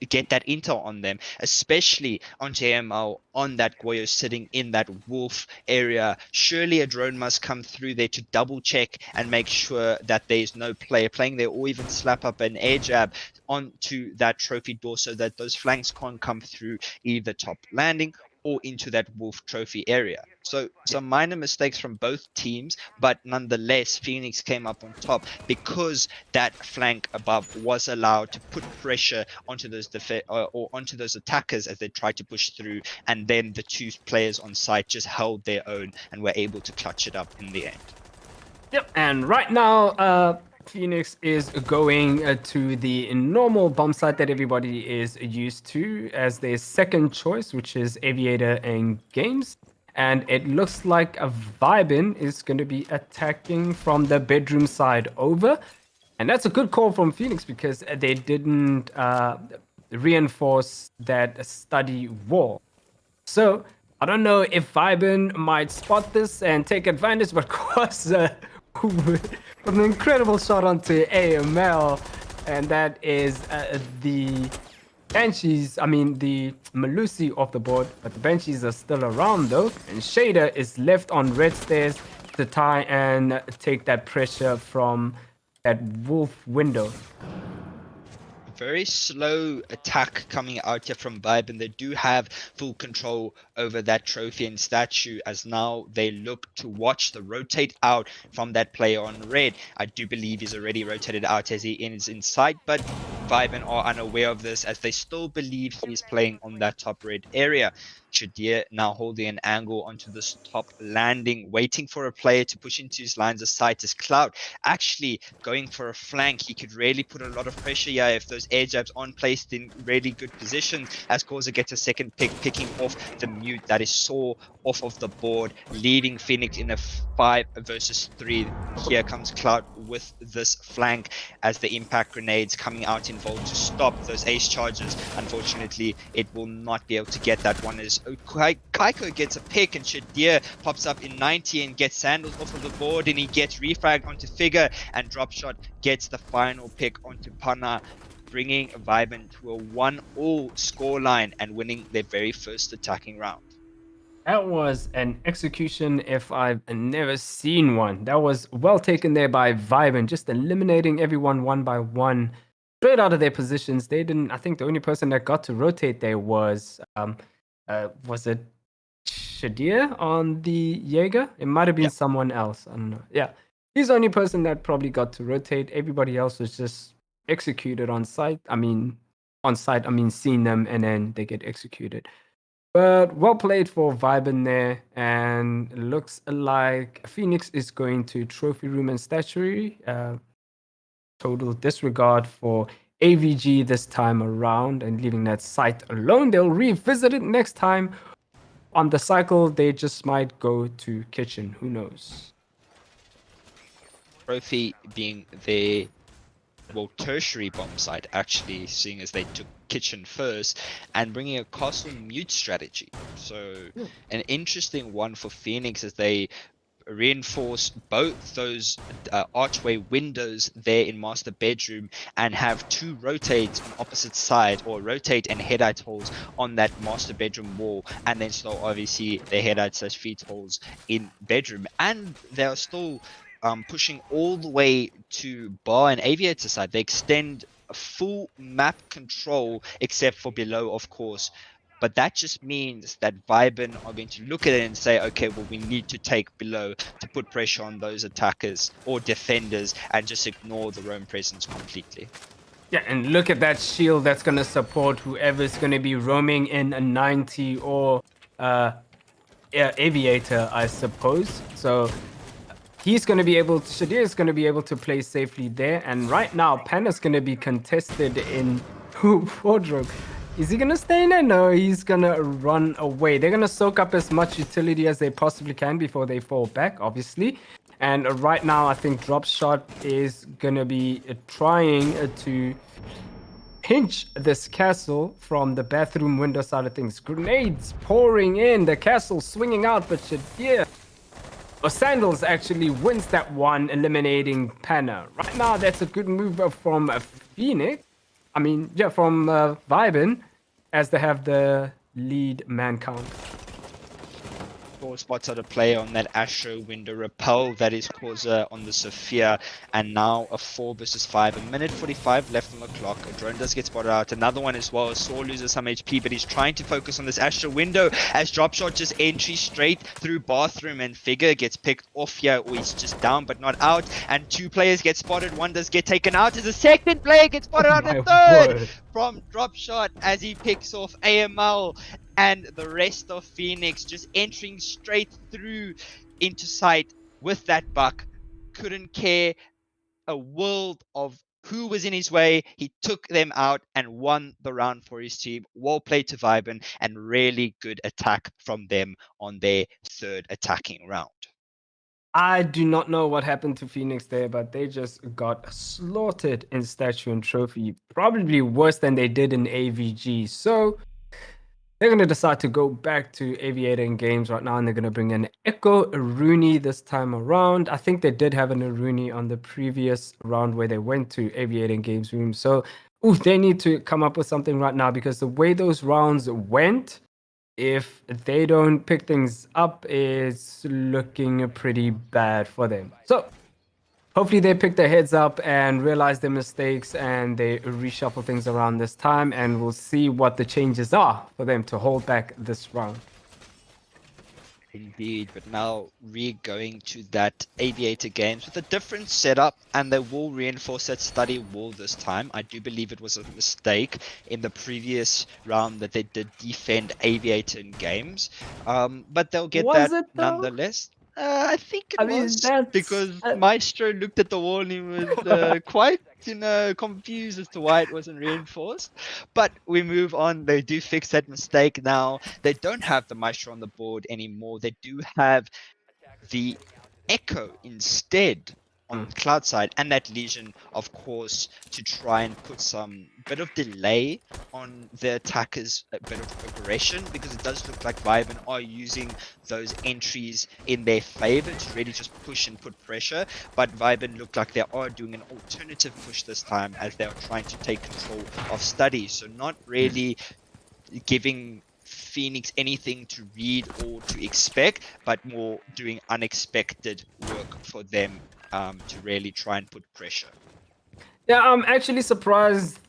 [SPEAKER 9] get that intel on them, especially on JML, on that Goyo sitting in that wolf area? Surely a drone must come through there to double check and make sure that there's no player playing there, or even slap up an air jab onto that trophy door so that those flanks can't come through either top landing or into that wolf trophy area. So some minor mistakes from both teams, but nonetheless, Phoenix came up on top because that flank above was allowed to put pressure onto those or onto those attackers as they tried to push through, and then the 2 players on site just held their own and were able to clutch it up in the end.
[SPEAKER 8] Yep, and right now, Phoenix is going to the normal bomb site that everybody is used to as their second choice, which is Aviator and Games. And it looks like a Vibin is going to be attacking from the bedroom side over. And that's a good call from Phoenix because they didn't reinforce that study wall. So I don't know if Vibin might spot this and take advantage, but Cross with an incredible shot onto AML, and that is the Banshees, the Malusi off the board, but the Banshees are still around though, and Shader is left on red stairs to try and take that pressure from that wolf window.
[SPEAKER 9] Very slow attack coming out here from Vibe, and they do have full control over that trophy and statue as now they look to watch the rotate out from that player on red. I do believe he's already rotated out as he is in sight, but Vibe are unaware of this as they still believe he's playing on that top red area. Shadir now holding an angle onto this top landing, waiting for a player to push into his lines of sight as Cloud actually going for a flank. He could really put a lot of pressure here if those air jabs on placed in really good positions as Causa gets a second pick, picking off the mute that is Saw off of the board, leaving Phoenix in a 5 versus 3. Here comes Cloud with this flank as the impact grenades coming out involved to stop those ace charges. Unfortunately, it will not be able to get that one as Kaiko gets a pick and Shadir pops up in 90 and gets Sandals off of the board, and he gets refragged onto Figure, and Dropshot gets the final pick onto Pana, bringing Viben to a 1-all scoreline and winning their very first attacking round.
[SPEAKER 8] That was an execution if I've never seen one. That was well taken there by Viben, just eliminating everyone one by one, straight out of their positions. They didn't. I think the only person that got to rotate there was it Shadir on the Jaeger? It might have been someone else. I don't know. Yeah, he's the only person that probably got to rotate. Everybody else was just executed on site. Seeing them and then they get executed. But well played for Viben there, and it looks like Phoenix is going to Trophy Room and Statuary. Total disregard for AVG this time around and leaving that site alone. They'll revisit it next time. On the cycle, they just might go to Kitchen. Who knows?
[SPEAKER 9] Trophy being their tertiary bomb site, actually, seeing as they took Kitchen first and bringing a castle mute strategy. So an interesting one for Phoenix as they reinforce both those archway windows there in master bedroom and have 2 rotates on opposite side, or rotate and headite holes on that master bedroom wall, and then still obviously the headite / feet holes in bedroom, and they're still pushing all the way to bar and aviator side. They extend a full map control except for below, of course. But that just means that Viben are going to look at it and say, okay, well, we need to take below to put pressure on those attackers or defenders and just ignore the roam presence completely.
[SPEAKER 8] Yeah, and look at that shield that's going to support whoever's going to be roaming in a 90 or aviator, I suppose. So he's going to be able to, Shadir is going to be able to play safely there. And right now, Panda's going to be contested in wardrobe. Is he going to stay in there? No, he's going to run away. They're going to soak up as much utility as they possibly can before they fall back, obviously. And right now, I think Drop Shot is going to be trying to pinch this castle from the bathroom window side of things. Grenades pouring in, the castle swinging out, but Shadir or Sandals actually wins that one, eliminating Panna. Right now, that's a good move from Phoenix. I mean, yeah, from Vibin, as they have the lead man count.
[SPEAKER 9] 4 spots out of play on that Astro window repel. That is Causa on the Sophia. And now a 4 versus 5. A minute 45 left on the clock. A drone does get spotted out. Another one as well. Saw loses some HP, but he's trying to focus on this Astro window as Dropshot just entry straight through bathroom, and Figure gets picked off here, or he's just down but not out. And 2 players get spotted. One does get taken out as a second player gets spotted out. A third from Dropshot as he picks off AML. And the rest of Phoenix just entering straight through into sight with that buck. Couldn't care a world of who was in his way. He took them out and won the round for his team. Well played to Vibin, and really good attack from them on their 3rd attacking round.
[SPEAKER 8] I do not know what happened to Phoenix there, but they just got slaughtered in Statue and Trophy. Probably worse than they did in AVG. So they're going to decide to go back to Aviator Games right now, and they're going to bring in Echo Rooney this time around. I think they did have an Rooney on the previous round where they went to Aviator Games room. So they need to come up with something right now, because the way those rounds went, if they don't pick things up, it's looking pretty bad for them. So hopefully they pick their heads up and realize their mistakes, and they reshuffle things around this time, and we'll see what the changes are for them to hold back this round.
[SPEAKER 9] Indeed, but now going to that Aviator Games with a different setup, and they will reinforce that study wall this time. I do believe it was a mistake in the previous round that they did defend Aviator in Games, but they'll get that nonetheless. I think it was because Maestro looked at the wall and he was quite, confused as to why it wasn't reinforced. But we move on. They do fix that mistake now. They don't have the Maestro on the board anymore. They do have the Echo instead on the cloud side, and that Legion, of course, to try and put some bit of delay on the attackers, a bit of aggression, because it does look like Vibin are using those entries in their favor to really just push and put pressure. But Vibin look like they are doing an alternative push this time, as they are trying to take control of study. So not really giving Phoenix anything to read or to expect, but more doing unexpected work for them to really try and put pressure.
[SPEAKER 8] Yeah, I'm actually surprised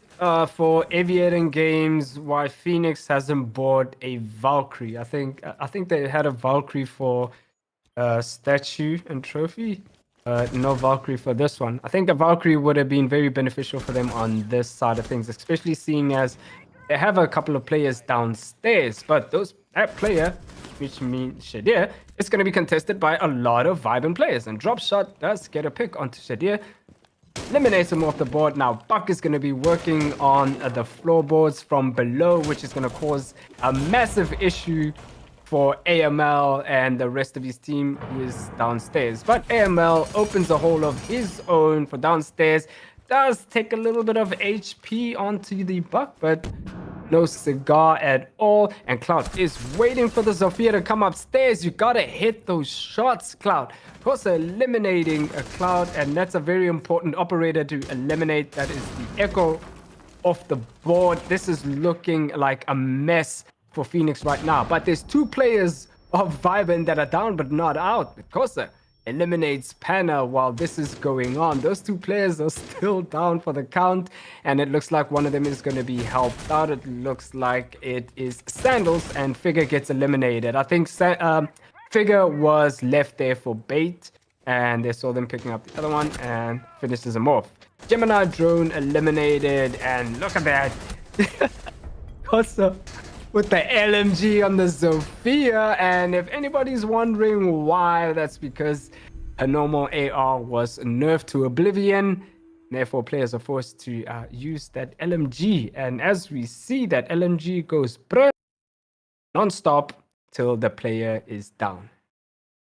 [SPEAKER 8] for Aviator Games why Phoenix hasn't bought a Valkyrie. I think they had a Valkyrie for Statue and Trophy. No Valkyrie for this one. I think the Valkyrie would have been very beneficial for them on this side of things, especially seeing as they have a couple of players downstairs, but that player, which means Shadir, is going to be contested by a lot of Vibin players. And Drop Shot does get a pick onto Shadir, eliminates him off the board. Now Buck is going to be working on the floorboards from below, which is going to cause a massive issue for AML and the rest of his team who is downstairs. But AML opens a hole of his own for downstairs. Does take a little bit of HP onto the Buck, but no cigar at all. And Cloud is waiting for the Sophia to come upstairs. You gotta hit those shots, Cloud. Of course, eliminating a Cloud, and that's a very important operator to eliminate. That is the Echo off the board. This is looking like a mess for Phoenix right now. But there's 2 players of Vibin that are down but not out. Because eliminates Panna while this is going on. Those 2 players are still down for the count, and it looks like one of them is going to be helped out. It looks like it is Sandals, and Figure gets eliminated. I think Figure was left there for bait, and they saw them picking up the other one and finishes him off. Gemini Drone eliminated, and look at that. Kosa with the LMG on the Sophia, and if anybody's wondering why, that's because a normal AR was nerfed to oblivion. Therefore, players are forced to use that LMG. And as we see, that LMG goes non-stop till the player is down.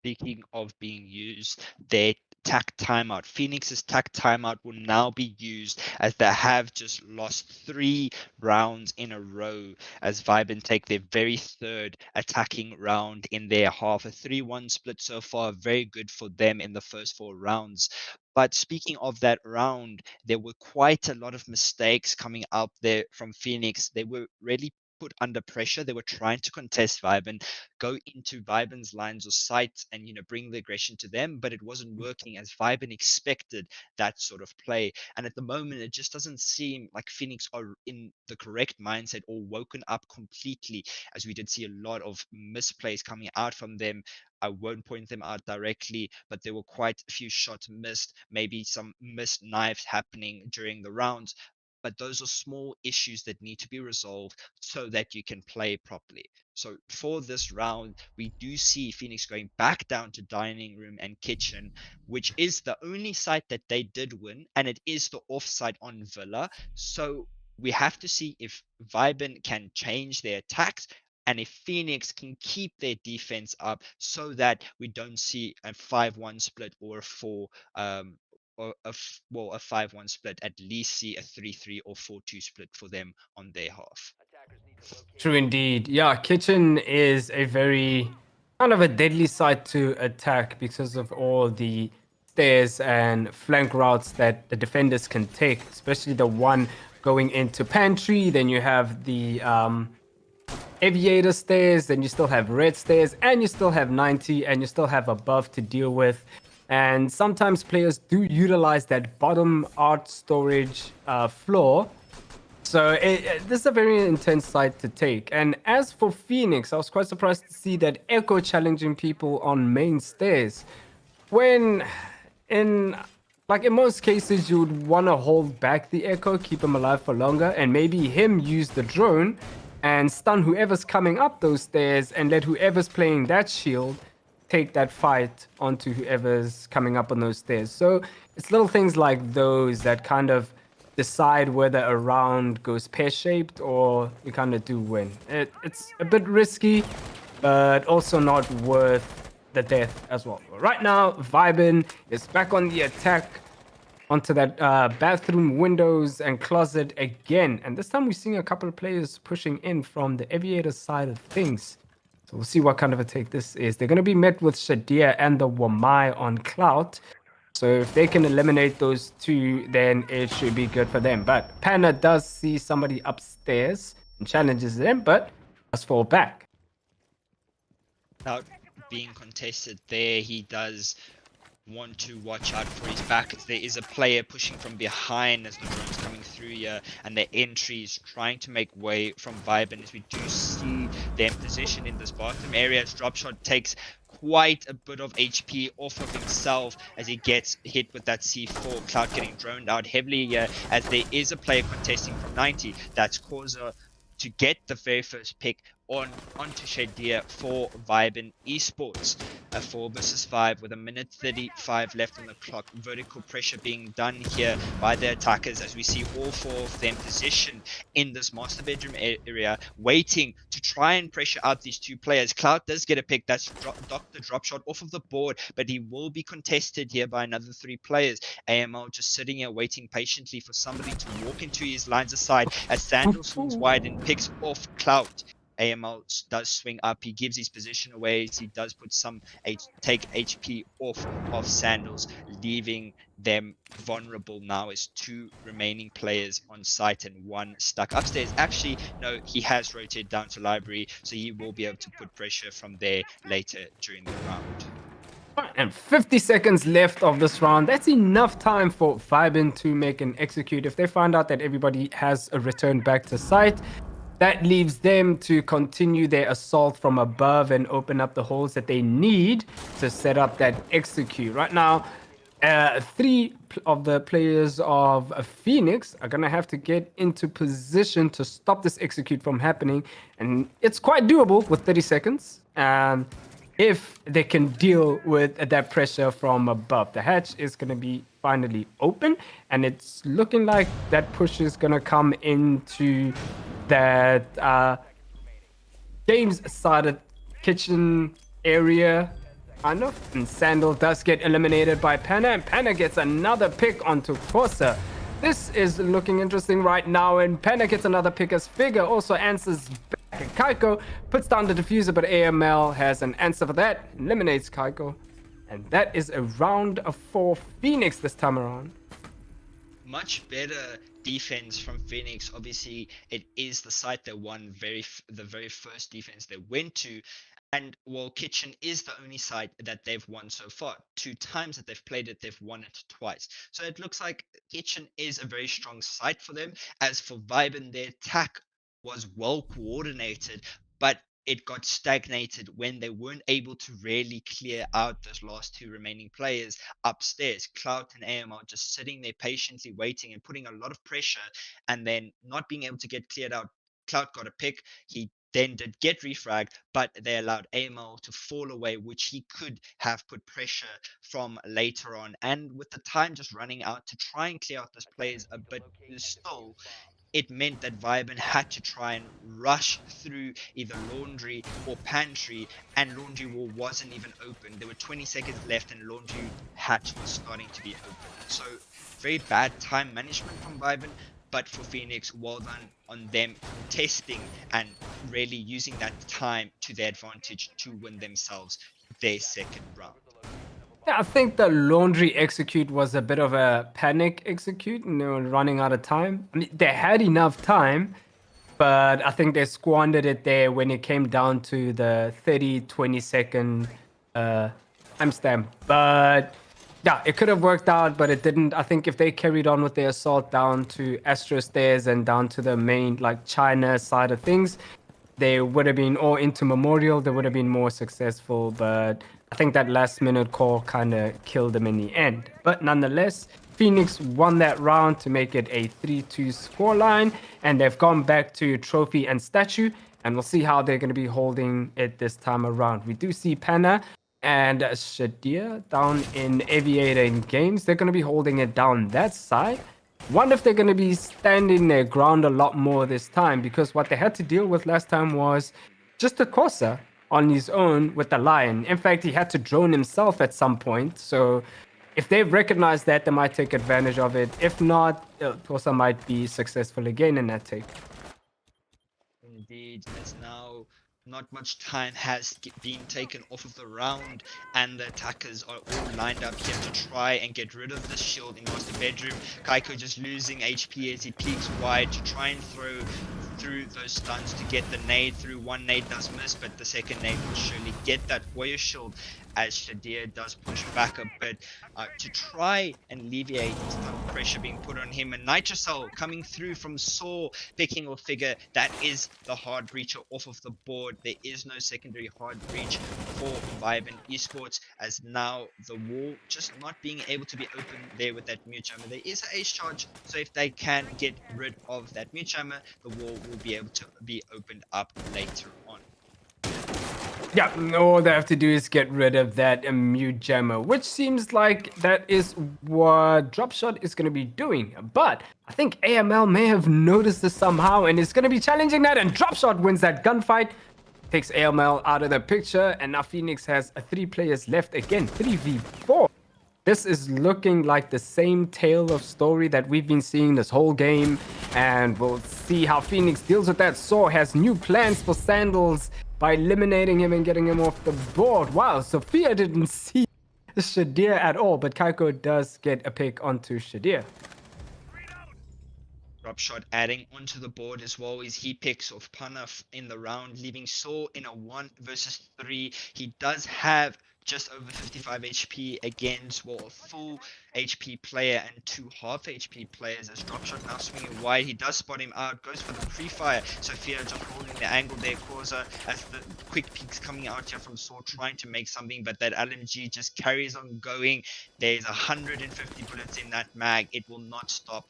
[SPEAKER 9] Speaking of being used, their tack timeout, Phoenix's tack timeout will now be used as they have just lost 3 rounds in a row as Vibin take their very third attacking round in their half. A 3-1 split so far, very good for them in the first 4 rounds. But speaking of that round, there were quite a lot of mistakes coming out there from Phoenix. They were really put under pressure. They were trying to contest Vibin, go into Vibin's lines of sight and bring the aggression to them, but it wasn't working as Vibin expected that sort of play. And at the moment, it just doesn't seem like Phoenix are in the correct mindset or woken up completely, as we did see a lot of misplays coming out from them. I won't point them out directly, but there were quite a few shots missed, maybe some missed knives happening during the rounds. But those are small issues that need to be resolved so that you can play properly. So for this round, we do see Phoenix going back down to dining room and kitchen, which is the only site that they did win, and it is the offsite on Villa. So we have to see if Vibin can change their attacks and if Phoenix can keep their defense up so that we don't see a 5-1 split or a 4 or a 5-1 split, at least see a 3-3 or 4-2 split for them on their half.
[SPEAKER 5] Attackers need to locate.
[SPEAKER 8] True indeed. Yeah, kitchen is a very kind of a deadly site to attack because of all the stairs and flank routes that the defenders can take, especially the one going into pantry. Then you have the aviator stairs, then you still have red stairs, and you still have 90, and you still have above to deal with. And sometimes players do utilize that bottom art storage floor. So this is a very intense site to take. And as for Phoenix, I was quite surprised to see that Echo challenging people on main stairs. When in most cases, you would want to hold back the Echo, keep him alive for longer, and maybe him use the drone and stun whoever's coming up those stairs and let whoever's playing that shield take that fight onto whoever's coming up on those stairs. So it's little things like those that kind of decide whether a round goes pear-shaped or you kind of do win. It's a bit risky, but also not worth the death as well. Right now, Vibin is back on the attack onto that bathroom windows and closet again. And this time we're seeing a couple of players pushing in from the aviator side of things. So we'll see what kind of a take this is. They're going to be met with Shadia and the Wamai on Clout. So if they can eliminate those two, then it should be good for them. But Panda does see somebody upstairs and challenges them, but must fall back.
[SPEAKER 9] Without being contested there, he does want to watch out for his back. There is a player pushing from behind as the drone's coming through here, and the entry is trying to make way from Vibin as we do see them positioned in this bottom area as Dropshot takes quite a bit of HP off of himself as he gets hit with that C4. Cloud getting droned out heavily here as there is a player contesting from 90. That's Causa to get the very first pick onto Shadia for Vibin Esports. A 4 versus 5 with a minute 35 left on the clock. Vertical pressure being done here by the attackers as we see all 4 of them positioned in this master bedroom area, waiting to try and pressure out these 2 players. Cloud does get a pick. That's Dr. Dropshot off of the board, but he will be contested here by another 3 players. AML just sitting here waiting patiently for somebody to walk into his lines of sight as Sandal swings wide and picks off Cloud. AML does swing up. He gives his position away. He does put some take HP off of Sandals, leaving them vulnerable now as 2 remaining players on site and 1 stuck upstairs. Actually, no, he has rotated down to library, so he will be able to put pressure from there later during the round.
[SPEAKER 8] And 50 seconds left of this round. That's enough time for Vibin to make an execute. If they find out that everybody has a return back to site, that leaves them to continue their assault from above and open up the holes that they need to set up that execute. Right now, 3 of the players of Phoenix are going to have to get into position to stop this execute from happening. And it's quite doable with 30 seconds. if they can deal with that pressure from above. The hatch is going to be finally open, and it's looking like that push is going to come into that James side kitchen area. Kind of. And Sandal does get eliminated by Panna, and Panna gets another pick onto Corsa. This is looking interesting right now, and Panna gets another pick as Figure also answers back. And Kaiko puts down the diffuser, but AML has an answer for that, eliminates Kaiko. And that is a round of 4 Phoenix this time around.
[SPEAKER 9] Much better defense from Phoenix. Obviously, it is the site they won the very first defense they went to. And while Kitchen is the only site that they've won so far, 2 times that they've played it, they've won it twice. So it looks like Kitchen is a very strong site for them. As for Viben, their attack was well coordinated, but it got stagnated when they weren't able to really clear out those last 2 remaining players upstairs. Clout and AML just sitting there patiently waiting and putting a lot of pressure, and then not being able to get cleared out. Clout got a pick. He then did get refragged, but they allowed AML to fall away, which he could have put pressure from later on. And with the time just running out to try and clear out those players a bit still, it meant that Viben had to try and rush through either laundry or pantry, and laundry wall wasn't even open. There were 20 seconds left and laundry hatch was starting to be open. So very bad time management from Viben, but for Phoenix, well done on them testing and really using that time to their advantage to win themselves their second round.
[SPEAKER 8] Yeah, I think the laundry execute was a bit of a panic execute, and they were running out of time. I mean, they had enough time, but I think they squandered it there when it came down to the 20 second timestamp. But yeah, it could have worked out, but it didn't. I think if they carried on with their assault down to Astro Stairs and down to the main, like, China side of things, they would have been, or into Memorial, they would have been more successful. But I think that last minute call kind of killed them in the end. But nonetheless, Phoenix won that round to make it a 3-2 scoreline, and they've gone back to trophy and statue, and we'll see how they're going to be holding it this time around. We do see Panna and Shadir down in Aviator in games. They're going to be holding it down that side. Wonder if they're going to be standing their ground a lot more this time, because what they had to deal with last time was just a Corsa on his own with the Lion. In fact, he had to drone himself at some point. So if they've recognized that, they might take advantage of it. If not, Corsa might be successful again in that take.
[SPEAKER 9] Indeed, as now not much time has been taken off of the round, and the attackers are all lined up here to try and get rid of this shield in master bedroom. Kaiko just losing HP as he peeks wide to try and throw through those stuns to get the nade through. One nade does miss, but the second nade will surely get that warrior shield, as Shadir does push back a bit to try and alleviate some pressure being put on him. And Nitrocell coming through from Saw, picking a figure that is the hard breacher off of the board. There is no secondary hard breach for Vibrant Esports, as now the wall just not being able to be open there with that mute jammer. There is an ace charge, so if they can get rid of that mute jammer, the wall will be able to be opened up later on.
[SPEAKER 8] Yeah, all they have to do is get rid of that mute jammer, which seems like that is what Dropshot is going to be doing. But I think AML may have noticed this somehow and is going to be challenging that, and Dropshot wins that gunfight, takes AML out of the picture, and now Phoenix has 3 players left again, 3v4. This is looking like the same tale of story that we've been seeing this whole game, and we'll see how Phoenix deals with that. Saw has new plans for Sandals by eliminating him and getting him off the board. Wow, Sophia didn't see Shadir at all, but Kaiko does get a pick onto Shadir.
[SPEAKER 9] Dropshot adding onto the board as well as he picks off Panaf in the round, leaving Saw in a 1 versus 3. He does have just over 55 HP against, well, a full HP player and 2 half HP players, as Dropshot now swinging wide. He does spot him out, goes for the pre-fire. Sophia just holding the angle there, Causa, as the quick peeks coming out here from Saw, trying to make something, but that LMG just carries on going. There's 150 bullets in that mag. It will not stop.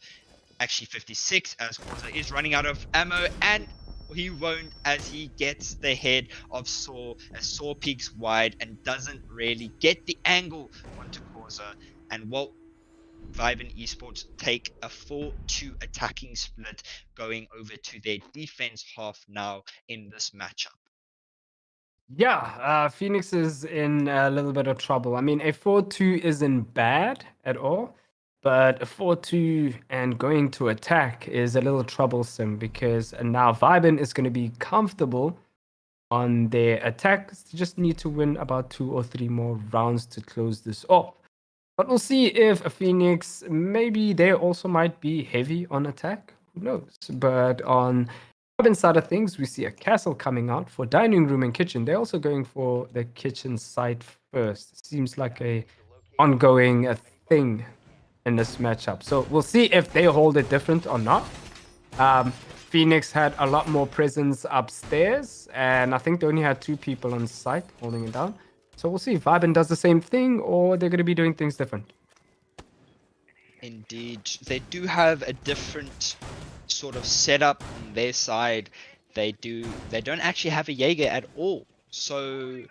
[SPEAKER 9] Actually 56, as Causa is running out of ammo, and he won't, as he gets the head of Saw as Saw peeks wide and doesn't really get the angle onto Causa. And Walt Viben Esports take a 4-2 attacking split, going over to their defense half now in this matchup.
[SPEAKER 8] Yeah, Phoenix is in a little bit of trouble. I mean, a 4-2 isn't bad at all, but a 4-2 and going to attack is a little troublesome because now Viben is going to be comfortable on their attacks. They just need to win about 2 or 3 more rounds to close this off. But we'll see if Phoenix, maybe they also might be heavy on attack. Who knows? But on Robin side of things, we see a castle coming out for dining room and kitchen. They're also going for the kitchen side first. Seems like a ongoing thing in this matchup. So we'll see if they hold it different or not. Phoenix had a lot more presence upstairs, and I think they only had 2 people on site holding it down. So we'll see if Viben does the same thing or they're going to be doing things different.
[SPEAKER 9] Indeed, they do have a different sort of setup on their side. They don't actually have a Jaeger at all. So,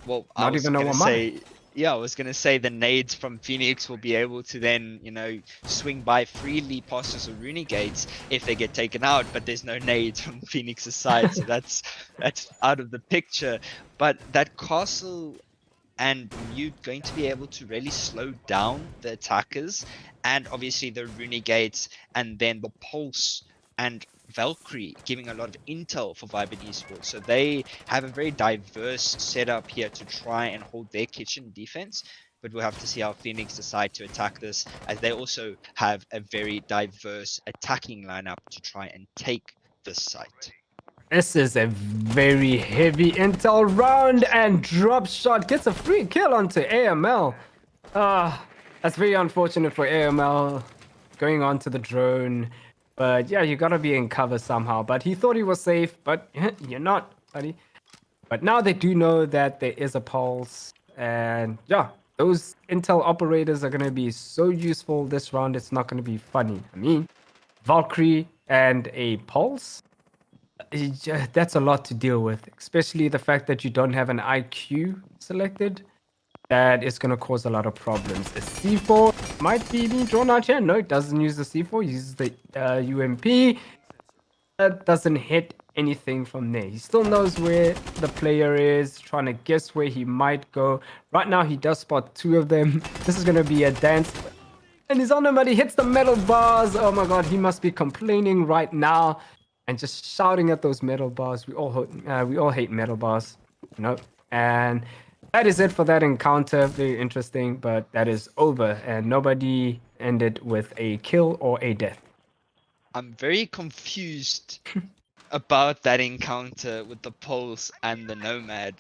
[SPEAKER 9] well, I was gonna say the nades from Phoenix will be able to then, swing by freely past the Runi gates if they get taken out. But there's no nades from Phoenix's side, so that's out of the picture. But that castle and Mute going to be able to really slow down the attackers, and obviously the Runi gates, and then the Pulse and Valkyrie giving a lot of intel for Viben Esports. So they have a very diverse setup here to try and hold their kitchen defense. But we'll have to see how Phoenix decide to attack this, as they also have a very diverse attacking lineup to try and take this site.
[SPEAKER 8] This is a very heavy intel round, and Drop Shot gets a free kill onto AML. That's very unfortunate for AML going on to the drone. But yeah, you gotta be in cover somehow. But he thought he was safe, but you're not, buddy. But now they do know that there is a pulse. And yeah, those intel operators are gonna be so useful this round, it's not gonna be funny. I mean, Valkyrie and a pulse? That's a lot to deal with, especially the fact that you don't have an IQ selected. That is going to cause a lot of problems. A C4 might be being drawn out here. No, it doesn't use the C4. It uses the UMP. That doesn't hit anything from there. He still knows where the player is, trying to guess where he might go. Right now, he does spot 2 of them. This is going to be a dance. And he's on him, but he hits the metal bars. Oh my god, he must be complaining right now and just shouting at those metal bars. We all hate metal bars, And that is it for that encounter. Very interesting, but that is over, and nobody ended with a kill or a death.
[SPEAKER 9] I'm very confused about that encounter with the Pulse and the Nomad.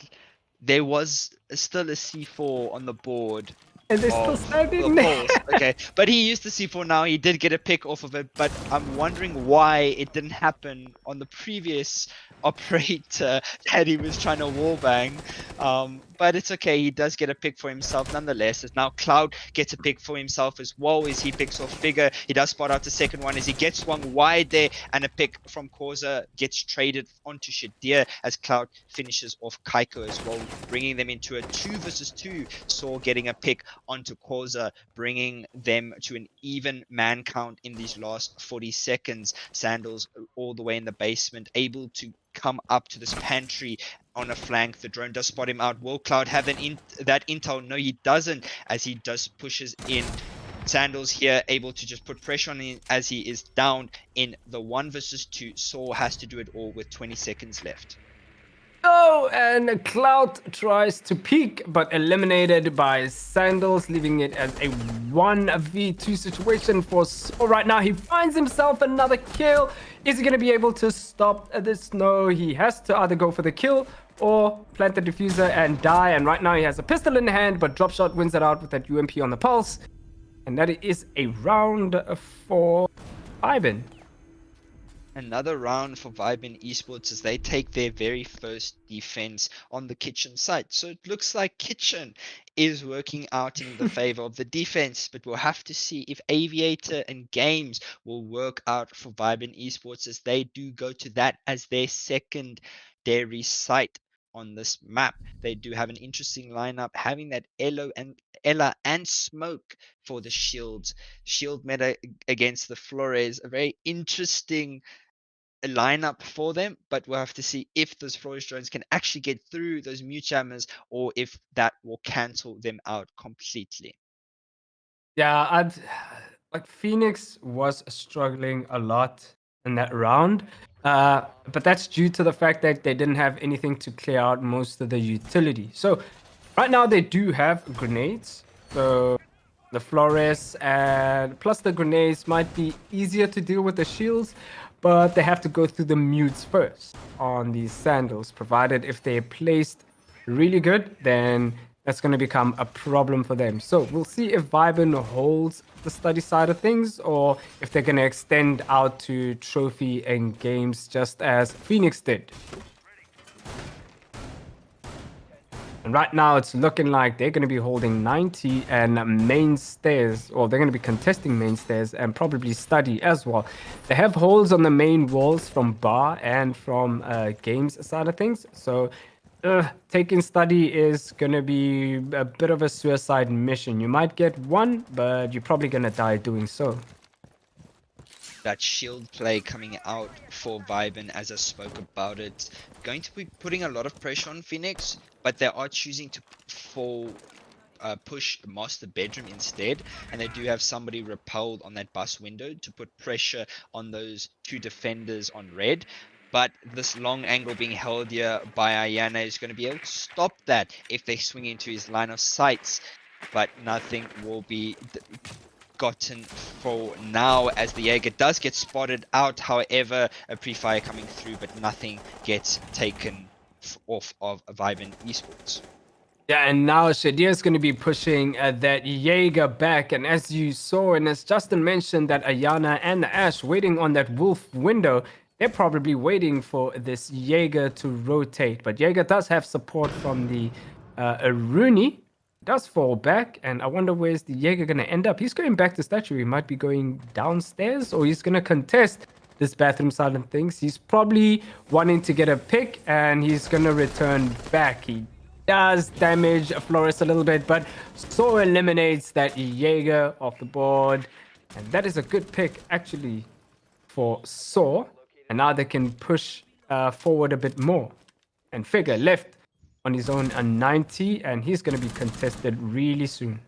[SPEAKER 9] There was still a C4 on the board.
[SPEAKER 8] And they're still standing there.
[SPEAKER 9] Okay, but he used the C4 now. He did get a pick off of it, but I'm wondering why it didn't happen on the previous operator that he was trying to wallbang. But it's okay. He does get a pick for himself nonetheless. As now Cloud gets a pick for himself as well as he picks off Figure. He does spot out the second one as he gets swung wide there, and a pick from Causa gets traded onto Shadir as Cloud finishes off Kaiko as well, bringing them into a 2 versus 2. Saw getting a pick onto Causa, bringing them to an even man count in these last 40 seconds. Sandals all the way in the basement, able to come up to this pantry on a flank. The drone does spot him out. Will Cloud have that intel? No, he doesn't, as he just pushes in. Sandals here able to just put pressure on him as he is down in the 1 versus 2. Saw has to do it all with 20 seconds left.
[SPEAKER 8] Oh, and Cloud tries to peek, but eliminated by Sandals, leaving it as a 1v2 situation for Saw. Right now, he finds himself another kill. Is he going to be able to stop this? No, he has to either go for the kill or plant the diffuser and die. And right now, he has a pistol in hand, but Dropshot wins it out with that UMP on the pulse. And that is a round for Ivan.
[SPEAKER 9] another round for Viben Esports as they take their very first defense on the Kitchen site. So it looks like Kitchen is working out in the favor of the defense, but we'll have to see if Aviator and Games will work out for Viben Esports as they do go to that as their secondary site on this map. They do have an interesting lineup, having that Ella and Smoke for the shields. Shield meta against the Flores, a very interesting lineup for them, but we'll have to see if those Flores drones can actually get through those mute jammers or if that will cancel them out completely.
[SPEAKER 8] Yeah, like Phoenix was struggling a lot in that round, but that's due to the fact that they didn't have anything to clear out most of the utility. So right now they do have grenades, so the Flores and plus the grenades might be easier to deal with the shields, but they have to go through the mutes first on these sandals. Provided if they're placed really good, then that's going to become a problem for them. So we'll see if Viben holds the study side of things or if they're going to extend out to trophy and games just as Phoenix did. And right now it's looking like they're going to be holding 90 and main stairs, or they're going to be contesting main stairs and probably study as well. They have holes on the main walls from bar and from games side of things. So taking study is going to be a bit of a suicide mission. You might get one, but you're probably going to die doing so.
[SPEAKER 9] That shield play coming out for Viben, as I spoke about it, going to be putting a lot of pressure on Phoenix, but they are choosing to push master bedroom instead, and they do have somebody repelled on that bus window to put pressure on those two defenders on red. But this long angle being held here by Ayana is going to be able to stop that if they swing into his line of sights, but nothing will be gotten for now as the Jaeger does get spotted out. However, a pre-fire coming through, but nothing gets taken off of Viben Esports.
[SPEAKER 8] Yeah, and now Shadir is going to be pushing that Jaeger back. And as you saw, and as Justin mentioned, that Ayana and Ash waiting on that wolf window, they're probably waiting for this Jaeger to rotate. But Jaeger does have support from the Aruni. Does fall back, and I wonder where's the Jaeger going to end up. He's going back to statue. He might be going downstairs, or he's going to contest this bathroom side of things. He's probably wanting to get a pick, and he's going to return back. He does damage Flores a little bit, but so eliminates that Jaeger off the board. And that is a good pick, actually, for Saw. And now they can push forward a bit more. And Figure left on his own 90, and he's going to be contested really soon.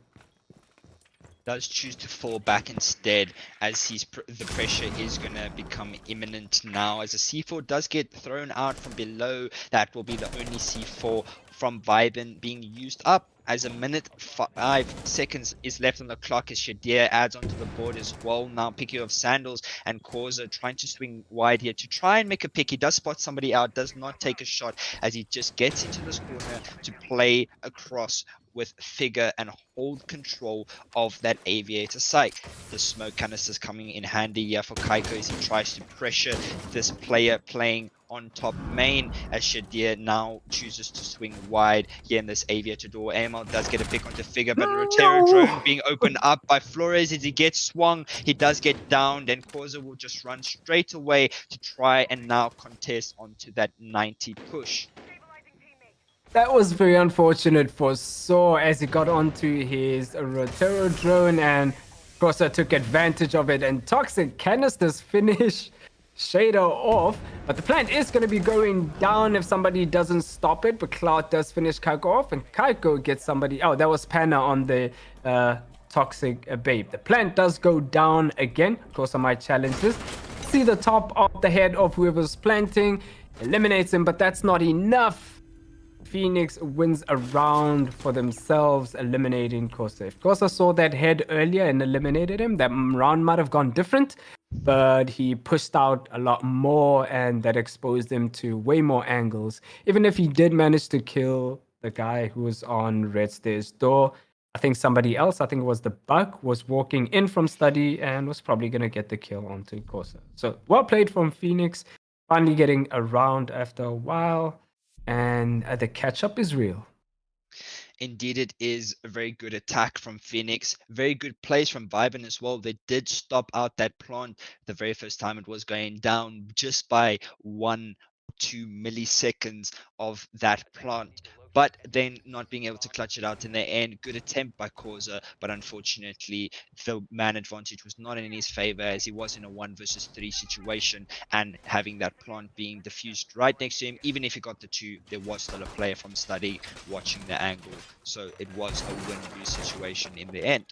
[SPEAKER 9] Does choose to fall back instead, as the pressure is going to become imminent now. As a C4 does get thrown out from below, that will be the only C4 from Viben being used up. As a minute 5 seconds is left on the clock, as Shadir adds onto the board as well. Now picking of Sandals and Causa trying to swing wide here to try and make a pick. He does spot somebody out, does not take a shot, as he just gets into this corner to play across with Figure and hold control of that Aviator site. The smoke canisters coming in handy here for Kaiko as he tries to pressure this player playing on top main, as Shadir now chooses to swing wide here in this Aviator door. AML does get a pick onto Figure, but Rotero drone being opened up by Flores as he gets swung. He does get downed, and Causa will just run straight away to try and now contest onto that 90 push.
[SPEAKER 8] That was very unfortunate for Saw as he got onto his Rotero drone, and Causa took advantage of it, and Toxic Canisters finish Shader off. But the plant is going to be going down if somebody doesn't stop it, but Cloud does finish Kaiko off, and Kaiko gets somebody. Oh, that was Panna on the Toxic Babe. The plant does go down again. Causa might challenge this. See the top of the head of whoever's planting, eliminates him, but that's not enough. Phoenix wins a round for themselves, eliminating Causa. If Causa saw that head earlier and eliminated him, that round might have gone different, but he pushed out a lot more, and that exposed him to way more angles. Even if he did manage to kill the guy who was on Red Stairs door, I think somebody else, I think it was the Buck, was walking in from study and was probably going to get the kill onto Corsa. So well played from Phoenix, finally getting around after a while, and the catch up is real.
[SPEAKER 9] Indeed, it is a very good attack from Phoenix. Very good plays from Viben as well. They did stop out that plant the very first time it was going down just by 1 or 2 milliseconds of that plant. But then not being able to clutch it out in the end. Good attempt by Causa, but unfortunately, the man advantage was not in his favor as he was in a 1 versus 3 situation, and having that plant being diffused right next to him, even if he got the 2, there was still a player from study watching the angle. So it was a win-lose situation in the end.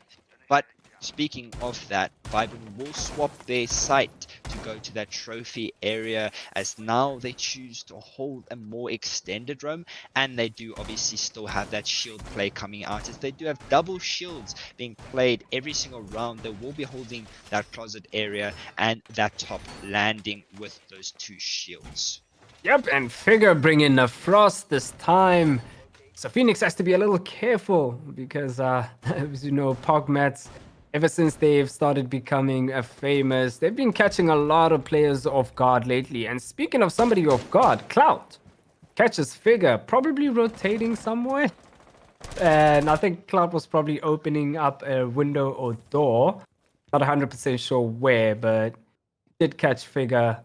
[SPEAKER 9] But speaking of that, Viben will swap their site to go to that trophy area, as now they choose to hold a more extended roam, and they do obviously still have that shield play coming out, as they do have double shields being played every single round. They will be holding that closet area and that top landing with those 2 shields.
[SPEAKER 8] Yep, and Figure bringing the frost this time. So Phoenix has to be a little careful because, as you know, Pogmats, ever since they've started becoming famous, they've been catching a lot of players off guard lately. And speaking of somebody off guard, Clout catches Figure, probably rotating somewhere. And I think Clout was probably opening up a window or door. Not 100% sure where, but did catch Figure.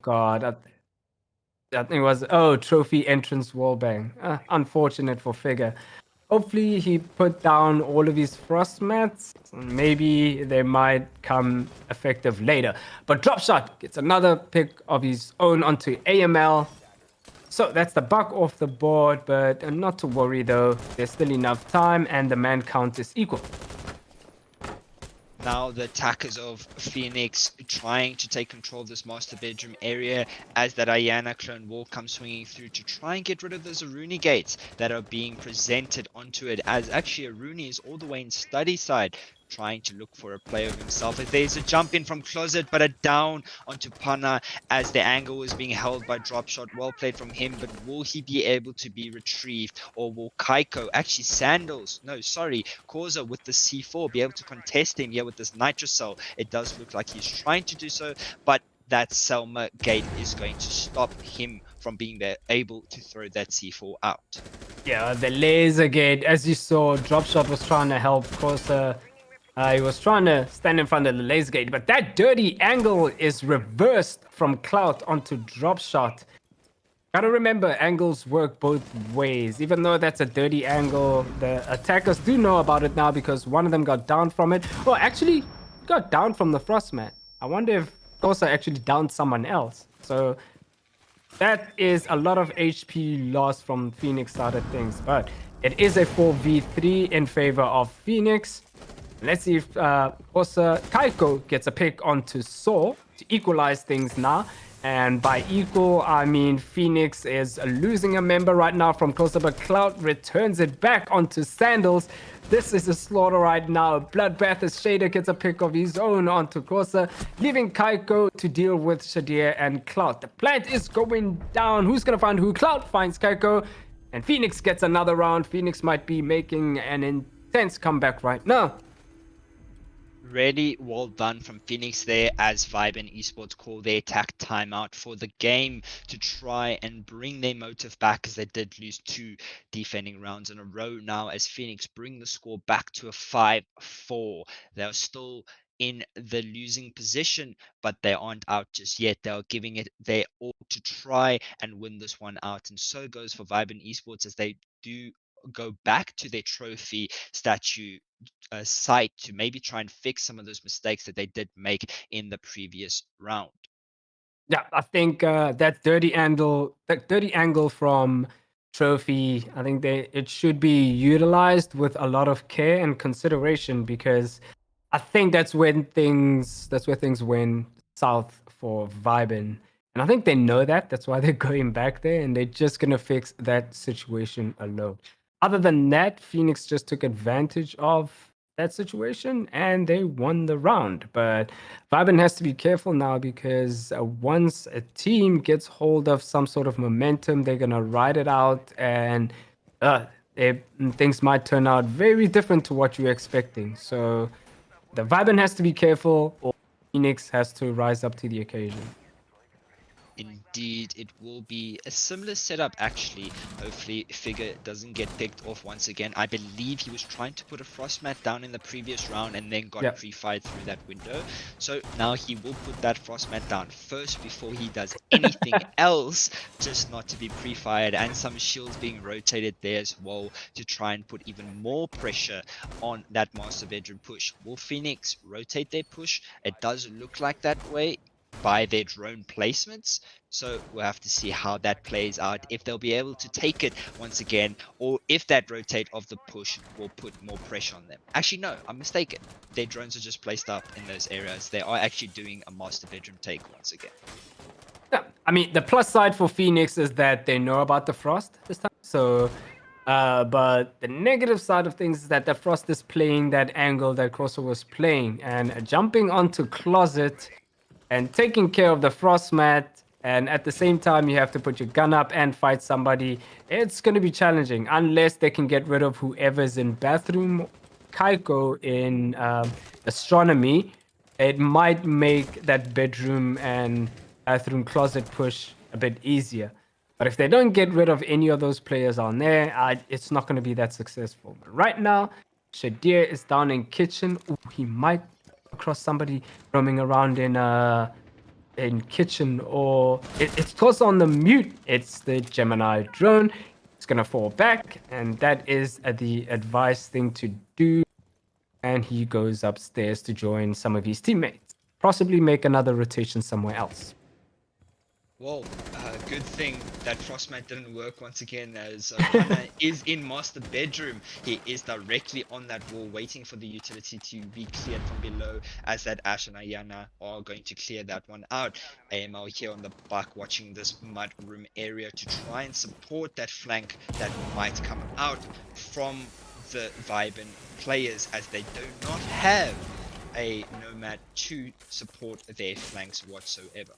[SPEAKER 8] God, I think it was, trophy entrance wallbang. Unfortunate for Figure. Hopefully he put down all of his frost mats. Maybe they might come effective later. But Dropshot gets another pick of his own onto AML. So that's the Buck off the board, but not to worry though. There's still enough time and the man count is equal.
[SPEAKER 9] Now the attackers of Phoenix trying to take control of this master bedroom area, as that Ayana clone wall comes swinging through to try and get rid of those Aruni gates that are being presented onto it, as actually Aruni is all the way in study side trying to look for a play of himself. As there's a jump in from Closet, but a down onto Pana as the angle is being held by Dropshot. Well played from him, but will he be able to be retrieved, or will Kaiko, actually Causa with the C4 be able to contest him here with this Nitro Cell? It does look like he's trying to do so, but that Selma gate is going to stop him from being able to throw that C4 out.
[SPEAKER 8] Yeah, the laser gate, as you saw, Dropshot was trying to help Causa. He was trying to stand in front of the laser gate, but that dirty angle is reversed from Clout onto Dropshot. Gotta remember, angles work both ways. Even though that's a dirty angle, the attackers do know about it now because one of them got down from it. Well, actually, got down from the Frostmat. I wonder if Kosa actually downed someone else. So that is a lot of HP lost from Phoenix side of things. But it is a 4v3 in favor of Phoenix. Let's see if Kosa Kaiko gets a pick onto Saw to equalize things now. And by equal, I mean Phoenix is losing a member right now from Kosa, but Cloud returns it back onto Sandals. This is a slaughter right now. Bloodbath as Shader gets a pick of his own onto Kosa, leaving Kaiko to deal with Shadir and Cloud. The plant is going down. Who's going to find who? Cloud finds Kaiko, and Phoenix gets another round. Phoenix might be making an intense comeback right now.
[SPEAKER 9] Really well done from Phoenix there, as Vibe and Esports call their attack timeout for the game to try and bring their motive back, as they did lose 2 defending rounds in a row now, as Phoenix bring the score back to a 5-4. They're still in the losing position, but they aren't out just yet. They are giving it their all to try and win this one out, and so goes for Vibe and Esports, as they do go back to their trophy statue site to maybe try and fix some of those mistakes that they did make in the previous round.
[SPEAKER 8] Yeah, I think that dirty angle from Trophy, I think it should be utilized with a lot of care and consideration, because I think that's where things went south for Vibin. And I think they know that. That's why they're going back there, and they're just gonna fix that situation alone. Other than that, Phoenix just took advantage of that situation and they won the round. But Vibin has to be careful now, because once a team gets hold of some sort of momentum, they're gonna ride it out, and things might turn out very different to what you're expecting. So the Vibin has to be careful, or Phoenix has to rise up to the occasion.
[SPEAKER 9] Indeed, it will be a similar setup actually. Hopefully, Figure doesn't get picked off once again. I believe he was trying to put a frost mat down in the previous round and then got
[SPEAKER 8] Yep.
[SPEAKER 9] pre-fired through that window. So now he will put that frost mat down first before he does anything else, just not to be pre-fired, and some shields being rotated there as well to try and put even more pressure on that master bedroom push. Will Phoenix rotate their push? It does look like that way by their drone placements, so we'll have to see how that plays out, if they'll be able to take it once again, or if that rotate of the push will put more pressure on them. Actually, no, I'm mistaken. Their drones are just placed up in those areas. They are actually doing a master bedroom take once again.
[SPEAKER 8] Yeah, I mean, the plus side for Phoenix is that they know about the Frost this time. So, but the negative side of things is that the Frost is playing that angle that Crosser was playing, and jumping onto Closet and taking care of the Frost mat, and at the same time you have to put your gun up and fight somebody. It's going to be challenging unless they can get rid of whoever's in bathroom. Kaiko in astronomy, it might make that bedroom and bathroom closet push a bit easier. But if they don't get rid of any of those players on there, it's not going to be that successful. But right now, Shadir is down in kitchen. Ooh, he might across somebody roaming around in kitchen, or it's close on the mute. It's the Gemini drone. It's gonna fall back, and that is the advice thing to do. And he goes upstairs to join some of his teammates, possibly make another rotation somewhere else.
[SPEAKER 9] Well, good thing that Frostmat didn't work once again, as Hana is in master bedroom. He is directly on that wall waiting for the utility to be cleared from below, as that Ash and Ayana are going to clear that one out. AML here on the back watching this mud room area to try and support that flank that might come out from the Vibin players, as they do not have a Nomad to support their flanks whatsoever.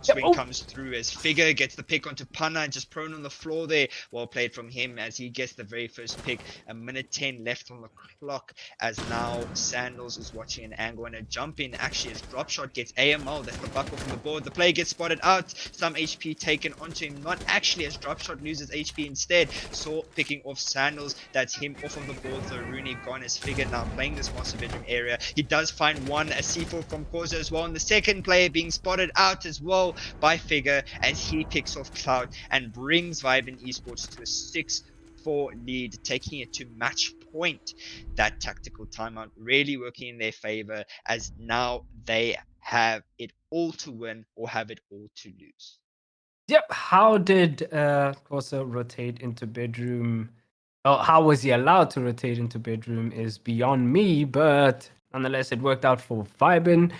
[SPEAKER 9] Swing comes through as Figure gets the pick onto Pana, just prone on the floor there. Well played from him as he gets the very first pick. A minute 10 left on the clock, as now Sandals is watching an angle and a jump in. Actually, as drop shot gets AML, that's the buckle from the board. The player gets spotted out, some HP taken onto him. Not actually, as drop shot loses HP instead. Saw picking off Sandals, that's him off of the board. So Rooney gone as Figure now playing this master bedroom area. He does find one, a C4 from Corzo as well, and the second player being spotted out as well by Figure as he picks off Cloud and brings Vibin Esports to a 6-4 lead, taking it to match point. That tactical timeout really working in their favor, as now they have it all to win or have it all to lose.
[SPEAKER 8] Yep. How did Corsa rotate into bedroom? Oh, how was he allowed to rotate into bedroom is beyond me, but nonetheless, it worked out for Vibin.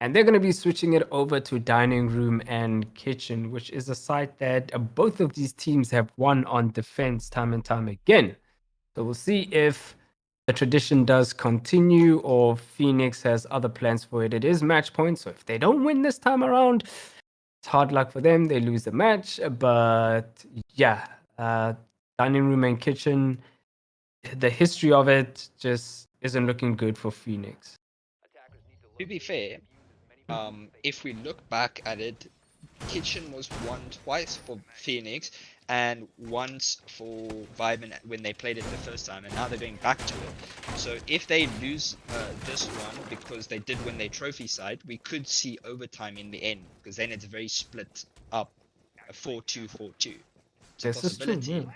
[SPEAKER 8] And they're going to be switching it over to dining room and kitchen, which is a site that both of these teams have won on defense time and time again. So we'll see if the tradition does continue or Phoenix has other plans for it. It is match point, so if they don't win this time around, it's hard luck for them. They lose the match. But yeah, dining room and kitchen, the history of it just isn't looking good for Phoenix.
[SPEAKER 9] To be fair, if we look back at it, kitchen was won twice for Phoenix and once for Vibin when they played it the first time, and now they're going back to it. So if they lose this one because they did win their trophy side, we could see overtime in the end, because then it's very split up, a 4-2, 4-2. It's a possibility.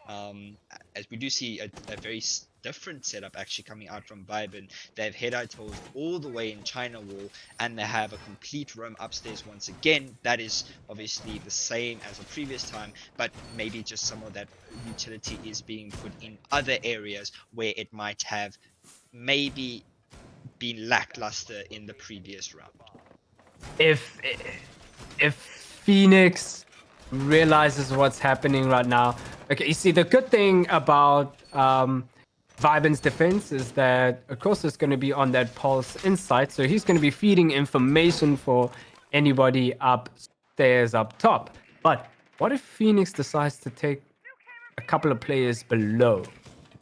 [SPEAKER 9] As we do see a very different setup actually coming out from Vibin. They have head-eye holes all the way in China Wall, and they have a complete roam upstairs once again. That is obviously the same as the previous time, but maybe just some of that utility is being put in other areas where it might have maybe been lackluster in the previous round.
[SPEAKER 8] If Phoenix realizes what's happening right now, okay, you see, the good thing about Vibin's defense is that, of course, it's going to be on that Pulse Insight, so he's going to be feeding information for anybody upstairs, up top. But what if Phoenix decides to take a couple of players below.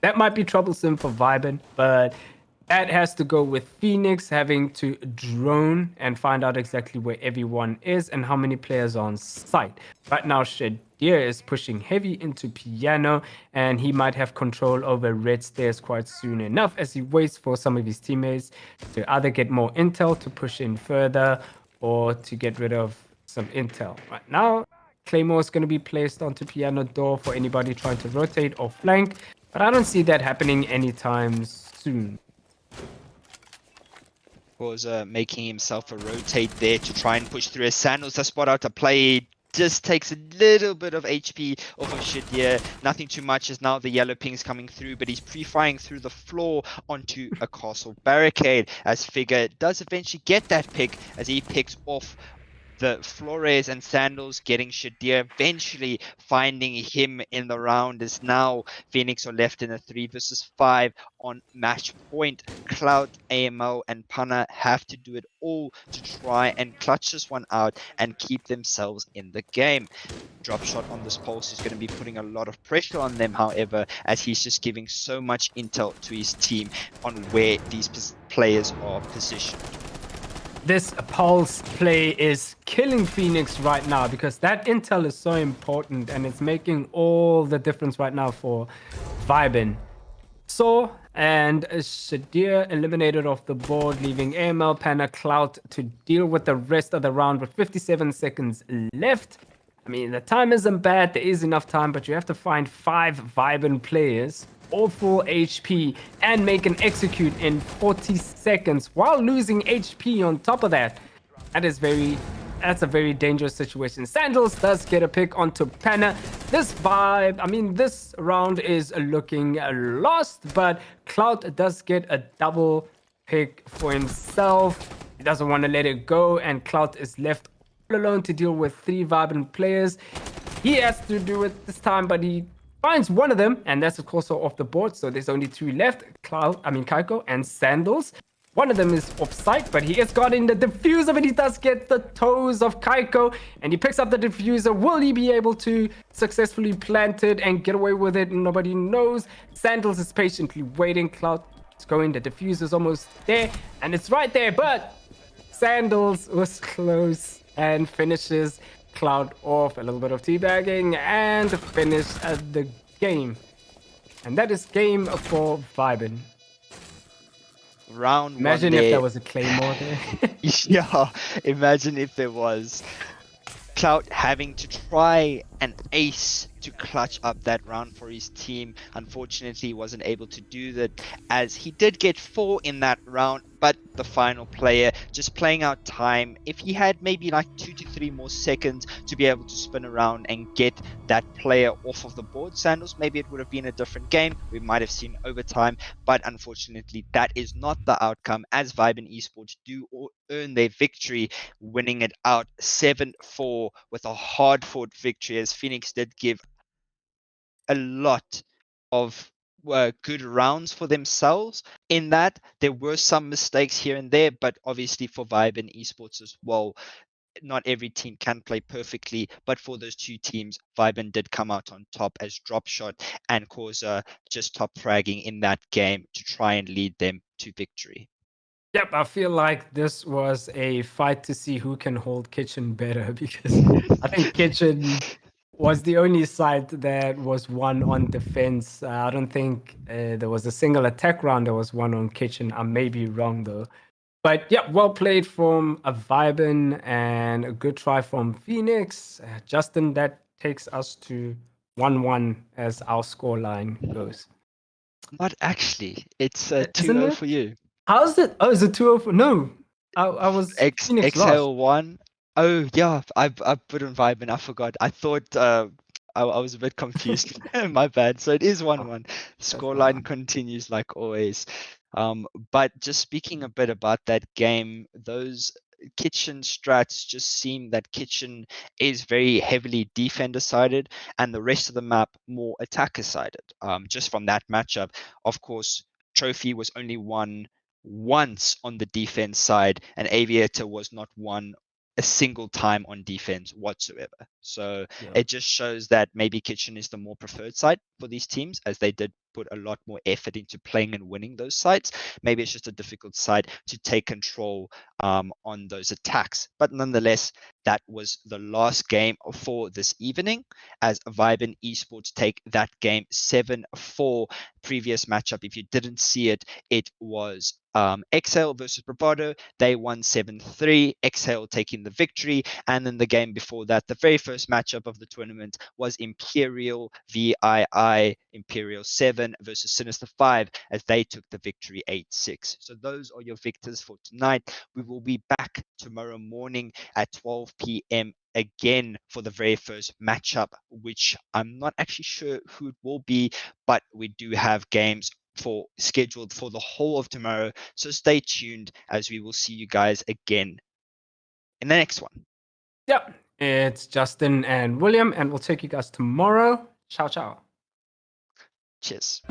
[SPEAKER 8] That might be troublesome for Vibin, but that has to go with Phoenix having to drone and find out exactly where everyone is and how many players are on site. Right now, Shadir is pushing heavy into Piano, and he might have control over red stairs quite soon enough as he waits for some of his teammates to either get more intel to push in further or to get rid of some intel. Right now, Claymore is going to be placed onto Piano door for anybody trying to rotate or flank, but I don't see that happening anytime soon.
[SPEAKER 9] Was making himself a rotate there to try and push through. As Sandals has spot out a play, just takes a little bit of HP off of Shadir. Nothing too much as now the yellow ping's coming through, but he's pre-firing through the floor onto a castle barricade. As Figure does eventually get that pick as he picks off the Flores and Sandals, getting Shadir, eventually finding him in the round. As now Phoenix are left in a 3 versus 5 on match point. Cloud, AMO, and Pana have to do it all to try and clutch this one out and keep themselves in the game. Drop shot on this pulse is going to be putting a lot of pressure on them, however, as he's just giving so much intel to his team on where these players are positioned.
[SPEAKER 8] This pulse play is killing Phoenix right now because that intel is so important and it's making all the difference right now for Vibin. Saw and Shadir eliminated off the board, leaving AML, Pana, Clout to deal with the rest of the round with 57 seconds left. I mean, the time isn't bad. There is enough time, but you have to find 5 Vibin players, all full HP, and make an execute in 40 seconds while losing HP on top of that. That's a very dangerous situation. Sandals does get a pick onto Pana. This round is looking lost, but Clout does get a double pick for himself. He doesn't want to let it go, and Clout is left all alone to deal with 3 Vibrant players. He has to do it this time, but he finds one of them, and that's of course off the board. So there's only 2 left: Kaiko and Sandals. One of them is off site, but he has got in the diffuser, but he does get the toes of Kaiko, and he picks up the diffuser. Will he be able to successfully plant it and get away with it? Nobody knows. Sandals is patiently waiting. Cloud is going. The diffuser's almost there, and it's right there, but Sandals was close and finishes Cloud off. A little bit of teabagging and finish the game. And that is game for Vibin.
[SPEAKER 9] Round
[SPEAKER 8] Imagine
[SPEAKER 9] one
[SPEAKER 8] if
[SPEAKER 9] there.
[SPEAKER 8] there was a Claymore there.
[SPEAKER 9] Yeah, imagine if there was. Clout having to try an ace to clutch up that round for his team. Unfortunately, he wasn't able to do that as he did get 4 in that round, but the final player just playing out time. If he had maybe like 2 to 3 more seconds to be able to spin around and get that player off of the board, Sandals, maybe it would have been a different game. We might have seen overtime, but unfortunately that is not the outcome as Vibe Esports do earn their victory, winning it out 7-4 with a hard-fought victory, as Phoenix did give a lot of good rounds for themselves. In that, there were some mistakes here and there, but obviously for Vibe and Esports as well, not every team can play perfectly, but for those 2 teams, Viben did come out on top as Dropshot and Causa just top fragging in that game to try and lead them to victory.
[SPEAKER 8] Yep, I feel like this was a fight to see who can hold Kitchen better because I think Kitchen was the only side that was won on defense. I don't think there was a single attack round that was won on Kitchen. I may be wrong though. But yeah, well played from a Vibin and a good try from Phoenix. Justin, that takes us to 1-1 as our scoreline goes.
[SPEAKER 9] Not actually. It's
[SPEAKER 8] Isn't
[SPEAKER 9] 2-0
[SPEAKER 8] it?
[SPEAKER 9] for you.
[SPEAKER 8] How's it? Oh, is it 2-0? No, I was Phoenix lost.
[SPEAKER 9] Exhale 1. Oh yeah, I put on Vibe and I forgot. I thought I was a bit confused. My bad. So it is 1-1. Scoreline continues like always. But just speaking a bit about that game, those Kitchen strats just seem that Kitchen is very heavily defender sided and the rest of the map more attacker sided. Just from that matchup, of course, Trophy was only won once on the defense side, and Aviator was not won a single time on defense whatsoever. So
[SPEAKER 3] Yeah.
[SPEAKER 9] it just shows that maybe Kitchen is the more preferred side for these teams, as they did put a lot more effort into playing and winning those sides. Maybe it's just a difficult side to take control on those attacks. But nonetheless, that was the last game for this evening, as Vibe and Esports take that game 7-4. Previous matchup, if you didn't see it, it was Exhale versus Bravado. They won 7-3, Exhale taking the victory. And then the game before that, the very first matchup of the tournament, was Imperial VII, Imperial 7 versus Sinister 5, as they took the victory 8-6. So those are your victors for tonight. We will be back tomorrow morning at 12 p.m. again for the very first matchup, which I'm not actually sure who it will be, but we do have games scheduled for the whole of tomorrow. So stay tuned, as we will see you guys again in the next one.
[SPEAKER 8] Yep. It's Justin and William, and we'll take you guys tomorrow. Ciao, ciao.
[SPEAKER 9] Cheers.